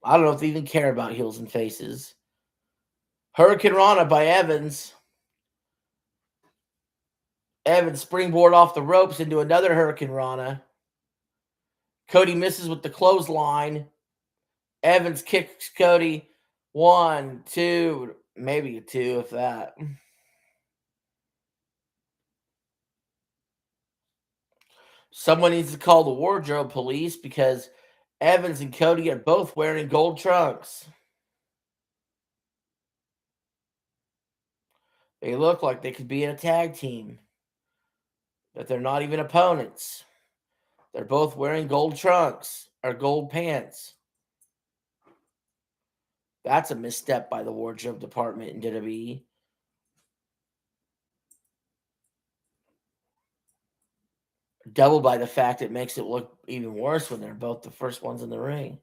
I don't know if they even care about heels and faces. Hurricane Rana by Evans. Evans springboard off the ropes into another Hurricane Rana. Cody misses with the clothesline. Evans kicks Cody. 1, 2, maybe a 2 if that. Someone needs to call the wardrobe police because Evans and Cody are both wearing gold trunks. They look like they could be in a tag team, but they're not even opponents. They're both wearing gold trunks or gold pants. That's a misstep by the wardrobe department in WWE. Doubled by the fact it makes it look even worse when they're both the first ones in the ring.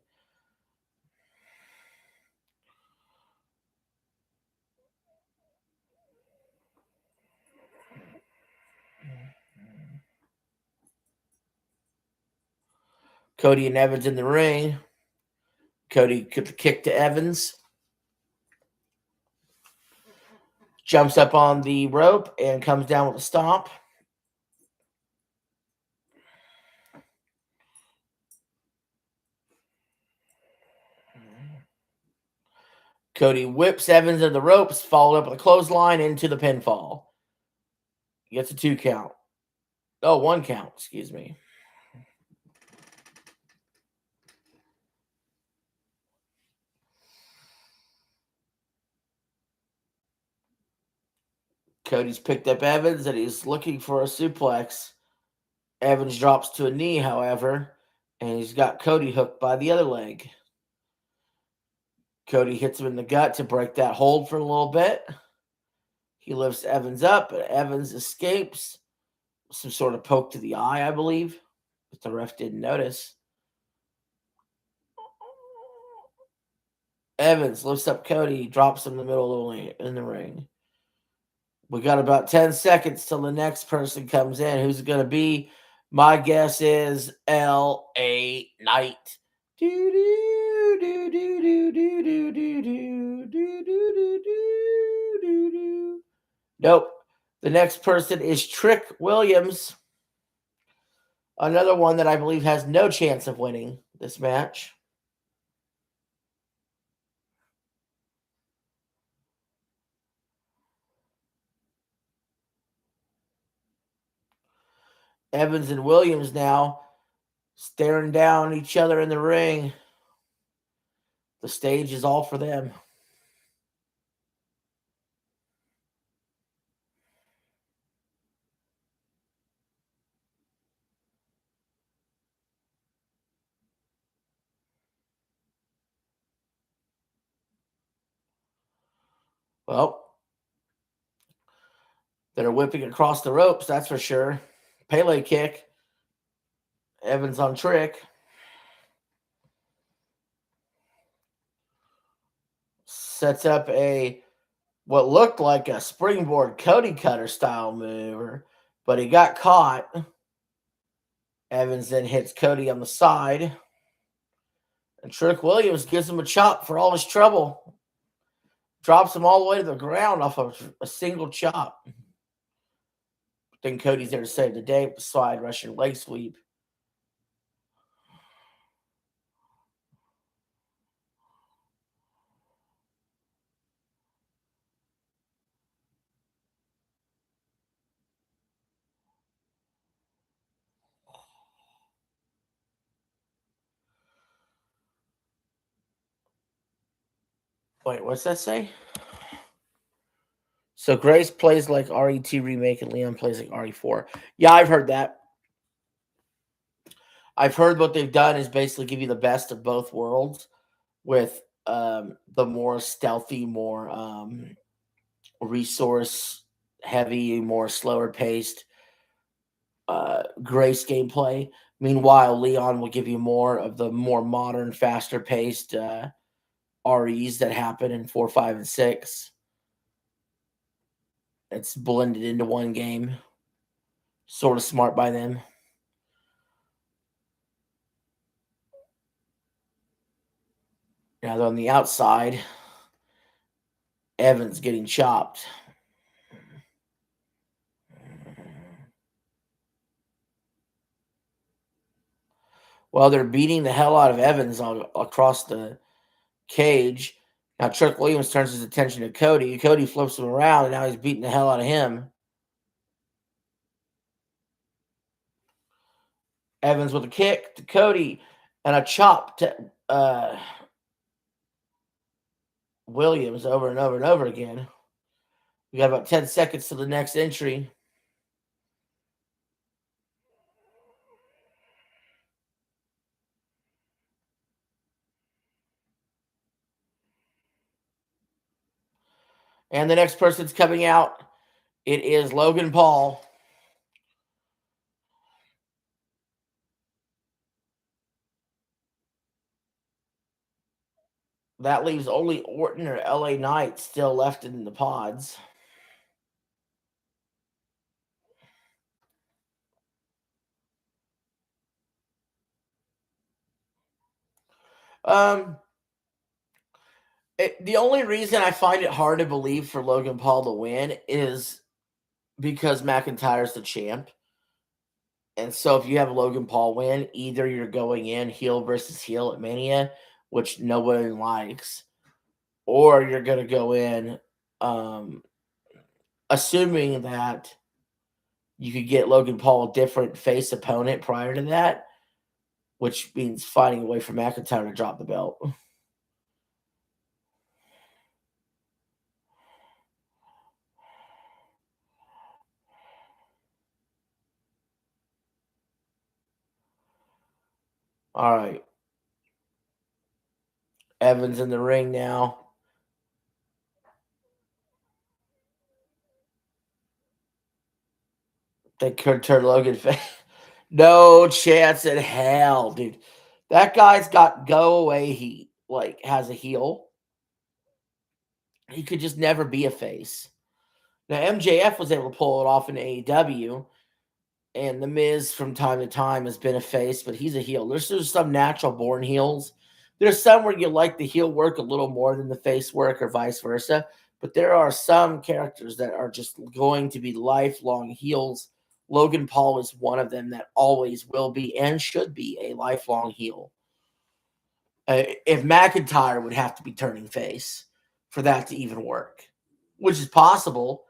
Cody and Evans in the ring. Cody kick to Evans. Jumps up on the rope and comes down with a stomp. Cody whips Evans into the ropes, followed up with a clothesline into the pinfall. Gets a 2 count. Oh, 1 count, excuse me. Cody's picked up Evans and he's looking for a suplex. Evans drops to a knee, however, and he's got Cody hooked by the other leg. Cody hits him in the gut to break that hold for a little bit. He lifts Evans up, but Evans escapes. Some sort of poke to the eye, I believe, but the ref didn't notice. Evans lifts up Cody, drops him in the middle of the ring. We got about 10 seconds till the next person comes in. Who's it going to be? My guess is L.A. Knight. Nope. The next person is Trick Williams. Another one that I believe has no chance of winning this match. Evans and Williams now staring down each other in the ring. The stage is all for them. Well, they're whipping across the ropes, that's for sure. Pele kick. Evans on Trick. Sets up what looked like a springboard Cody Cutter style move, but he got caught. Evans then hits Cody on the side. And Trick Williams gives him a chop for all his trouble. Drops him all the way to the ground off of a single chop. Then Cody's there to save the day with the slide Russian leg sweep. Wait, what's that say? So Grace plays like RET remake and Leon plays like RE4. Yeah, I've heard that. I've heard what they've done is basically give you the best of both worlds with the more stealthy, more resource heavy, more slower paced Grace gameplay. Meanwhile, Leon will give you more of the more modern, faster paced REs that happen in 4, 5, and 6. It's blended into one game. Sort of smart by them. Now, on the outside, Evans getting chopped. Well, they're beating the hell out of Evans across the cage. Now, Trick Williams turns his attention to Cody. Cody flips him around, and now he's beating the hell out of him. Evans with a kick to Cody and a chop to Williams over and over and over again. We got about 10 seconds to the next entry. And the next person's coming out. It is Logan Paul. That leaves only Orton or LA Knight still left in the pods. The only reason I find it hard to believe for Logan Paul to win is because McIntyre's the champ. And so if you have Logan Paul win, either you're going in heel versus heel at Mania, which nobody likes, or you're going to go in assuming that you could get Logan Paul a different face opponent prior to that, which means finding a way for McIntyre to drop the belt. All right. Evans in the ring now. They could turn Logan face. No chance in hell, dude. That guy's got go away heat. Like, has a heel. He could just never be a face. Now, MJF was able to pull it off in AEW, and The Miz from time to time has been a face, but he's a heel. There's some natural born heels. There's some where you like the heel work a little more than the face work, or vice versa. But there are some characters that are just going to be lifelong heels. Logan Paul is one of them that always will be and should be a lifelong heel. If McIntyre would have to be turning face for that to even work, which is possible,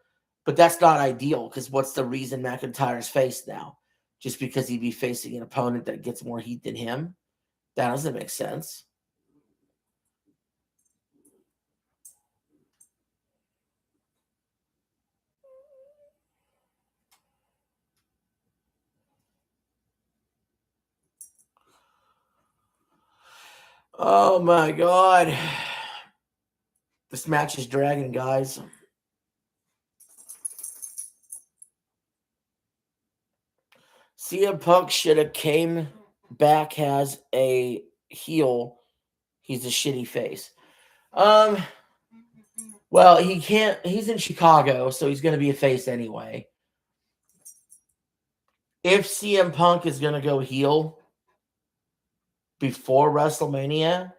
but that's not ideal because what's the reason McIntyre's face now? Just because he'd be facing an opponent that gets more heat than him? That doesn't make sense. Oh my God. This match is dragging, guys. CM Punk should have came back as a heel. He's a shitty face. Well, he can't. He's in Chicago, so he's going to be a face anyway. If CM Punk is going to go heel before WrestleMania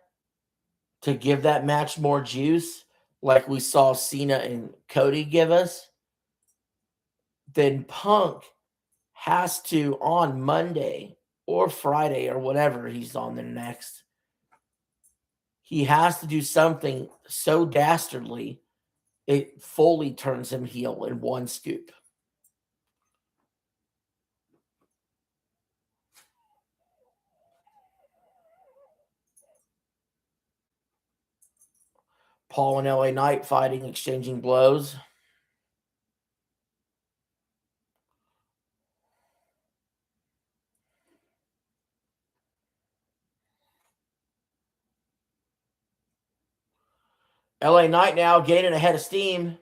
to give that match more juice, like we saw Cena and Cody give us, then Punk has to, on Monday or Friday or whatever he's on there next, he has to do something so dastardly it fully turns him heel in one scoop. Paul and LA Knight fighting, exchanging blows. LA Knight now gaining a head of steam.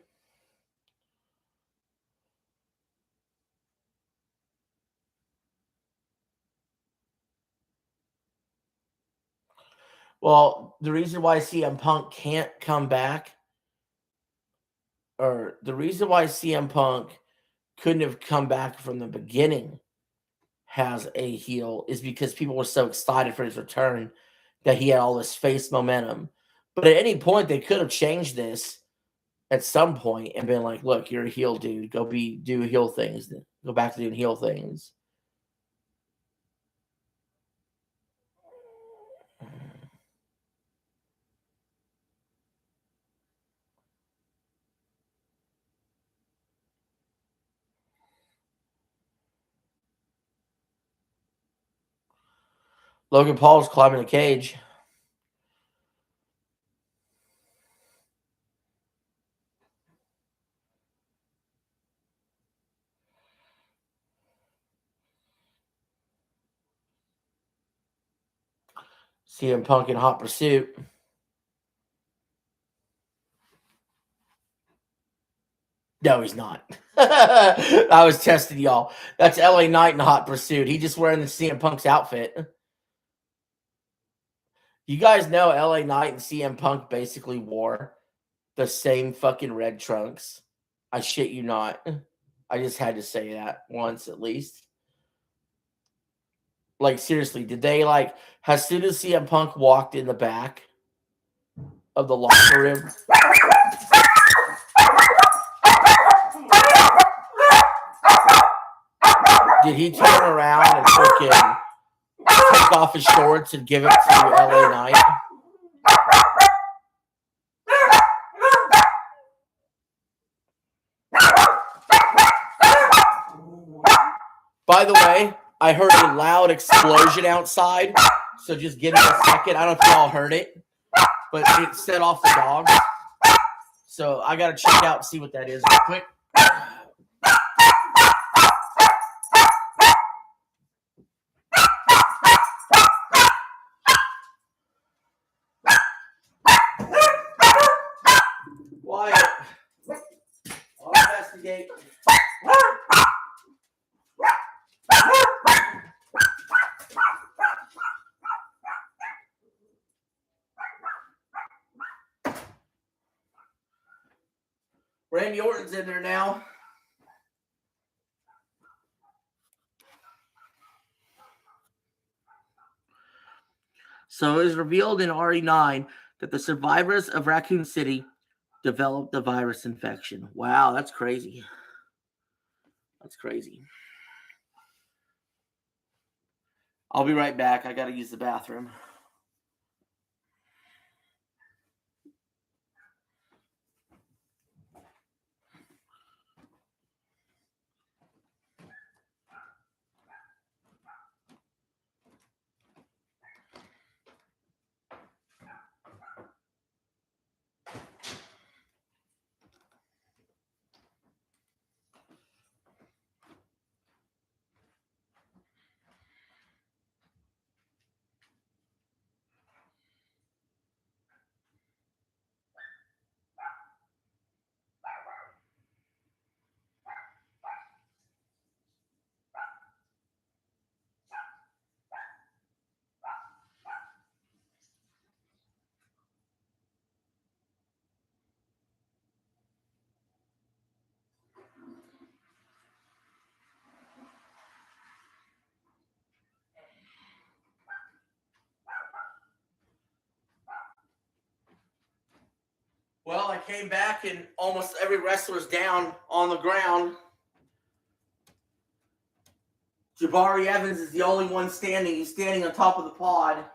Well, the reason why CM Punk can't come back, or the reason why CM Punk couldn't have come back from the beginning has a heel, is because people were so excited for his return that he had all this face momentum. But at any point, they could have changed this at some point and been like, "Look, you're a heel, dude. Do heel things. Go back to doing heel things." Logan Paul's climbing a cage. CM Punk in hot pursuit. No, he's not. I was testing y'all. That's LA Knight in hot pursuit. He just wearing the CM Punk's outfit. You guys know LA Knight and CM Punk basically wore the same fucking red trunks. I shit you not. I just had to say that once at least. Like, seriously, did they, like, as soon as CM Punk walked in the back of the locker room, did he turn around and freaking take off his shorts and give it to LA Knight? By the way, I heard a loud explosion outside, so just give me a second. I don't know if y'all heard it, but it set off the dogs. So I gotta check out and see what that is real quick. Wyatt, I'll investigate. Randy Orton's in there now. So it was revealed in RE9 that the survivors of Raccoon City developed the virus infection. Wow, that's crazy. That's crazy. I'll be right back. I got to use the bathroom. Well, I came back and almost every wrestler's down on the ground. Jabari Evans is the only one standing. He's standing on top of the pod.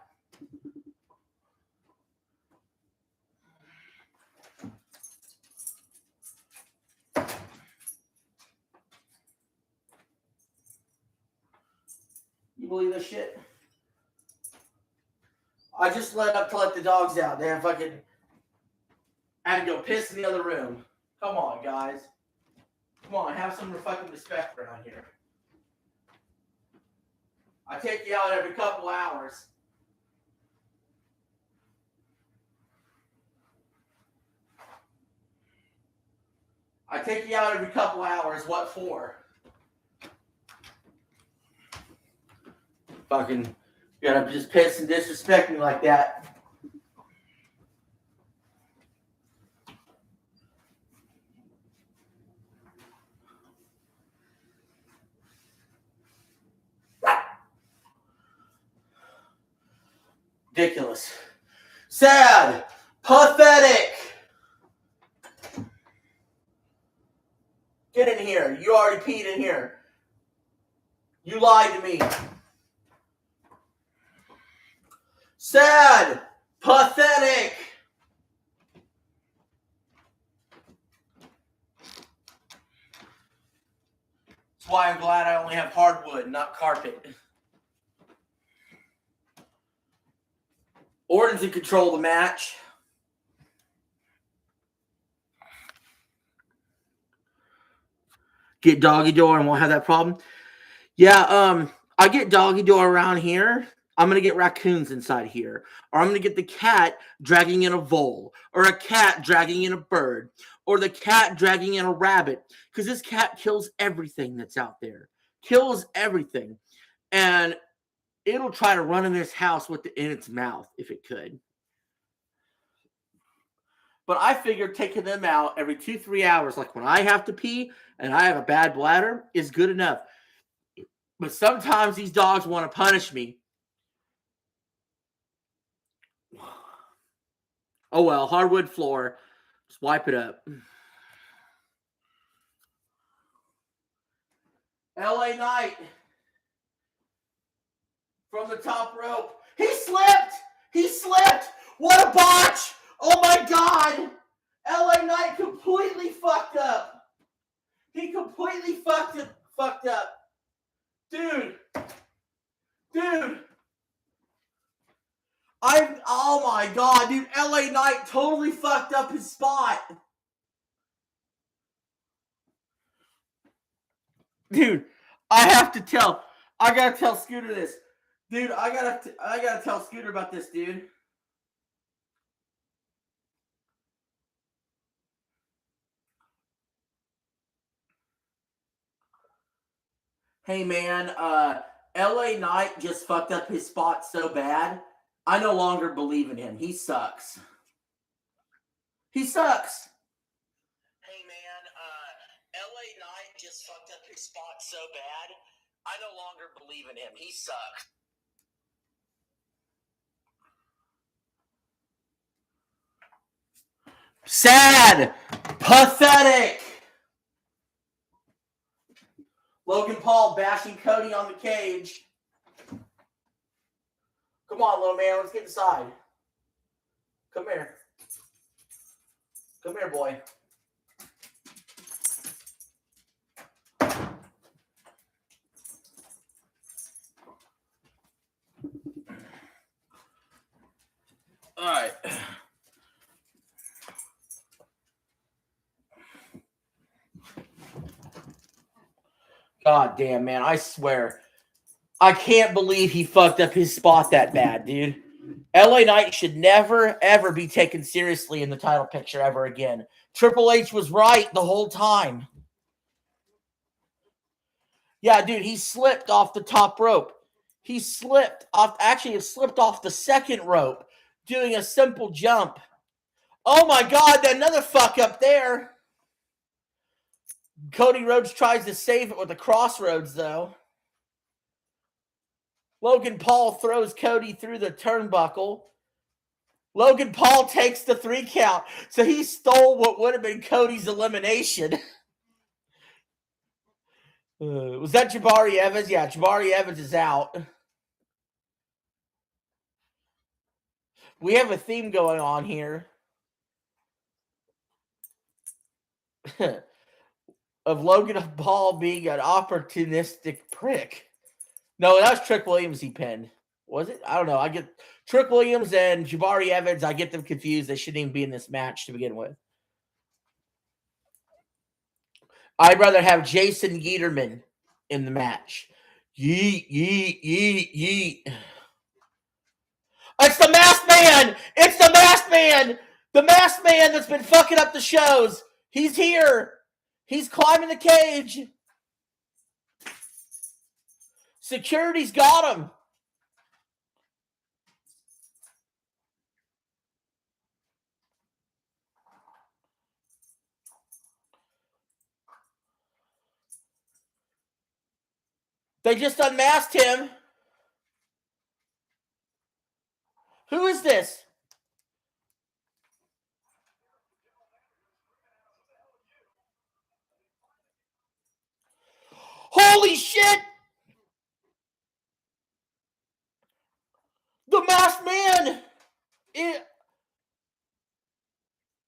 You believe this shit? I just let the dogs out. They fucking had to go piss in the other room. Come on, guys. Come on, have some fucking respect around here. I take you out every couple hours. I take you out every couple hours. What for? Fucking, you gotta just piss and disrespect me like that. Ridiculous. Sad. Pathetic. Get in here. You already peed in here. You lied to me. Sad. Pathetic. That's why I'm glad I only have hardwood, not carpet. Orton's in control of the match. Get doggy door and won't have that problem. Yeah, I get doggy door around here. I'm going to get raccoons inside here. Or I'm going to get the cat dragging in a vole. Or a cat dragging in a bird. Or the cat dragging in a rabbit. Because this cat kills everything that's out there. Kills everything. And it'll try to run in this house with in its mouth if it could. But I figured taking them out every 2-3 hours, like when I have to pee and I have a bad bladder, is good enough. But sometimes these dogs want to punish me. Oh well, hardwood floor. Just wipe it up. LA Knight from the top rope. He slipped! He slipped! What a botch! Oh my God! LA Knight completely fucked up. He completely fucked up. Dude. Oh my God, dude. LA Knight totally fucked up his spot. Dude, I gotta tell Scooter this. Dude, I gotta tell Scooter about this, dude. Hey man, LA Knight just fucked up his spot so bad. I no longer believe in him. He sucks. He sucks. Hey man, LA Knight just fucked up his spot so bad. I no longer believe in him. He sucks. Sad. Pathetic. Logan Paul bashing Cody on the cage. Come on, little man. Let's get inside. Come here. Come here, boy. All right. God damn, man. I swear. I can't believe he fucked up his spot that bad, dude. LA Knight should never, ever be taken seriously in the title picture ever again. Triple H was right the whole time. Yeah, dude, he slipped off the top rope. He slipped off, actually, he slipped off the second rope doing a simple jump. Oh my God, another fuck up there. Cody Rhodes tries to save it with the crossroads, though. Logan Paul throws Cody through the turnbuckle. Logan Paul takes the 3 count. So he stole what would have been Cody's elimination. Was that Jabari Evans? Yeah, Jabari Evans is out. We have a theme going on here. Of Logan Paul being an opportunistic prick. No, that was Trick Williams he pinned. Was it? I don't know. I get Trick Williams and Jabari Evans. I get them confused. They shouldn't even be in this match to begin with. I'd rather have Jason Yeaterman in the match. Yeet, yeet, yeet, yeet. It's the Masked Man! It's the Masked Man! The Masked Man that's been fucking up the shows. He's here. He's climbing the cage. Security's got him. They just unmasked him. Who is this? Holy shit! The masked man! They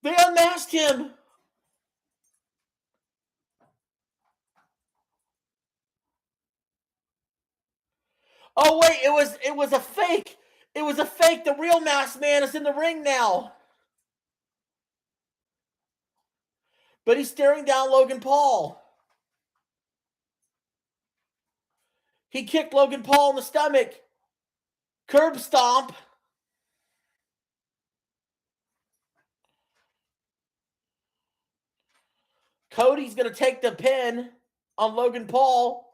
unmasked him! Oh wait, it was a fake. It was a fake. The real masked man is in the ring now. But he's staring down Logan Paul. He kicked Logan Paul in the stomach. Curb stomp. Cody's going to take the pin on Logan Paul.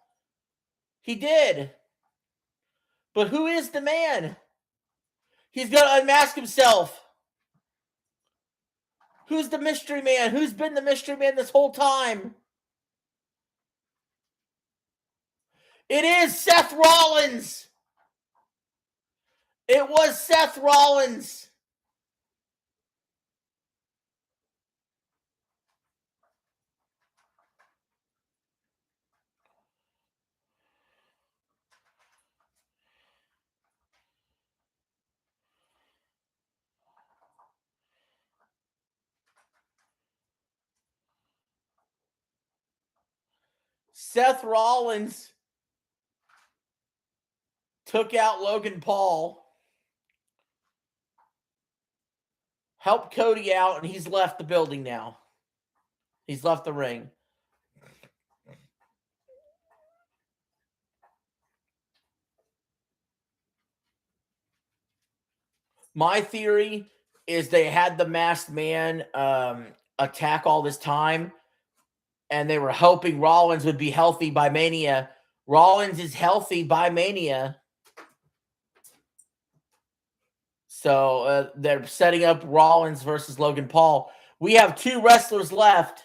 He did. But who is the man? He's going to unmask himself. Who's the mystery man? Who's been the mystery man this whole time? It is Seth Rollins. It was Seth Rollins. Seth Rollins took out Logan Paul, helped Cody out, and he's left the building now. He's left the ring. My theory is they had the masked man attack all this time, and they were hoping Rollins would be healthy by Mania. Rollins is healthy by Mania. So they're setting up Rollins versus Logan Paul. We have two wrestlers left.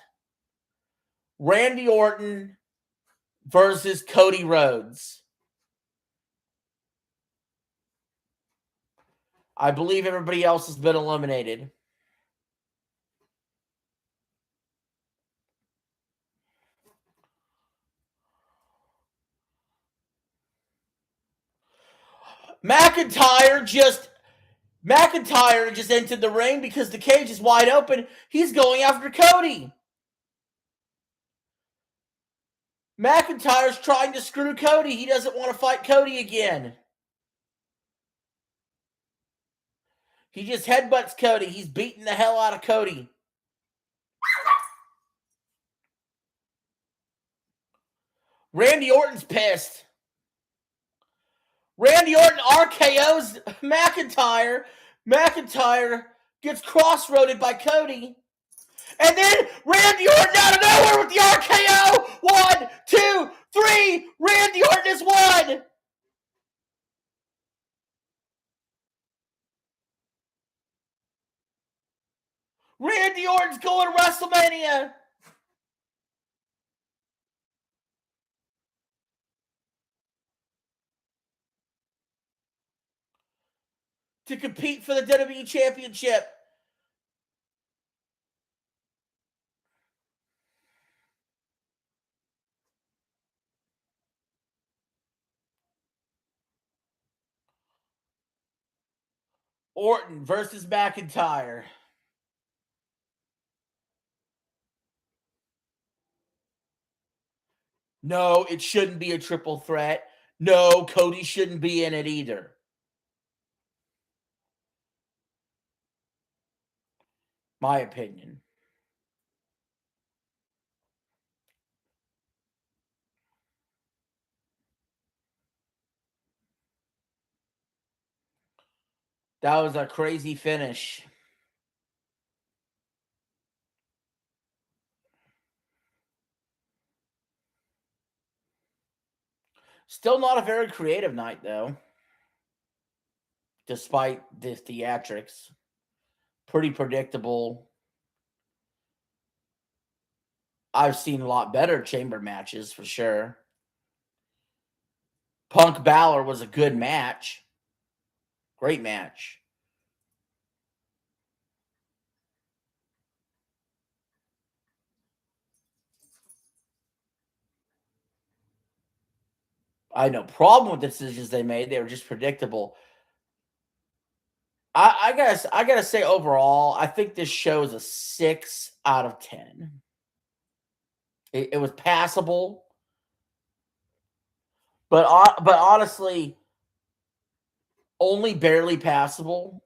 Randy Orton versus Cody Rhodes. I believe everybody else has been eliminated. McIntyre just entered the ring because the cage is wide open. He's going after Cody. McIntyre's trying to screw Cody. He doesn't want to fight Cody again. He just headbutts Cody. He's beating the hell out of Cody. Randy Orton's pissed. Randy Orton RKO's McIntyre. McIntyre gets crossroaded by Cody. And then Randy Orton out of nowhere with the RKO. 1, 2, 3. Randy Orton has won. Randy Orton's going to WrestleMania. To compete for the WWE Championship. Orton versus McIntyre. No, it shouldn't be a triple threat. No, Cody shouldn't be in it either. My opinion. That was a crazy finish. Still not a very creative night, though. Despite the theatrics. Pretty predictable. I've seen a lot better chamber matches, for sure. Punk Balor was a good match. Great match. I had no problem with the decisions they made. They were just predictable. I gotta say overall, I think this show is a 6 out of 10. It was passable, but honestly, only barely passable.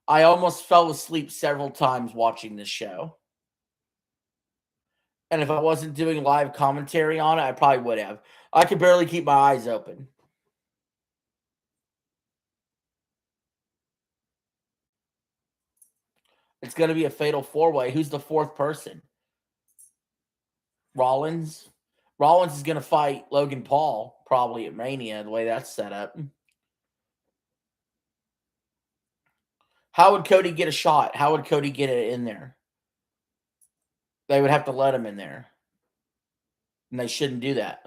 I almost fell asleep several times watching this show. And if I wasn't doing live commentary on it, I probably would have. I could barely keep my eyes open. It's going to be a fatal four-way. Who's the fourth person? Rollins. Rollins is going to fight Logan Paul probably at Mania, the way that's set up. How would Cody get a shot? How would Cody get it in there? They would have to let him in there. And they shouldn't do that.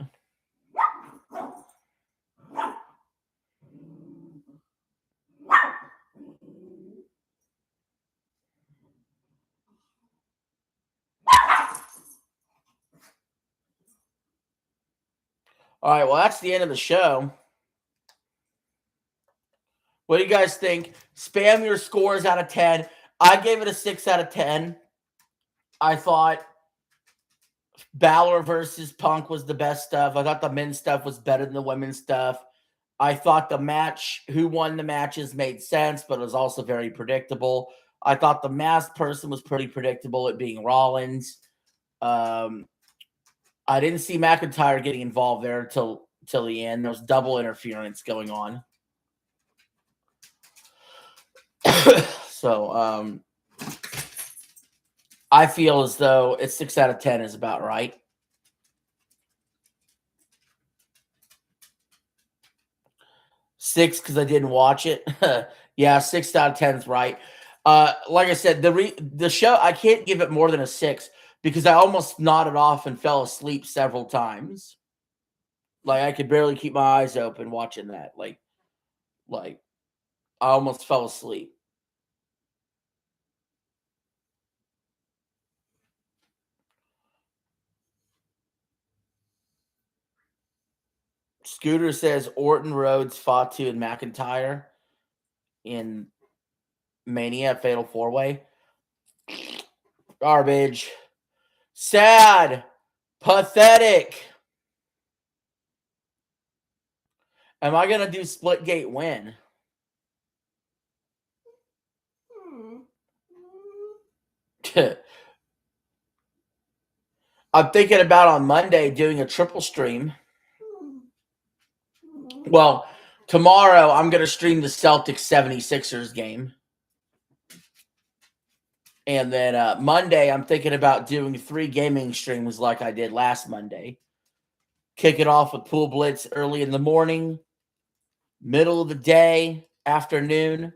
All right, well, that's the end of the show. What do you guys think? Spam your scores out of 10. I gave it a 6 out of 10. I thought Balor versus Punk was the best stuff. I thought the men's stuff was better than the women's stuff. I thought the match, who won the matches, made sense, but it was also very predictable. I thought the masked person was pretty predictable, it being Rollins. I didn't see McIntyre getting involved there till the end. There was double interference going on. So I feel as though it's 6 out of 10 is about right. Six because I didn't watch it. Yeah, 6 out of 10 is right. Like I said, the show, I can't give it more than a 6 because I almost nodded off and fell asleep several times. Like I could barely keep my eyes open watching that. Like I almost fell asleep. Scooter says Orton, Rhodes, Fatu, and McIntyre in Mania Fatal 4-Way. Garbage. Sad. Pathetic. Am I going to do Splitgate win? I'm thinking about on Monday doing a triple stream. Well, tomorrow I'm going to stream the Celtics 76ers game. And then Monday I'm thinking about doing 3 gaming streams like I did last Monday. Kick it off with Pool Blitz early in the morning, middle of the day, afternoon,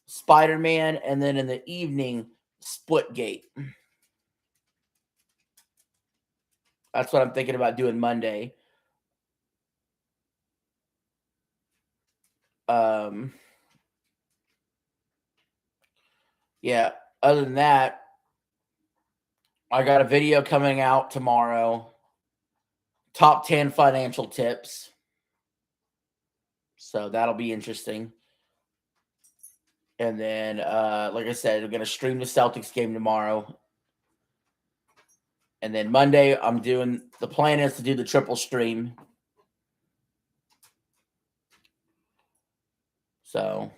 Spider-Man, and then in the evening, Splitgate. That's what I'm thinking about doing Monday. Yeah, other than that, I got a video coming out tomorrow. Top 10 financial tips. So that'll be interesting. And then, like I said, I'm going to stream the Celtics game tomorrow. And then Monday, the plan is to do the triple stream. So.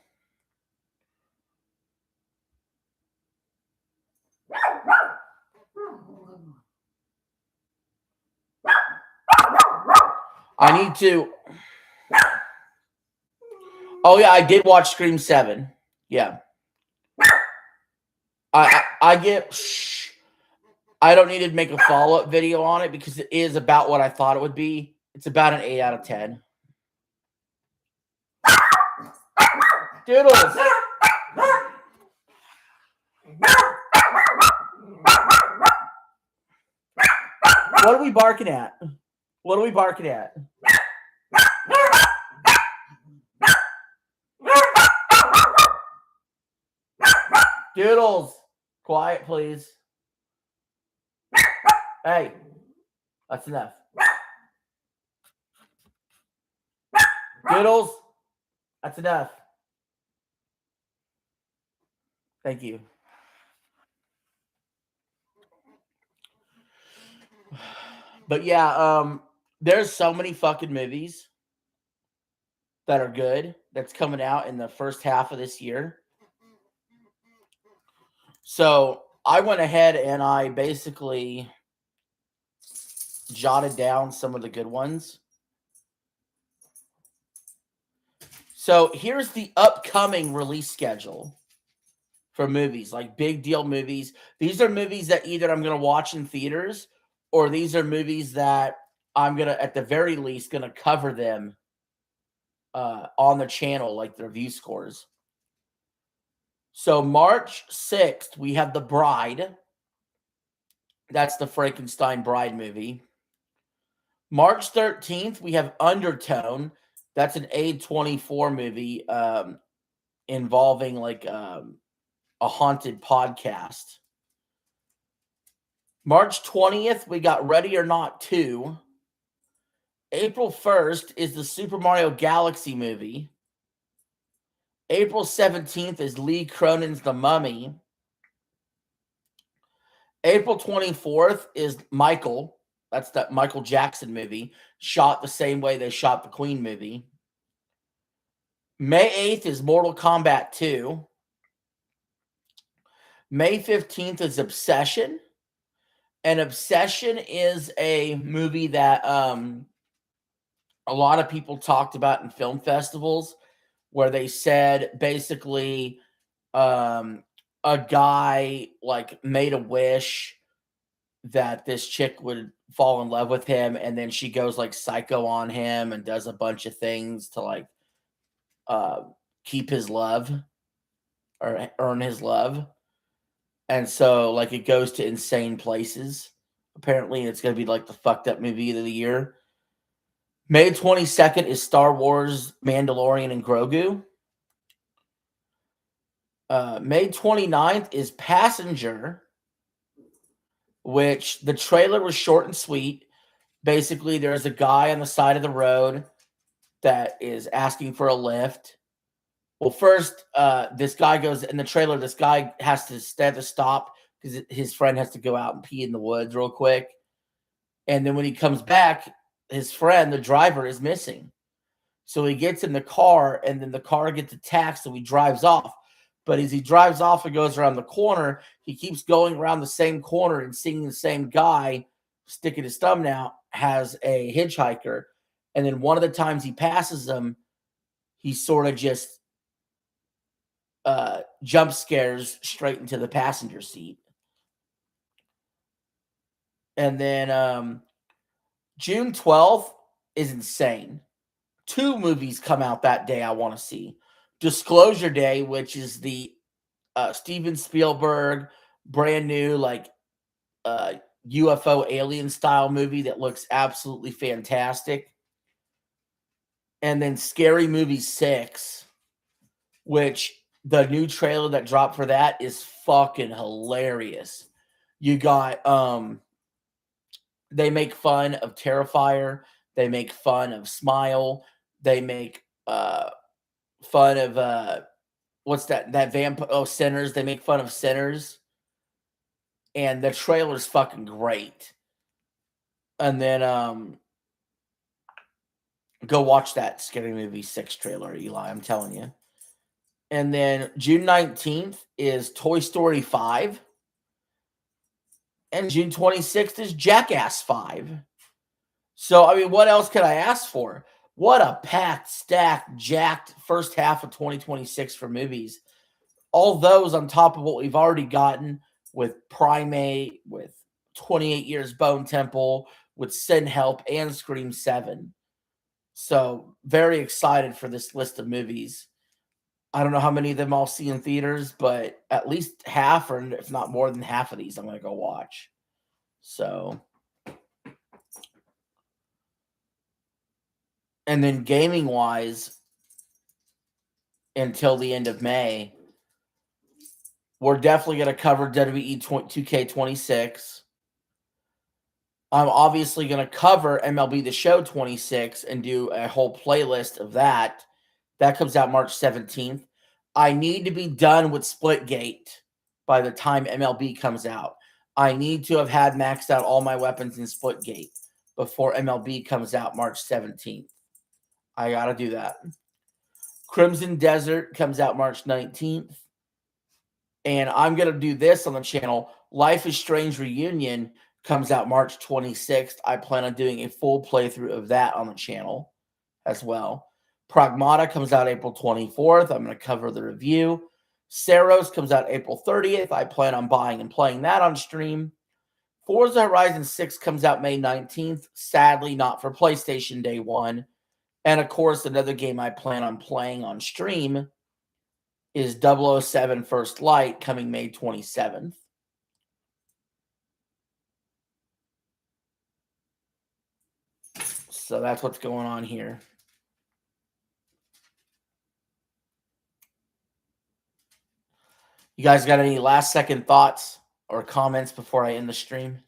I need to. Oh, yeah, I did watch Scream 7. Yeah. I get. I don't need to make a follow-up video on it because it is about what I thought it would be. It's about an 8 out of 10. Doodles. What are we barking at? What are we barking at? Doodles. Quiet, please. Hey, that's enough. Doodles, that's enough. Thank you. But yeah, there's so many fucking movies that are good that's coming out in the first half of this year. So I went ahead and I basically jotted down some of the good ones. So here's the upcoming release schedule for movies, like big deal movies. These are movies that either I'm going to watch in theaters or these are movies that I'm going to, at the very least, going to cover them on the channel, like the review scores. So March 6th, we have The Bride. That's the Frankenstein Bride movie. March 13th, we have Undertone. That's an A24 movie involving like a haunted podcast. March 20th, we got Ready or Not 2. April 1st is the Super Mario Galaxy movie. April 17th is Lee Cronin's The Mummy. April 24th is Michael. That's that Michael Jackson movie, shot the same way they shot the Queen movie. May 8th is Mortal Kombat 2. May 15th is Obsession. And Obsession is a movie that a lot of people talked about in film festivals, where they said basically a guy like made a wish that this chick would fall in love with him, and then she goes like psycho on him and does a bunch of things to like keep his love or earn his love. And so like it goes to insane places. Apparently it's going to be like the fucked up movie of the year. May 22nd is Star Wars Mandalorian and Grogu. May 29th is Passenger, which the trailer was short and sweet. Basically, there's a guy on the side of the road that is asking for a lift. Well, first, this guy goes in the trailer. This guy has to stop because his friend has to go out and pee in the woods real quick. And then when he comes back, his friend, the driver, is missing. So he gets in the car, and then the car gets attacked, so he drives off. But as he drives off and goes around the corner, he keeps going around the same corner and seeing the same guy sticking his thumb out has a hitchhiker. And then one of the times he passes him, he sort of just jump scares straight into the passenger seat. And then June 12th is insane. 2 movies come out that day I want to see. Disclosure Day, which is the Steven Spielberg brand new like UFO alien style movie that looks absolutely fantastic. And then Scary Movie 6, which the new trailer that dropped for that is fucking hilarious. You got they make fun of Terrifier, they make fun of Smile, they make fun of what's that vampire? Oh, Sinners. They make fun of Sinners, and the trailer's fucking great. And then go watch that Scary Movie 6 trailer, Eli. I'm telling you. And then June 19th is Toy Story 5. And June 26th is Jackass 5. So, I mean, what else could I ask for? What a packed, stacked, jacked first half of 2026 for movies. All those on top of what we've already gotten with Primate, with 28 Years Bone Temple, with Sin Help, and Scream 7. So, very excited for this list of movies. I don't know how many of them I'll see in theaters, but at least half, or if not more than half of these, I'm going to go watch. So, and then gaming wise, until the end of May, we're definitely going to cover WWE 2K26. I'm obviously going to cover MLB The Show 26 and do a whole playlist of that. That comes out March 17th. I need to be done with Splitgate by the time MLB comes out. I need to have had maxed out all my weapons in Splitgate before MLB comes out March 17th. I got to do that. Crimson Desert comes out March 19th. And I'm going to do this on the channel. Life is Strange Reunion comes out March 26th. I plan on doing a full playthrough of that on the channel as well. Pragmata comes out April 24th. I'm going to cover the review. Saros comes out April 30th. I plan on buying and playing that on stream. Forza Horizon 6 comes out May 19th. Sadly, not for PlayStation Day 1. And, of course, another game I plan on playing on stream is 007 First Light coming May 27th. So that's what's going on here. You guys got any last second thoughts or comments before I end the stream?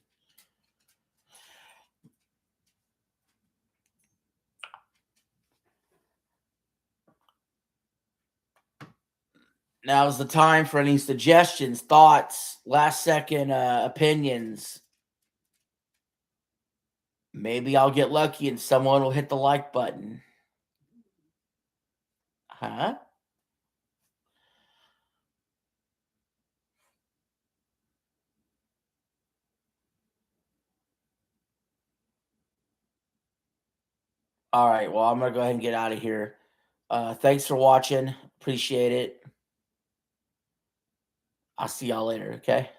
Now's the time for any suggestions, thoughts, last second opinions. Maybe I'll get lucky and someone will hit the like button. Huh? All right. Well, I'm going to go ahead and get out of here. Thanks for watching. Appreciate it. I'll see y'all later. Okay.